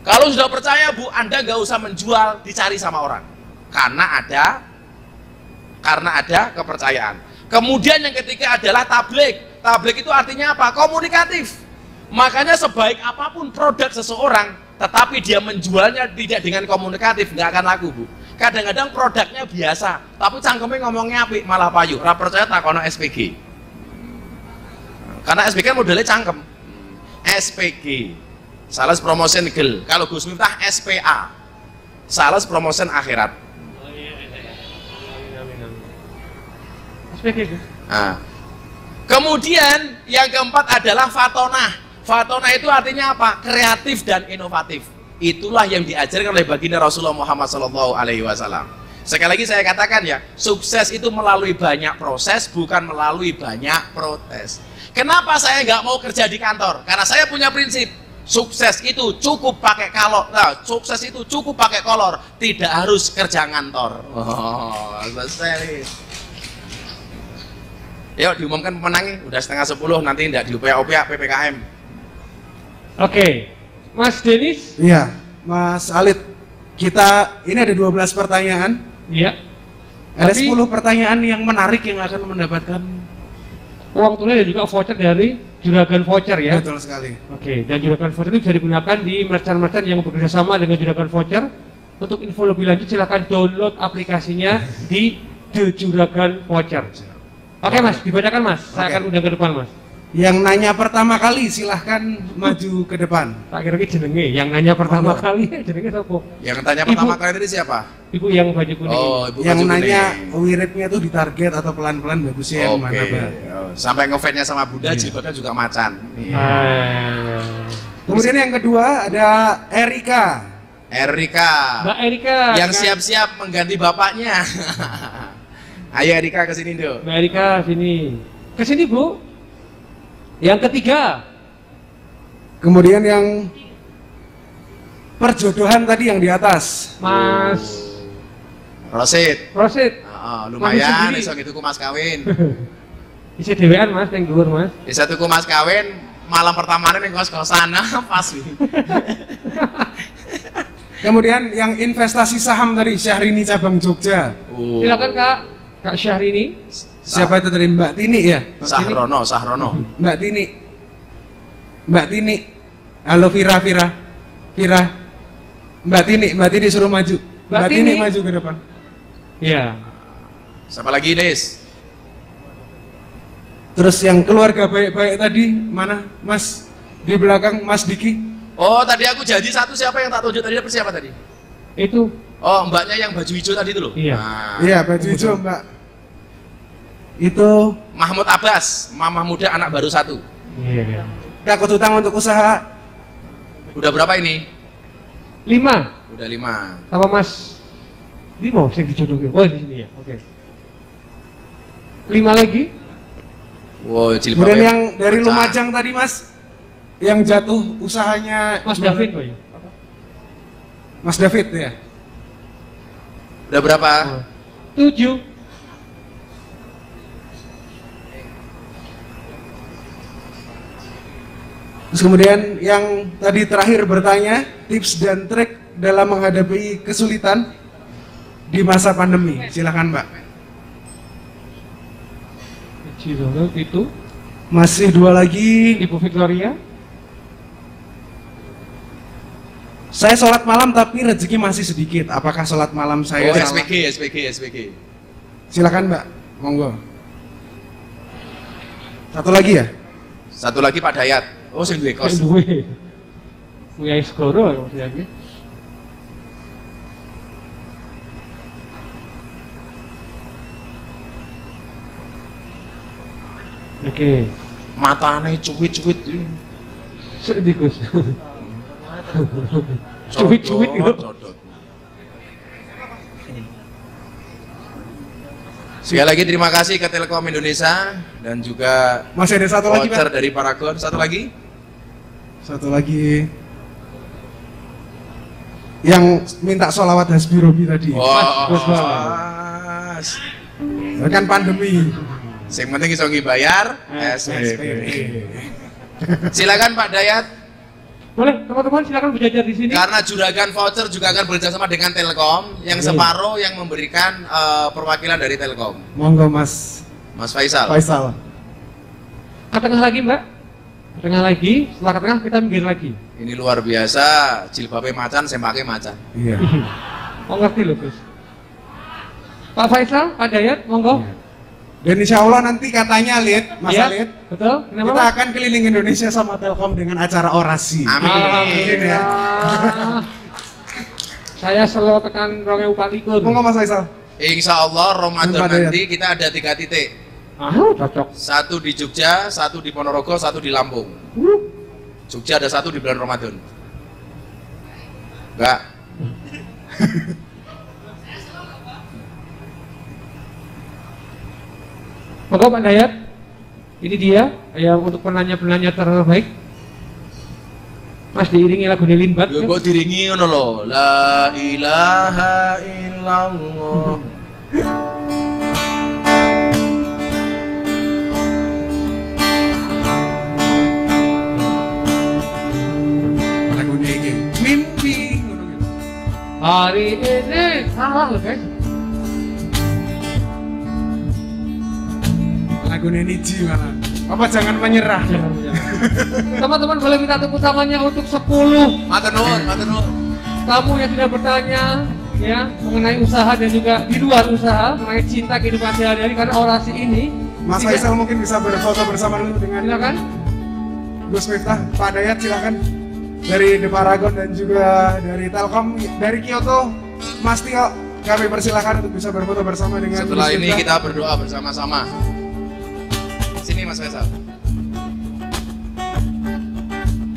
Kalau sudah percaya Bu, Anda nggak usah menjual, dicari sama orang. Karena ada kepercayaan. Kemudian yang ketiga adalah tabligh. Tabligh itu artinya apa? Komunikatif. Makanya sebaik apapun produk seseorang, tetapi dia menjualnya tidak dengan komunikatif, nggak akan laku Bu. Kadang-kadang produknya biasa, tapi cangkemnya ngomongnya apik, malah payu. Ora percaya takono SPG. Karena SPG modelnya cangkem. SPG, Sales Promotion Gel. Kalau Gus Miftah SPA, Sales Promotion Akhirat. Nah, kemudian yang keempat adalah fatonah. Fatonah itu artinya apa? Kreatif dan inovatif. Itulah yang diajarkan oleh baginda Rasulullah Muhammad SAW. Sekali lagi saya katakan ya, sukses itu melalui banyak proses, bukan melalui banyak protes. Kenapa saya nggak mau kerja di kantor? Karena saya punya prinsip, sukses itu cukup pakai sukses itu cukup pakai kolor, tidak harus kerja ngantor. Oh, selesai. Yuk diumumkan pemenangnya, udah 9:30, nanti tidak diupaya-upaya PPKM. Oke, Mas Denis? Iya, Mas Alit. Kita ini ada 12 pertanyaan. Iya. Ada 10 pertanyaan yang menarik yang akan mendapatkan uang tunai dan juga voucher dari Juragan Voucher ya. Betul sekali. Oke, dan Juragan Voucher itu bisa digunakan di merchant-merchant yang bekerja sama dengan Juragan Voucher. Untuk info lebih lanjut silahkan download aplikasinya di The Juragan Voucher. Oke Mas, dibacakan Mas. Saya akan undang ke depan Mas. Yang nanya pertama kali silahkan maju ke depan. Tak kira jenenge. Yang nanya pertama kali jenenge siapa? Yang tanya pertama kali tadi siapa? Ibu yang baju kuning. Oh, Ibu yang baju nanya kuning. wiridnya tuh di target atau pelan-pelan bagusnya yang mana Pak? Oh, sampai ngefans-nya sama Bunda, jilbabnya juga macan. Kemudian yang kedua ada Erika. Mbak Erika. Yang siap-siap mengganti bapaknya. Ayo Erika ke sini dong. Mbak Erika sini. Ke sini Bu. Yang ketiga. Kemudian yang perjodohan tadi yang di atas. Mas Rosid. Rosid. Lumayan, iso tuku mas kawin. Isi dewean mas, yang dhuwur mas. Bisa tuku mas kawin, malam pertamanya ning kos-kosan pas. Kemudian yang investasi saham tadi Syahrini cabang Jogja. Silakan Kak Syahrini. Siapa itu tadi, Mbak Tini ya? Sahrono. Mbak Tini. Halo Vira. Mbak Tini suruh maju. Mbak Tini maju ke depan. Iya. Siapa lagi, Des? Terus yang keluarga baik-baik tadi mana, Mas? Di belakang Mas Diki. Oh, tadi aku janji satu, siapa yang tak tunjuk tadi, siapa tadi? Itu. Oh, mbaknya yang baju hijau tadi itu loh? Iya. Iya, baju hijau, Mbak. Itu Mahmud Abbas, mama muda anak baru 1. Iya. Kak utang untuk usaha. Udah berapa ini? 5. Udah 5. Sama Mas Dimo, saya dijodohin. Oh, di sini ya. Oke. 5 lagi. Wow, kemudian yang dari Lumajang tadi Mas, yang jatuh usahanya Mas David, oh ya? Mas David ya. Udah berapa? 7. Terus kemudian yang tadi terakhir bertanya tips dan trik dalam menghadapi kesulitan di masa pandemi. Silakan Mbak. Itu masih 2 lagi. Ibu Victoria. Saya sholat malam tapi rezeki masih sedikit. Apakah sholat malam saya salah? SPG. Silakan Mbak, monggo. Satu lagi ya? Satu lagi Pak Dayat. Oh, sing duwe kos. Punya skoro maksudnya. Oke. Matane cuwit-cuwit. Sedih Gus. Cuwit-cuwit gitu. Sekali lagi terima kasih ke Telkom Indonesia dan juga masih ada satu lagi voucher dari Paragon. Satu lagi. Yang minta sholawat Hasbi Robi tadi. Mas. Kan pandemi. Yang penting iso bayar SPP. Silakan Pak Dayat. Boleh, teman-teman silakan berjajar di sini. Karena juragan voucher juga akan bekerjasama dengan Telkom, yang separuh yang memberikan perwakilan dari Telkom. Monggo Mas Faisal. Ke tengah lagi Mbak. Ke tengah lagi, setelah ke tengah kita minggir lagi. Ini luar biasa, jilbabnya macan, sempaknya macan. Iya. Oh ngerti loh Gus. Pak Faisal, Pak Dayat, monggo. Dan insya Allah nanti katanya Mas Lid, betul. Kenapa, kita akan keliling Indonesia sama Telkom dengan acara orasi. Amin. Ya. Saya selalu tekan 2024. Monggo Mas Faisal. Insya Allah Ramadan nanti kita ada 3 titik. Cocok. 1 di Jogja, 1 di Ponorogo, 1 di Lampung. Jogja ada 1 di bulan Ramadan. Enggak. Monggo Pak Dayat. Ini dia yang untuk penanya-penanya terbaik. Mas diiringi lagu Limbat. Yo kok diiringi ngono lho. La ilaha illallah. Lagu ini mimpi ngono gitu. Hari ini salah loh guys. Lagu Niji malah. Apa jangan menyerah? Teman-teman boleh minta tepuk tangannya untuk 10. Matur nuwun. Kamu yang sudah bertanya ya mengenai usaha dan juga di luar usaha mengenai cinta kehidupan sehari-hari karena orasi ini. Mas Faisal mungkin bisa berfoto bersama dulu dengan silakan. Gus Miftah, Pak Dayat silakan. Dari The Paragon dan juga dari Telkom, dari Kyoto, Mas Tio, kami persilahkan untuk bisa berfoto bersama dengan Setelah Gus ini Miftah. kita berdoa bersama-sama. Sini Mas Faisal.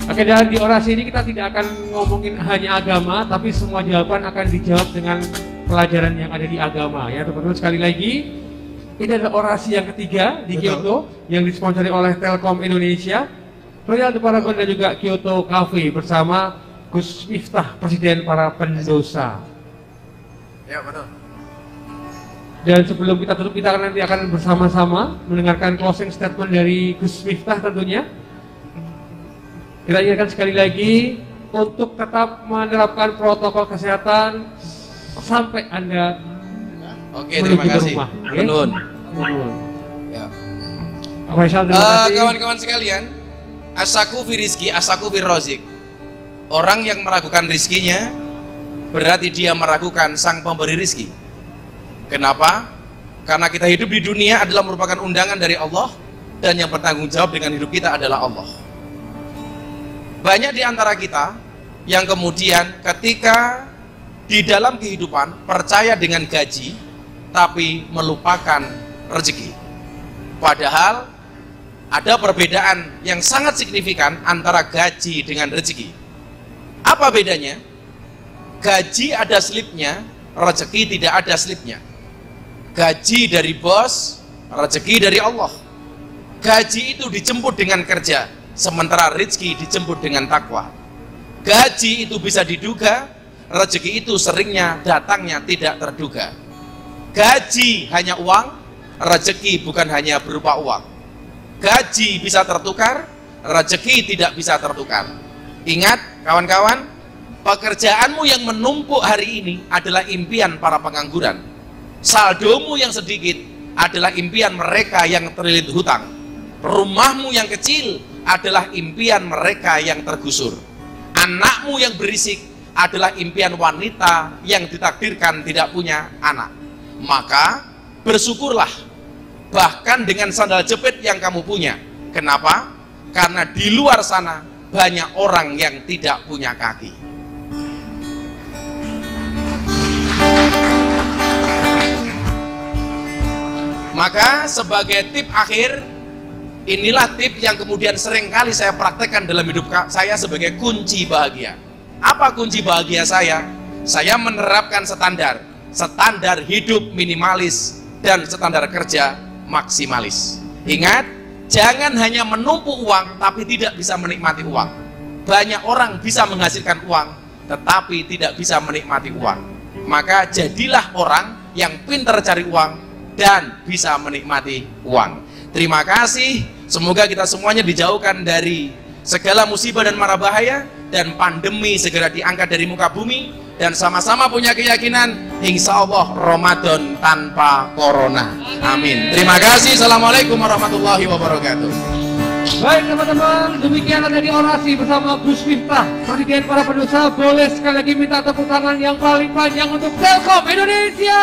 Oke, dan di orasi ini kita tidak akan ngomongin hanya agama, tapi semua jawaban akan dijawab dengan pelajaran yang ada di agama. Ya teman-teman, sekali lagi, ini adalah orasi yang ketiga di Kyoto yang disponsori oleh Telkom Indonesia, Royal The Paragon dan juga Kyoto Cafe bersama Gus Miftah, Presiden para Pendosa. Ya betul. Dan sebelum kita tutup, kita nanti akan bersama-sama mendengarkan closing statement dari Gus Miftah tentunya. Kita ingatkan sekali lagi untuk tetap menerapkan protokol kesehatan sampai Anda terima kasih. Menun. Ya. Kawan-kawan sekalian, asaku fi rizki, asaku fi rozik. Orang yang meragukan rizkinya berarti dia meragukan sang pemberi rizki. Kenapa? Karena kita hidup di dunia adalah merupakan undangan dari Allah, dan yang bertanggung jawab dengan hidup kita adalah Allah. Banyak di antara kita yang kemudian ketika di dalam kehidupan percaya dengan gaji tapi melupakan rezeki. Padahal ada perbedaan yang sangat signifikan antara gaji dengan rezeki. Apa bedanya? Gaji ada slipnya, rezeki tidak ada slipnya. Gaji dari bos, rezeki dari Allah. Gaji itu dijemput dengan kerja, sementara rezeki dijemput dengan takwa. Gaji itu bisa diduga, rezeki itu seringnya datangnya tidak terduga. Gaji hanya uang, rezeki bukan hanya berupa uang. Gaji bisa tertukar, rezeki tidak bisa tertukar. Ingat kawan-kawan, pekerjaanmu yang menumpuk hari ini adalah impian para pengangguran. Saldomu yang sedikit adalah impian mereka yang terlilit hutang. Rumahmu yang kecil adalah impian mereka yang tergusur. Anakmu yang berisik adalah impian wanita yang ditakdirkan tidak punya anak. Maka bersyukurlah bahkan dengan sandal jepit yang kamu punya. Kenapa? Karena di luar sana banyak orang yang tidak punya kaki. Maka sebagai tip akhir, inilah tip yang kemudian sering kali saya praktekkan dalam hidup saya sebagai kunci bahagia. Apa kunci bahagia saya? Saya menerapkan standar hidup minimalis dan standar kerja maksimalis. Ingat, jangan hanya menumpuk uang tapi tidak bisa menikmati uang. Banyak orang bisa menghasilkan uang tetapi tidak bisa menikmati uang. Maka jadilah orang yang pintar cari uang dan bisa menikmati uang. Terima kasih. Semoga kita semuanya dijauhkan dari segala musibah dan mara bahaya, dan pandemi segera diangkat dari muka bumi, dan sama-sama punya keyakinan insya Allah Ramadan tanpa corona. Amin. Terima kasih. Assalamualaikum warahmatullahi wabarakatuh. Baik teman-teman, demikian tadi orasi bersama Gus Miftah. Perhatian para pendosa, boleh sekali lagi minta tepuk tangan yang paling panjang untuk Telkom Indonesia.